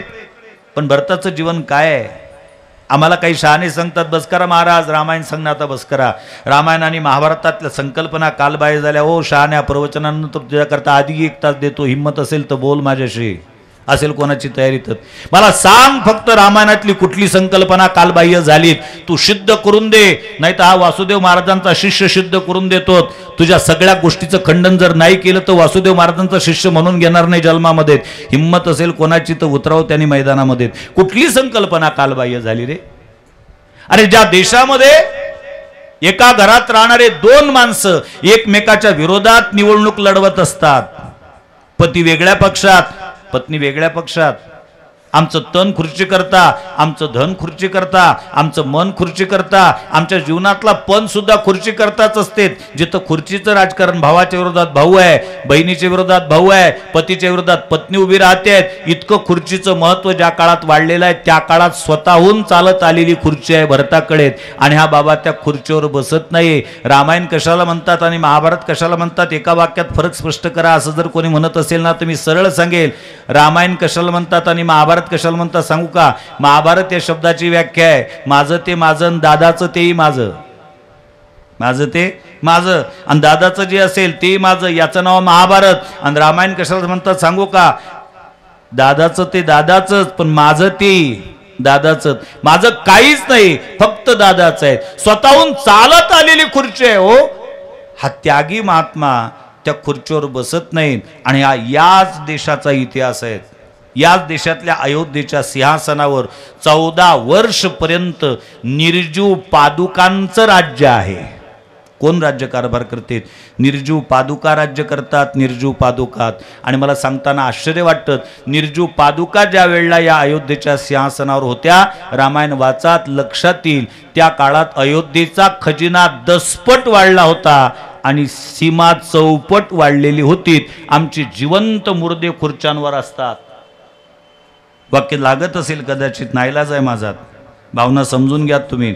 पण भरताचं जीवन काय आहे? आम्हाला काही शहाणे सांगतात, बस करा महाराज रामायण सांगणं आता बस करा. रामायण आणि महाभारतातल्या संकल्पना कालबाह्य झाल्या. ओ शहाण्या, प्रवचनानंतर तुझ्याकरता आधी 1 तास देतो, हिंमत असेल तर बोल माझ्याशी, असेल कोणाची तयारी तर मला सांग. फक्त रामायणातली कुठली संकल्पना कालबाह्य झाली तू सिद्ध करून दे, नाही तर हा वासुदेव महाराजांचा शिष्य सिद्ध करून देतो. तुझ्या सगळ्या गोष्टीचं खंडन जर नाही केलं तर वासुदेव महाराजांचा शिष्य म्हणून घेणार नाही जन्मामध्ये. हिंमत असेल कोणाची तर उतराव त्यांनी मैदानामध्ये. कुठली संकल्पना कालबाह्य झाली रे? अरे ज्या देशामध्ये एका घरात राहणारे 2 माणसं एकमेकाच्या विरोधात निवडणूक लढवत असतात, पती वेगळ्या पक्षात पत्नी वेगळ्या पक्षात, आमचं तन खुर्ची करता, आमचं धन खुर्ची करता, आमचं मन खुर्ची करता, आमच्या जीवनातला पण सुद्धा खुर्ची करताच असते. जिथं खुर्चीचं राजकारण, भावाच्या विरोधात भाऊ आहे, बहिणीच्या विरोधात भाऊ आहे, पतीच्या विरोधात पत्नी उभी राहते. इतकं खुर्चीचं महत्व ज्या काळात वाढलेलं आहे, त्या काळात स्वतःहून चालत आलेली खुर्ची आहे भरताकडे. आणि हा बाबा त्या खुर्चीवर बसत नाही. रामायण कशाला म्हणतात आणि महाभारत कशाला म्हणतात, एका वाक्यात फरक स्पष्ट करा. असं जर कोणी म्हणत असेल ना तर मी सरळ सांगेल, रामायण कशाला म्हणतात आणि महाभारत कशाला म्हणतात सांगू का? महाभारत या शब्दाची व्याख्या आहे, माझं ते माझं, दादाचं तेही माझं, माझं ते माझं, आणि दादाचं जे असेल ते माझं, याचं नाव महाभारत. आणि रामायण कशाला म्हणतात सांगू का? दादाचं ते दादाचंच, पण माझं ते दादाचं. माझं काहीच नाही, फक्त दादाचं आहे. स्वतःहून चालत आलेली खुर्ची आहे. हो, हा त्यागी महात्मा त्या खुर्चीवर बसत नाहीत. आणि हा याच देशाचा इतिहास आहे. याच देशातल्या अयोध्येच्या सिंहासनावर 14 वर्षपर्यंत निर्जीव पादुकांचं राज्य आहे. कोण राज्यकारभार करते? निर्जीव पादुका राज्य करतात, निर्जीव पादुकात. आणि मला सांगताना आश्चर्य वाटतं, निर्जीव पादुका ज्या वेळेला या अयोध्येच्या सिंहासनावर होत्या, रामायण वाचात लक्षात येईल, त्या काळात अयोध्येचा खजिना 10 पट वाढला होता आणि सीमा 4 पट वाढलेली होती. आमची जिवंत मुर्दे खुर्च्यांवर असतात. वाक्य लागत असेल कदाचित, नाईलाज आहे माझा. भावना समजून घ्या तुम्ही.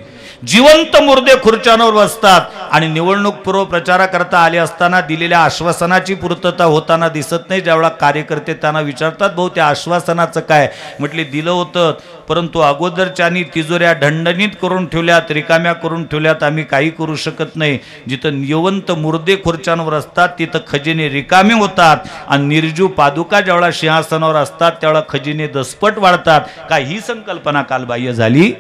जिवंत मुर्दे खुर्च्यांवर बसतात आणि निवडणूक पूर्व प्रचाराकरता आले असताना दिलेल्या आश्वासनाची पूर्तता होताना दिसत नाही. ज्यावेळा कार्यकर्ते त्यांना विचारतात, भाऊ त्या आश्वासनाचं काय? म्हटले दिलं होतं, परंतु अगोदरच्यानी तिजोऱ्या ढणढणीत करून ठेवल्यात, रिकाम्या करून ठेवल्यात, आम्ही काही करू शकत नाही. जिथं जिवंत मुर्दे खुर्च्यांवर असतात तिथं खजिने रिकामे होतात आणि निर्जीव पादुका ज्यावेळा सिंहासनावर असतात त्यावेळा खजिने दसपट वाढतात. काय ही संकल्पना कालबाह्य झाली?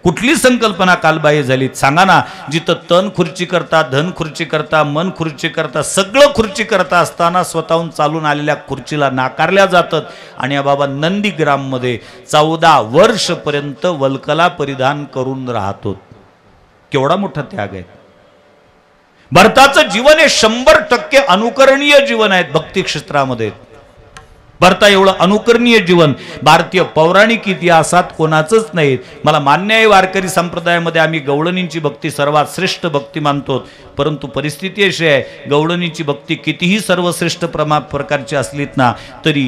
कुठली संकल्पना कालबाह्य झाली सांगा ना. जिथं तन खुर्ची करता, धन खुर्ची करता, मन खुर्ची करता, सगळं खुर्ची करता असताना स्वतःहून चालून आलेल्या खुर्चीला नाकारल्या जातात. आणि या बाबा नंदीग्राममध्ये 14 वर्षपर्यंत वल्कला परिधान करून राहतो. केवढा मोठा त्याग आहे. भरताचं जीवन हे 100% अनुकरणीय जीवन आहे. भक्ती क्षेत्रामध्ये भरता एवढं अनुकरणीय जीवन भारतीय पौराणिक इतिहासात कोणाचंच नाही. मला मान्य आहे वारकरी संप्रदायामध्ये आम्ही गवळणींची भक्ती सर्वात श्रेष्ठ भक्ती मानतो, परंतु परिस्थिती अशी आहे गवळणीची भक्ती कितीही सर्वश्रेष्ठ प्रकारची असलीत ना तरी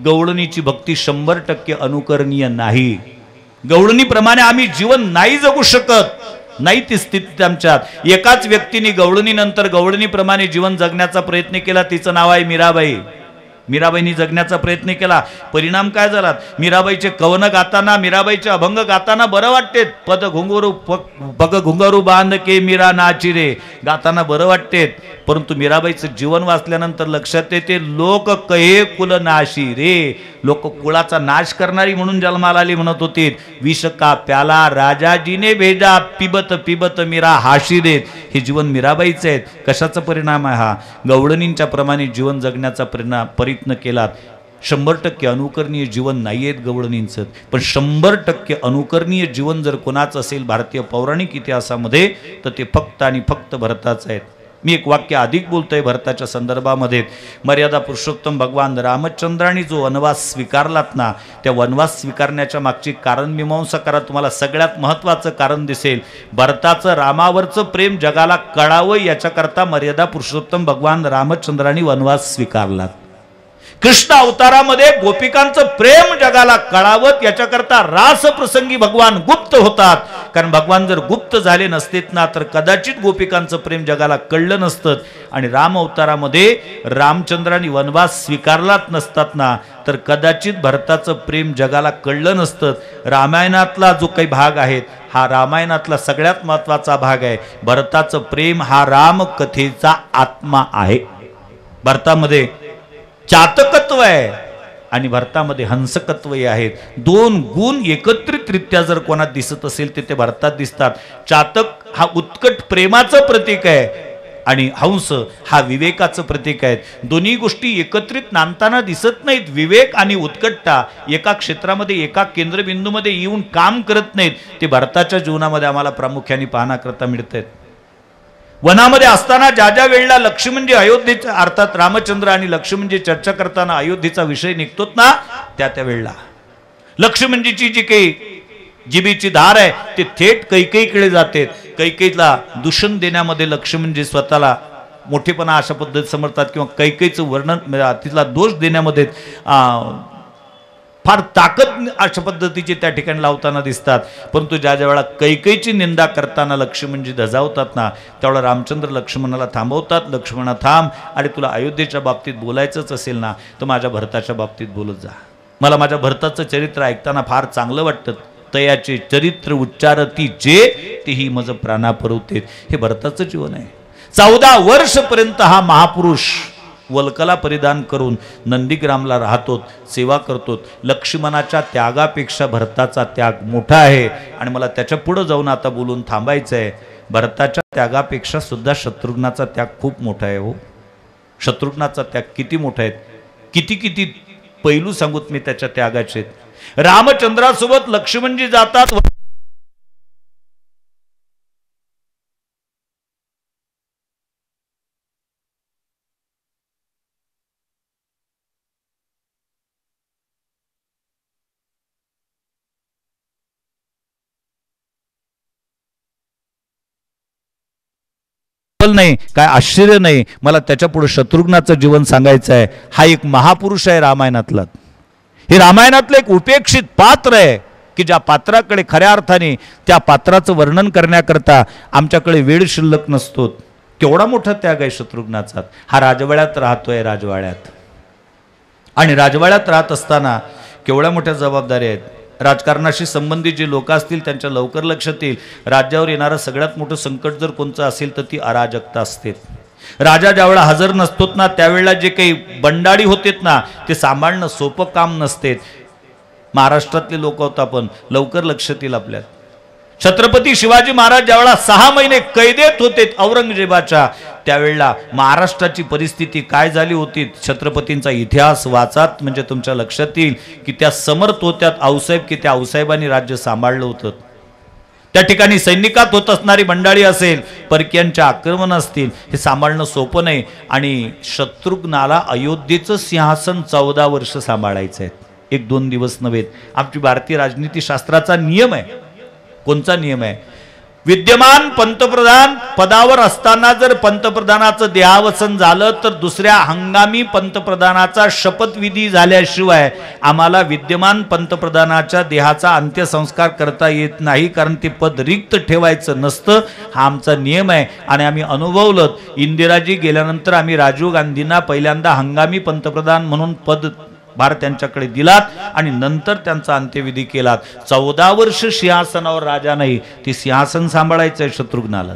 गवळणीची भक्ती 100% अनुकरणीय नाही. गवळणीप्रमाणे आम्ही जीवन नाही जगू शकत. नाही ती स्थिती आमच्यात. एकाच व्यक्तीने गवळणीनंतर गवळणीप्रमाणे जीवन जगण्याचा प्रयत्न केला. तिचं नाव आहे मीराबाई. मीराबाईंनी जगण्याचा प्रयत्न केला. परिणाम काय झाला? मीराबाईचे कवन गाताना, मीराबाईचे अभंग गाताना बरं वाटते. पग घुंगरू बांध के मीरा नाची रे गाताना बरं वाटते, परंतु मीराबाईचं जीवन वाचल्यानंतर लक्षात येते लोक कहे कुल नाशी रे. लोक कुळाचा नाश करणारी म्हणून जन्माला आली म्हणत होते. विष का प्याला राजाजीने भेजा, पिबत पिबत मीरा हाशी रे. हे जीवन मीराबाईचे आहेत. कशाचा परिणाम आहे हा? गवळणींच्या प्रमाणे जीवन जगण्याचा प्रयत्न केलात. 100% अनुकरणीय जीवन नाही आहेत गवळणींचं, पण 100% अनुकरणीय जीवन जर कोणाचं असेल भारतीय पौराणिक इतिहासामध्ये तर ते फक्त आणि फक्त भरताचं आहेत. मी एक वाक्य अधिक बोलतोय भरताच्या संदर्भामध्ये. मर्यादा पुरुषोत्तम भगवान रामचंद्रांनी जो वनवास स्वीकारलात ना, त्या वनवास स्वीकारण्याच्या मागची कारण मीमांसा करा. तुम्हाला सगळ्यात महत्त्वाचं कारण दिसेल. भरताचं रामावरचं प्रेम जगाला कळावं याच्याकरता मर्यादा पुरुषोत्तम भगवान रामचंद्रांनी वनवास स्वीकारलात. कृष्ण अवतारामध्ये गोपिकांचं प्रेम जगाला कळावत याच्याकरता रास प्रसंगी भगवान गुप्त होतात. कारण भगवान जर गुप्त झाले नसतेत ना तर कदाचित गोपिकांचं प्रेम जगाला कळलं नसतं. आणि राम अवतारामध्ये रामचंद्रांनी वनवास स्वीकारलाच नसतात ना तर कदाचित भरताचं प्रेम जगाला कळलं नसतं. रामायणातला जो काही भाग आहे हा रामायणातला सगळ्यात महत्त्वाचा भाग आहे. भरताचं प्रेम हा रामकथेचा आत्मा आहे. भरतामध्ये चातकत्व आहे आणि भरतामध्ये हंसकत्वही आहेत. दोन गुण एकत्रितरित्या जर कोणात दिसत असेल ते भरतात दिसतात. चातक हा उत्कट प्रेमाचं प्रतीक आहे आणि हंस हा विवेकाचं प्रतीक आहे. दोन्ही गोष्टी एकत्रित नांदताना दिसत नाहीत. विवेक आणि उत्कटता एका क्षेत्रामध्ये एका केंद्रबिंदूमध्ये येऊन काम करत नाहीत. ते भरताच्या जीवनामध्ये आम्हाला प्रामुख्याने पाहण्याकरता मिळत आहेत. वनामध्ये असताना ज्या ज्या वेळेला लक्ष्मणजी अयोध्येचा अर्थात रामचंद्र आणि लक्ष्मणजी चर्चा करताना अयोध्येचा विषय निघतोत ना त्या वेळेला लक्ष्मणजीची जी काही जिभेची धार आहे ते थेट कैकेयीकडे जाते. कैकेयीला दूषण देण्यामध्ये लक्ष्मणजी स्वतःला मोठेपणा अशा पद्धतीत समजतात किंवा कैकेयीचं वर्णन तिला दोष देण्यामध्ये फार ताकद अशा पद्धतीचे त्या ठिकाणी लावताना दिसतात. परंतु ज्या ज्या वेळा कैकेयीची निंदा करताना लक्ष्मणजी धजावतात ना त्यावेळेला रामचंद्र लक्ष्मणाला थांबवतात. लक्ष्मणा थांब, अरे तुला अयोध्येच्या बाबतीत बोलायचंच असेल ना तर माझ्या भरताच्या बाबतीत बोलत जा. मला माझ्या भरताचं चरित्र ऐकताना फार चांगलं वाटतं. तयाचे चरित्र उच्चारती जे तेही मज प्राणा परवतेत. हे भरताचं जीवन आहे. 14 वर्षपर्यंत हा महापुरुष वल्कला परिधान करून नंदीग्रामला राहतो, सेवा करतो. लक्ष्मणाच्या त्यागापेक्षा भरताचा त्याग मोठा आहे आणि मला त्याच्या पुढे जाऊन आता बोलून थांबायचं आहे. भरताच्या त्यागापेक्षा सुद्धा शत्रुघ्नाचा त्याग खूप मोठा आहे. हो, शत्रुघ्नाचा त्याग किती मोठा आहे. किती किती पैलू सांगूत मी त्याच्या त्यागाचे. रामचंद्रासोबत लक्ष्मणजी जातात. नाही काय आश्चर्य नाही. मला त्याच्या पुढे शत्रुघ्नाचं जीवन सांगायचं आहे. हा एक महापुरुष आहे रामायणातला. हे रामायणातलं एक उपेक्षित पात्र आहे. की ज्या पात्राकडे खऱ्या अर्थाने त्या पात्राचं वर्णन करण्याकरता आमच्याकडे वेळ शिल्लक नसतो. केवढा मोठा त्याग आहे शत्रुघ्नाचा. हा राजवाड्यात राहतोय, राजवाड्यात, आणि राजवाड्यात राहत असताना केवढ्या मोठ्या जबाबदाऱ्या आहेत. राजकारणाशी संबंधित जे लोक असतील त्यांच्या लवकर लक्षात येईल, राज्यावर येणारं सगळ्यात मोठं संकट जर कोणतं असेल तर ती अराजकता असते. राजा ज्यावेळेला हजर नसतोत ना त्यावेळेला जे काही बंडाळी होतेत ना ते सांभाळणं सोपं काम नसते. महाराष्ट्रातले लोक होत आपण लवकर लक्षात येईल आपल्यात. छत्रपती शिवाजी महाराज ज्यावेळेला 6 महिने कैदेत होते औरंगजेबाच्या, त्यावेळेला महाराष्ट्राची परिस्थिती काय झाली होती. छत्रपतींचा इतिहास वाचात म्हणजे तुमच्या लक्षात येईल की त्या समर्थ होत्यात आऊसाहेब, की त्या आऊसाहेबांनी राज्य सांभाळलं होतं. त्या ठिकाणी सैनिकात होत असणारी मंडळी असेल, परकीयांच्या आक्रमण असतील, हे सांभाळणं सोपं नाही. आणि शत्रुघ्नाला अयोध्येचं सिंहासन 14 वर्ष सांभाळायचं आहे, 1-2 दिवस नव्हे. आमची भारतीय राजनीतीशास्त्राचा नियम आहे. कोणचा नियम आहे? विद्यमान पंतप्रधान पदावर असताना जर पंतप्रधानाचं देहावसन झालं तर दुसऱ्या हंगामी पंतप्रधानाचा शपथविधी झाल्याशिवाय आम्हाला विद्यमान पंतप्रधानाच्या देहाचा अंत्यसंस्कार करता येत नाही, कारण ते पद रिक्त ठेवायचं नसतं. हा आमचा नियम आहे आणि आम्ही अनुभवलं. इंदिराजी गेल्यानंतर आम्ही राजीव गांधींना पहिल्यांदा हंगामी पंतप्रधान म्हणून पद भार त्यांच्याकडे दिलात आणि नंतर त्यांचा अंत्यविधी केलात. 14 वर्ष सिंहासनावर राजा नाही, ती सिंहासन सांभाळायचंय शत्रुघ्नाला,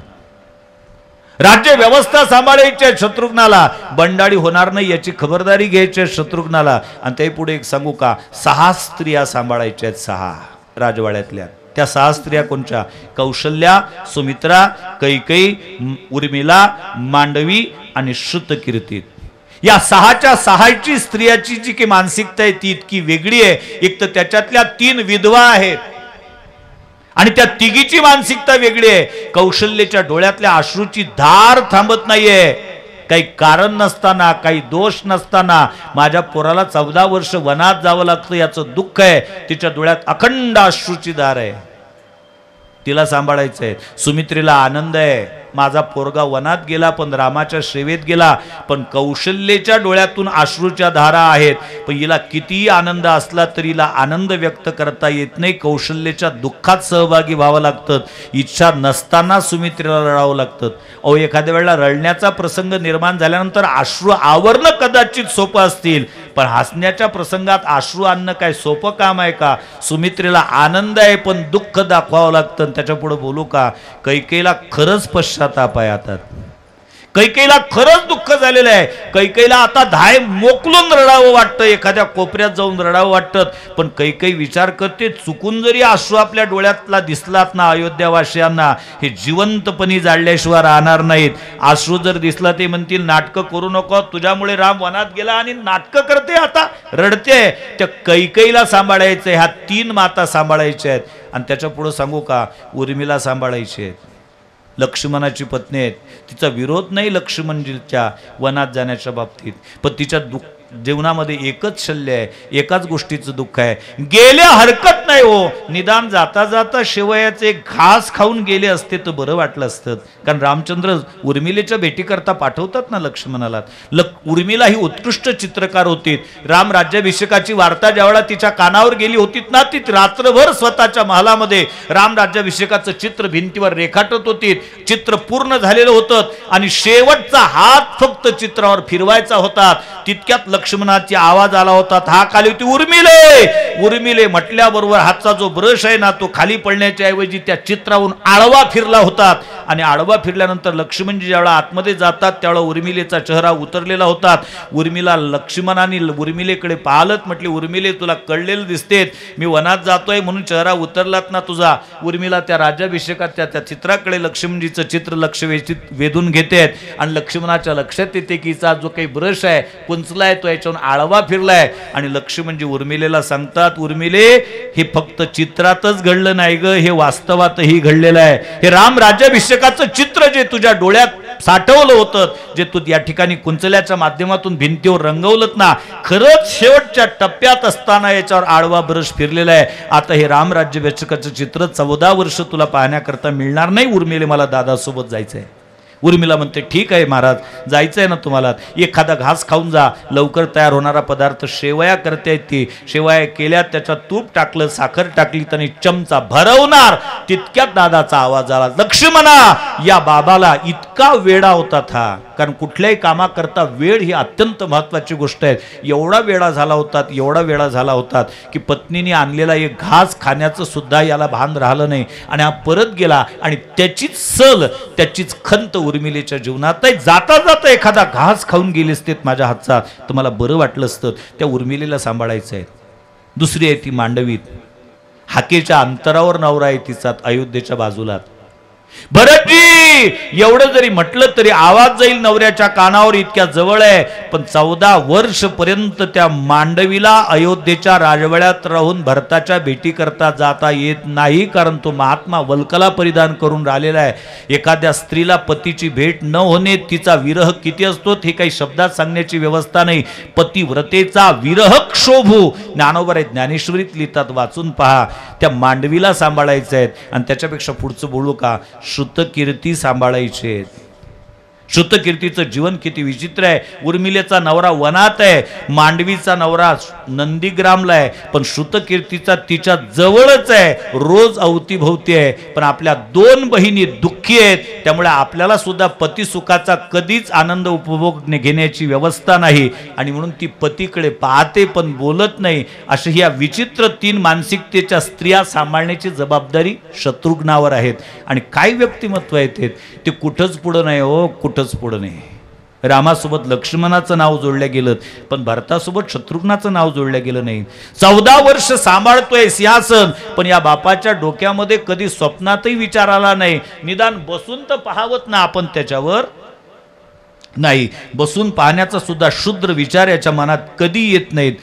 राज्य व्यवस्था सांभाळायची आहे शत्रुघ्नाला, बंडाळी होणार नाही याची खबरदारी घ्यायची आहे शत्रुघ्नाला. आणि ते पुढे एक सांगू का, 6 स्त्रिया सांभाळायच्या आहेत, 6 राजवाड्यातल्या. त्या 6 स्त्रिया कोणत्या? कौशल्या, सुमित्रा, कैकेयी, उर्मिला, मांडवी आणि श्रुतकीर्ती. या 6च्या 6ची स्त्रियाची जी की मानसिकता आहे ती इतकी वेगळी आहे. एक तर त्याच्यातल्या 3 विधवा आहेत आणि त्या तिघीची मानसिकता वेगळी आहे. कौशल्याच्या डोळ्यातल्या अश्रूची धार थांबत नाहीये, काही कारण नसताना, काही दोष नसताना. माझ्या पोराला 14 वर्ष वनात जावं लागतं याचं दुःख आहे. तिच्या डोळ्यात अखंड अश्रूची धार आहे, तिला सांभाळायचं आहे. सुमित्रेला आनंद आहे, माझा पोरगा वनात गेला पण रामाच्या सेवेत गेला, पण कौशल्याच्या डोळ्यातून अश्रूच्या धारा आहेत. पण हिला कितीही आनंद असला तरी हिला आनंद व्यक्त करता येत नाही, कौशल्याच्या दुःखात सहभागी व्हावं लागतं. इच्छा नसताना सुमित्रेला रडावं लागतं. अहो, एखाद्या वेळेला रडण्याचा प्रसंग निर्माण झाल्यानंतर अश्रू आवरणं कदाचित सोपं असतील, पण हसण्याच्या प्रसंगात अश्रू आणणं काय सोपं काम आहे का? सुमित्रेला आनंद आहे पण दुःख दाखवावं लागतं. त्याच्या पुढे बोलू का, कैकेयीला खरंच पश्चाताप आहे. आता कैकेयीला खरंच दुःख झालेलं आहे. कैकेयीला आता धाय मोकलून रडावं वाटतं, एखाद्या कोपऱ्यात जाऊन रडावं वाटतं. पण कैकेयी विचार करते, चुकून जरी अश्रू आपल्या डोळ्यातला दिसलात ना अयोध्यावासियांना, हे जिवंतपणी जाळल्याशिवाय राहणार नाहीत. अश्रू जर दिसला ते म्हणतील नाटकं करू नको, तुझ्यामुळे राम वनात गेला आणि नाटकं करते, आता रडते. त्या कैकेयीला सांभाळायचं, ह्या 3 माता सांभाळायच्या आहेत. आणि त्याच्या पुढे सांगू का, उर्मिला सांभाळायची आहेत, लक्ष्मणाची पत्नी आहेत. तिचा विरोध नाही लक्ष्मणजीच्या वनात जाण्याच्या बाबतीत, पण तिच्या जीवनामध्ये एकच शल्य आहे, एकाच गोष्टीचं दुःख आहे. गेल्या हरकत नाही हो, निदान जाता जाता शेवयाचे घास खाऊन गेले असते तर बरं वाटलं असतं. कारण रामचंद्र उर्मिलेच्या भेटीकरता पाठवतात ना लक्ष्मणाला. उर्मिला ही उत्कृष्ट चित्रकार होती. राम राज्याभिषेकाची वार्ता ज्यावेळेला तिच्या कानावर गेली होती ना, ती रात्रभर स्वतःच्या महालामध्ये राम राज्याभिषेकाचं चित्र भिंतीवर रेखाटत होती. चित्र पूर्ण झालेलं होतं आणि शेवटचा हात फक्त चित्रावर फिरवायचा होता. तितक्यात लक्ष्मणाची आवाज आला होता, हाक आली होती, उर्मिले. उर्मिले म्हटल्याबरोबर हातचा जो ब्रश आहे ना तो खाली पडण्याच्या ऐवजी त्या चित्रावरून आडवा फिरला होता. आणि आडवा फिरल्यानंतर लक्ष्मणजी ज्यावेळेला आतमध्ये जातात त्यावेळेला उर्मिलेचा चेहरा उतरलेला होता. उर्मिला लक्ष्मणाने उर्मिलेकडे पाहलत, म्हटले, उर्मिले तुला कळलेलं दिसते, मी वनात जातोय म्हणून चेहरा उतरलात ना तुझा. उर्मिला त्या राज्याभिषेकात त्या चित्राकडे लक्ष्मणजीचं चित्र लक्ष वेधून घेते आणि लक्ष्मणाच्या लक्षात येते की हिचा जो काही ब्रश आहे कुंचलाय तो याच्यावरून आळवा फिरलाय. आणि लक्ष्मणजी उर्मिलेला सांगतात, उर्मिले हे फक्त चित्रातच घडलं नाही ग, हे वास्तवातही घडलेलं आहे. हे राम राज्याभिषेकाचं चित्र जे तुझ्या डोळ्यात साठवलं होतं, जे तू या ठिकाणी कुंचल्याच्या माध्यमातून भिंतीवर रंगवलं ना, खरंच शेवटच्या टप्प्यात असताना याच्यावर आडवा ब्रश फिरलेला आहे. आता हे राम राज्याभिषेकाचं चित्र 14 वर्ष तुला पाहण्याकरता मिळणार नाही उर्मिले, मला दादासोबत जायचंय. उर्मिला म्हणते ठीक आहे महाराज, जायचं आहे ना तुम्हाला, एखादा घास खाऊन जा. लवकर तयार होणारा पदार्थ शेवया करता येते. शेवया केल्या, त्याच्यात तूप टाकलं, साखर टाकली, त्याने चमचा भरवणार तितक्यात दादाचा आवाज आला, लक्ष्मणा. या बाबाला इतका वेडा होता था, कारण कुठल्याही कामाकरता वेळ ही अत्यंत महत्वाची गोष्ट आहे. एवढा वेळा झाला होता की पत्नीने आणलेला एक घास खाण्याचं सुद्धा याला भान राहिलं नाही. आणि हा परत गेला आणि त्याचीच सल, त्याचीच खंत उर्मिलेच्या जीवनात आहे. जाता जाता एखादा घास खाऊन गेले असते माझ्या हातचा तर मला बरं वाटलं असतं. त्या उर्मिलेला सांभाळायचं आहे. दुसरी आहे ती मांडवीत, हाकेच्या अंतरावर नवरा आहे तिचा, अयोध्येच्या बाजूला. भरतजी एवढं जरी म्हटलं तरी आवाज जाईल नवऱ्याच्या कानावर, इतक्या जवळ आहे. पण 14 वर्ष पर्यंत त्या मांडवीला अयोध्येच्या राजवाड्यात राहून भरताच्या भेटी करता जाता येत नाही, कारण तो महात्मा वल्कला परिधान करून राहिलेला आहे. एखाद्या स्त्रीला पतीची भेट न होणे, तिचा विरह किती असतो हे काही शब्दात सांगण्याची व्यवस्था नाही. पतिव्रतेचा विरह क्षोभू ज्ञानोबर ज्ञानेश्वरीत लिहितात, वाचून पहा. त्या मांडवीला सांभाळायचं आहे. आणि त्याच्यापेक्षा पुढचं बोलू का, श्रुतकीर्ती सांभाळायचे. श्रुतकीर्तीचं जीवन किती विचित्र आहे. उर्मिलेचा नवरा वनात आहे, मांडवीचा नवरा नंदीग्रामला आहे, पण श्रुतकीर्तीचा तिच्या जवळच आहे, रोज अवतीभोवती आहे. पण आपल्या 2 बहिणी दुःखी आहेत, त्यामुळे आपल्याला सुद्धा पतिसुखाचा कधीच आनंद उपभोग घेण्याची व्यवस्था नाही. आणि म्हणून ती पतीकडे पाहते पण बोलत नाही. अशी या विचित्र 3 मानसिकतेच्या स्त्रिया सांभाळण्याची जबाबदारी शत्रुघ्नावर आहेत. आणि काय व्यक्तिमत्व आहेत ते कुठंच पुढं नाही हो, कुठंच पुढं नाही. रामासोबत लक्ष्मणाचं नाव जोडलं गेलं, पण भरतासोबत शत्रुघ्नाचं नाव जोडलं गेलं नाही. 14 वर्ष सांभाळतोय सिंहासन, पण या बापाच्या डोक्यामध्ये कधी स्वप्नातही विचार आला नाही. निदान बसून तर पाहावत ना आपण त्याच्यावर, नाही. बसून पाहण्याचा सुद्धा क्षुद्र विचार याच्या मनात कधी येत नाहीत.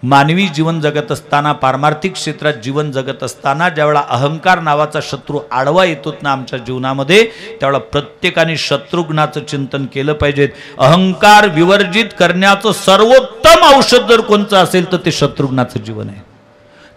मानवी जीवन जगत असताना, पारमार्थिक क्षेत्रात जीवन जगत असताना ज्यावेळा अहंकार नावाचा शत्रू आडवा येतो ना आमच्या जीवनामध्ये, त्यावेळा प्रत्येकाने शत्रुघ्नाचं चिंतन केलं पाहिजे. अहंकार विवर्जित करण्याचं सर्वोत्तम औषध जर कोणतं असेल तर ते शत्रुघ्नाचं जीवन आहे.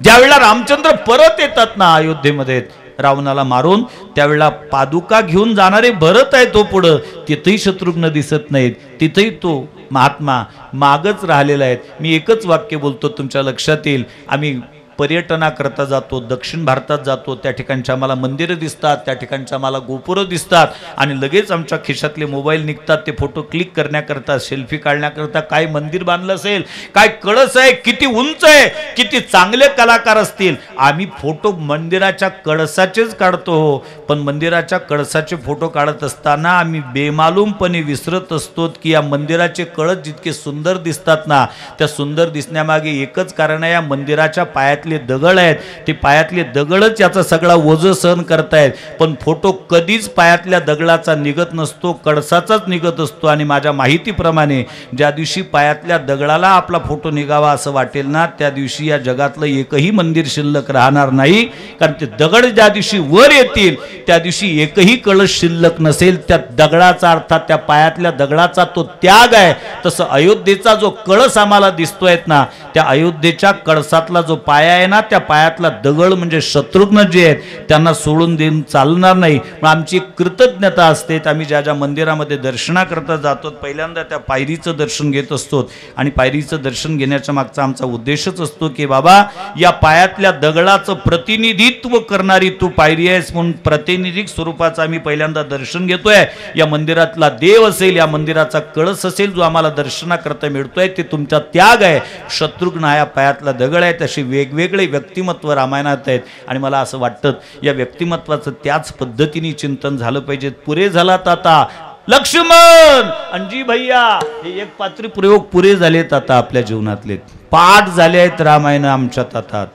ज्यावेळेला रामचंद्र परत येतात ना अयोध्येमध्ये रावणाला मारून, त्यावेळेला पादुका घेऊन जाणारे भरत आहे तो पुढं, तिथेही शत्रुघ्न दिसत नाहीत, तिथेही तो महात्मा मागच राहिलेला आहे. मी एकच वाक्य बोलतो, तुमच्या लक्षात येईल. आम्ही पर्यटनाकरता जातो, दक्षिण भारतात जातो, त्या ठिकाणची आम्हाला मंदिरं दिसतात, त्या ठिकाणच्या आम्हाला गोपुरं दिसतात, आणि लगेच आमच्या खिशातले मोबाईल निघतात ते फोटो क्लिक करण्याकरता, सेल्फी काढण्याकरता. काय मंदिर बांधलं असेल, काय कळस आहे, किती उंच आहे, किती चांगले कलाकार असतील. आम्ही फोटो मंदिराच्या कळसाचेच काढतो, पण मंदिराच्या कळसाचे फोटो काढत असताना आम्ही बेमालूमपणे विसरत असतो की या मंदिराचे कळस जितके सुंदर दिसतात ना, त्या सुंदर दिसण्यामागे एकच कारण आहे, या मंदिराच्या पायात दगड आहेत, ते पायातले दगडच याचा सगळा ओझ सहन करतायत. पण फोटो कधीच पायातल्या दगडाचा निघत नसतो, कळसाचाच निघत असतो. आणि माझ्या माहितीप्रमाणे ज्या दिवशी पायातल्या दगडाला आपला फोटो निघावा असं वाटेल ना, त्या दिवशी या जगातलं एकही मंदिर शिल्लक राहणार नाही. कारण ते दगड ज्या दिवशी वर येतील त्या दिवशी एकही कळस शिल्लक नसेल. त्या दगडाचा अर्थात त्या पायातल्या दगडाचा तो त्याग आहे. तसं अयोध्येचा जो कळस आम्हाला दिसतोय ना, त्या अयोध्येच्या कळसातला जो पाया आहे ना, त्या पायातला दगड म्हणजे शत्रुघ्न जे आहेत त्यांना सोडून देऊन चालणार नाही. पण आमची कृतज्ञता असते. आम्ही ज्या ज्या मंदिरामध्ये दर्शनाकरता जातो, पहिल्यांदा त्या पायरीचं दर्शन घेत असतो. आणि पायरीचं दर्शन घेण्याच्या मागचा आमचा उद्देशच असतो की बाबा, या पायातल्या दगडाचं प्रतिनिधित्व करणारी तू पायरी आहेस, म्हणून प्रातिनिधिक स्वरूपाचं आम्ही पहिल्यांदा दर्शन घेतोय. या मंदिरातला देव असेल, या मंदिराचा कळस असेल जो आम्हाला दर्शनाकरता मिळतोय, ते तुमचा त्याग आहे. शत्रुघ्न हा या पायातला दगड आहे. तशी वेगवेगळे व्यक्तिमत्व रामायणात आहेत. आणि मला असं वाटतं या व्यक्तिमत्वाचं त्याच पद्धतीने चिंतन झालं पाहिजे. पुरे झालात आता लक्ष्मण अंजी भैया, हे एक पात्री प्रयोग पुरे झालेत आता आपल्या जीवनातले, पाठ झाले आहेत रामायण आमच्या तातात.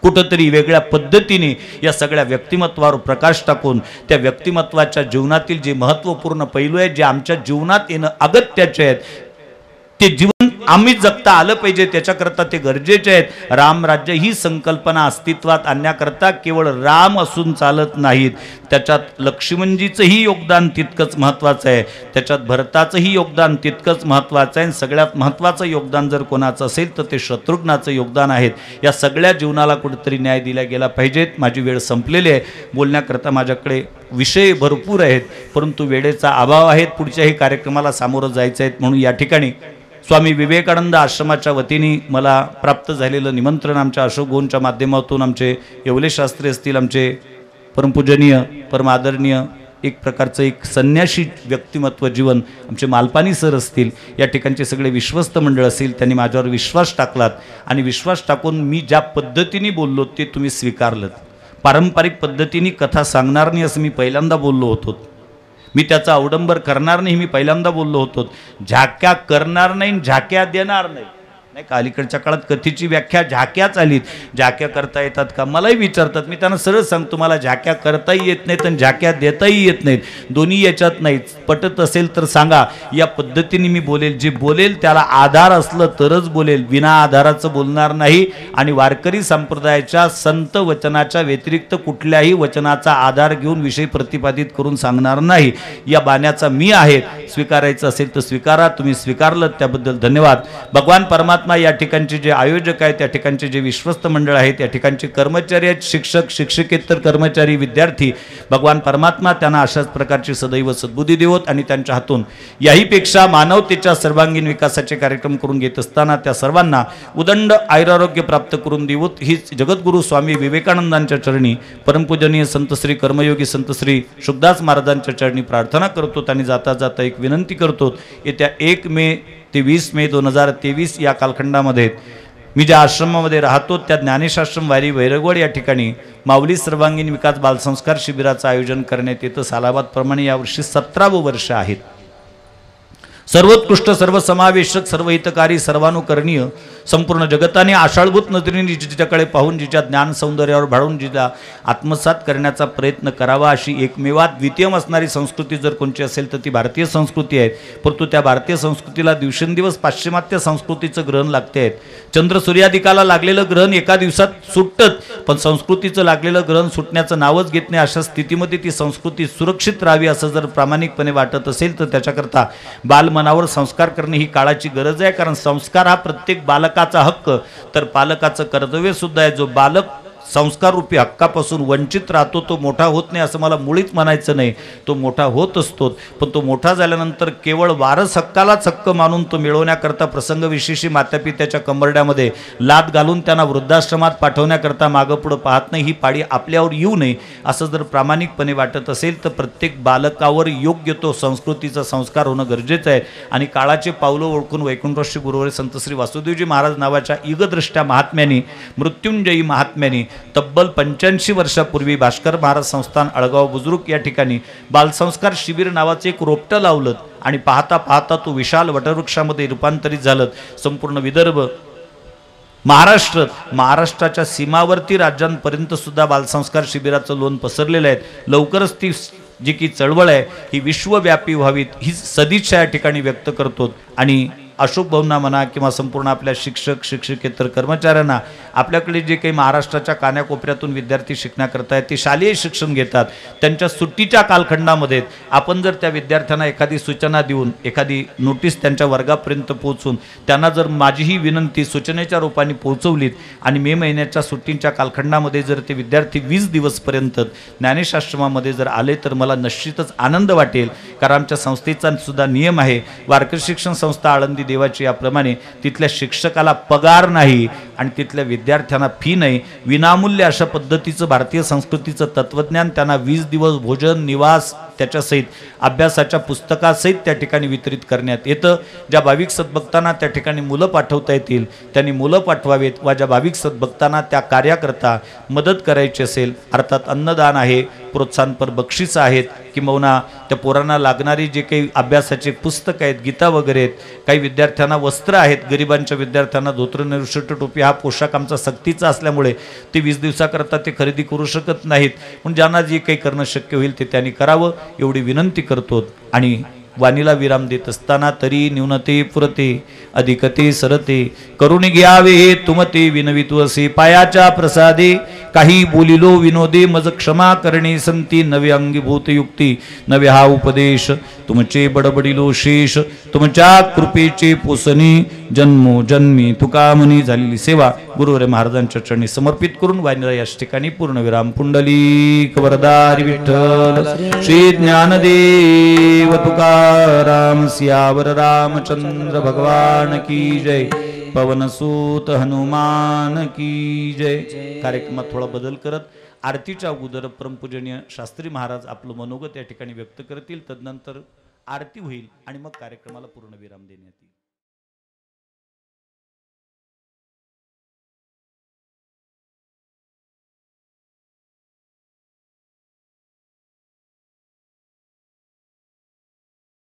कुठंतरी वेगळ्या पद्धतीने या सगळ्या व्यक्तिमत्वावर प्रकाश टाकून त्या व्यक्तिमत्वाच्या जीवनातील जे महत्त्वपूर्ण पैलू आहेत, जे आमच्या जीवनात येणं अगत्याचे आहेत, ते जीवन आम्ही जगता आलं पाहिजे, त्याच्याकरता ते गरजेचे आहेत. रामराज्य ही संकल्पना अस्तित्वात आणण्याकरता केवळ राम असून चालत नाहीत, त्याच्यात लक्ष्मणजीचंही योगदान तितकंच महत्त्वाचं आहे, त्याच्यात भरताचंही योगदान तितकंच महत्त्वाचं आहे. सगळ्यात महत्त्वाचं योगदान जर कोणाचं असेल तर ते शत्रुघ्नाचं योगदान आहे. या सगळ्या जीवनाला कुठेतरी न्याय दिला गेला पाहिजेत. माझी वेळ संपलेली आहे. बोलण्याकरता माझ्याकडे विषय भरपूर आहेत, परंतु वेळेचा अभाव आहे. पुढच्याही कार्यक्रमाला सामोरं जायचं आहे, म्हणून या ठिकाणी स्वामी विवेकानंद आश्रमाच्या वतीने मला प्राप्त झालेलं निमंत्रण आमच्या अशोक गोंच्या माध्यमातून आमचे येवले शास्त्री असतील, आमचे परमपूजनीय परम आदरणीय एक प्रकारचं एक संन्यासी व्यक्तिमत्व जीवन आमचे मालपानी सर असतील, या ठिकाणचे सगळे विश्वस्त मंडळ असतील, त्यांनी माझ्यावर विश्वास टाकलात आणि विश्वास टाकून मी ज्या पद्धतीने बोललो ते तुम्ही स्वीकारलं. पारंपरिक पद्धतीने कथा सांगणार नाही असं मी पहिल्यांदा बोललो होतो, मी त्याचा अवडंबर करणार नाही मी पहिल्यांदा बोललो होतो, झाक्या करणार नाही झाक्या देणार नाही. नाही का अलीकडच्या काळात कथेची व्याख्या झाक्याच आलीत. झाक्या करता येतात का मलाही विचारतात, मी त्यांना सरळ सांगतो मला झाक्या करताही येत नाहीत आणि झाक्या देताही येत नाहीत, दोन्ही याच्यात नाहीत. पटत असेल तर सांगा. या पद्धतीने मी बोलेल, जे बोलेल त्याला आधार असलं तरच बोलेल, विना आधाराचं बोलणार नाही. आणि वारकरी संप्रदायाच्या संत वचनाच्या व्यतिरिक्त कुठल्याही वचनाचा आधार घेऊन विषय प्रतिपादित करून सांगणार नाही. या बाण्याचा मी आहे. स्वीकारायचं असेल तर स्वीकारा, तुम्ही स्वीकारलं त्याबद्दल धन्यवाद. भगवान परमात्मा या ठिकाणचे जे आयोजक आहेत, त्या ठिकाणचे जे विश्वस्त मंडळ आहेत, या ठिकाणचे कर्मचारी आहेत, शिक्षक शिक्षकेतर कर्मचारी विद्यार्थी, भगवान परमात्मा त्यांना अशाच प्रकारची सदैव सद्बुद्धी देवोत आणि त्यांच्या हातून याहीपेक्षा मानवतेच्या सर्वांगीण विकासाचे कार्यक्रम करून घेत असताना त्या सर्वांना उदंड आयुरारोग्य प्राप्त करून देवोत हीच जगद्गुरु स्वामी विवेकानंदांच्या चरणी परमपूजनीय संत श्री कर्मयोगी संत श्री शुकदास महाराजांच्या चरणी प्रार्थना करतो. आणि जाता जाता एक विनंती करतो, येत्या 1 मे ते 20 मे 2023 या कालखंडामध्ये मी ज्या आश्रमामध्ये राहतो त्या ज्ञानेशाश्रम वारी वैरगवड या ठिकाणी माऊली सर्वांगीण विकास बालसंस्कार शिबिराचं आयोजन करण्यात येतं. सालाबादप्रमाणे यावर्षी 17वं वर्ष आहेत. सर्वोत्कृष्ट सर्वसमावेशक सर्वहितकारी सर्वानुकरणीय संपूर्ण जगताने आषाढभूत नजरेने जिच्याकडे पाहून जिच्या ज्ञान सौंदर्यावर भाळून जिला आत्मसात करण्याचा प्रयत्न करावा अशी एकमेवात द्वितीय असणारी संस्कृती जर कोणची असेल तर ती भारतीय संस्कृती आहे. परंतु त्या भारतीय संस्कृतीला दिवसेंदिवस पाश्चिमात्य संस्कृतीचं ग्रहण लागते आहेत. चंद्र सूर्यादिकाला लागलेलं ग्रहण एका दिवसात सुटतं, पण संस्कृतीचं लागलेलं ग्रहण सुटण्याचं नावच घेत नाही. अशा स्थितीमध्ये ती संस्कृती सुरक्षित राहावी असं जर प्रामाणिकपणे वाटत असेल तर त्याच्याकरता बालमनावर संस्कार करणे ही काळाची गरज आहे. कारण संस्कार हा प्रत्येक बालकाचा हक्क तर पालकाचं कर्तव्य सुद्धा आहे. जो बालक संस्काररूपी हक्कापासून वंचित राहतो तो मोठा होत नाही असं मला मुळीच म्हणायचं नाही, तो मोठा होत असतो. पण तो मोठा झाल्यानंतर केवळ वारस हक्कालाच हक्क मानून तो मिळवण्याकरता प्रसंगविशेषी मातापित्याच्या कंबरड्यामध्ये लाद घालून त्यांना वृद्धाश्रमात पाठवण्याकरता मागं पुढं पाहत नाही. ही पाळी आपल्यावर येऊ नये असं जर प्रामाणिकपणे वाटत असेल तर प्रत्येक बालकावर योग्य तो संस्कृतीचा संस्कार होणं गरजेचं आहे. आणि काळाचे पावलं ओळखून वैकुंठश्री गुरुवारी संत श्री वासुदेवजी महाराज नावाच्या युगदृष्ट्या महात्म्याने मृत्युंजयी महात्म्याने तब्बल 85 वर्षापूर्वी भास्कर महाराज संस्थान अळगाव बुजुर्ग या ठिकाणी बालसंस्कार शिबिर नावाचे एक रोपटं लावलं आणि पाहता पाहता तो विशाल वटवृक्षामध्ये रूपांतरित झालं. संपूर्ण विदर्भ महाराष्ट्राच्या सीमावर्ती राज्यांपर्यंत सुद्धा बालसंस्कार शिबिराचं लोण पसरलेलं आहे. लवकरच ती जी की चळवळ आहे ही विश्वव्यापी व्हावी ही सदिच्छा या ठिकाणी व्यक्त करतो. आणि अशोक भाऊंना म्हणा किंवा संपूर्ण आपल्या शिक्षक शिक्षकेतर कर्मचाऱ्यांना आपल्याकडे जे काही महाराष्ट्राच्या कानाकोपऱ्यातून विद्यार्थी शिकण्याकरता आहेत ते शालेय शिक्षण घेतात. त्यांच्या सुट्टीच्या कालखंडामध्ये आपण जर त्या विद्यार्थ्यांना एखादी सूचना देऊन एखादी नोटीस त्यांच्या वर्गापर्यंत पोहोचून त्यांना जर माझी ही विनंती सूचनेच्या रूपाने पोहोचवलीत आणि मे महिन्याच्या सुट्टींच्या कालखंडामध्ये जर ते विद्यार्थी 20 दिवसपर्यंत ज्ञानेशाश्रमामध्ये जर आले तर मला निश्चितच आनंद वाटेल. कारण आमच्या संस्थेचा सुद्धा नियम आहे, वारकरी शिक्षण संस्था आळंदी देवाची याप्रमाणे तिथल्या शिक्षकाला पगार नाही आणि तिथल्या विद्यार्थ्यांना फी नाही. विनामूल्य अशा पद्धतीचं भारतीय संस्कृतीचं तत्वज्ञान त्यांना 20 दिवस भोजन निवास त्याच्यासहित अभ्यासाच्या पुस्तकासहित त्या ठिकाणी वितरित करण्यात येतं. ज्या भाविक सद्भक्तांना त्या ठिकाणी मुलं पाठवता येतील त्यांनी मुलं पाठवावेत. वा ज्या भाविक सद्भक्तांना त्या कार्याकरता मदत करायची असेल अर्थात अन्नदान आहे, प्रोत्साहनपर बक्षीस आहेत, किंबहुना त्या पोरांना लागणारी जे काही अभ्यासाचे पुस्तक आहेत, गीता वगैरे आहेत, काही विद्यार्थ्यांना वस्त्र आहेत, गरिबांच्या विद्यार्थ्यांना धोतर निरुशट टोपी हा पोशाख आमचा सक्तीचा असल्यामुळे ते 20 दिवसाकरता ते खरेदी करू शकत नाहीत. पण ज्यांना जे काही करणं शक्य होईल ते त्यांनी करावं एवढी विनंती करतो. आणि वाणीला विराम देत असताना तरी न्यूनते पुरते अधिकते सरते करुणी घ्यावे हे तुमते विनवितू असे पायाच्या प्रसादे काही बोलिलो विनोदे मज क्षमा करणे संती नवे अंगीभूत युक्ती नवे हा उपदेश तुमचे बडबडिलो शेष तुमच्या कृपेचे पोसणी जन्मोजन्मी तुकामनी झालेली सेवा गुरुवरे महाराजांच्या चरणी समर्पित करून वाणीला याच ठिकाणी पूर्णविराम. पुंडलिक वरदारी विठ्ठल श्री ज्ञानदेव तुकाराम सियावर रामचंद्र भगवान की जय. पवनसूत हनुमान की जय. कार्यक्रमात थोडा बदल करत आरतीच्या अगोदर परमपूजनीय शास्त्री महाराज आपलं मनोगत या ठिकाणी व्यक्त करतील. तदनंतर आरती होईल आणि मग कार्यक्रमाला पूर्ण विराम देण्यात येईल.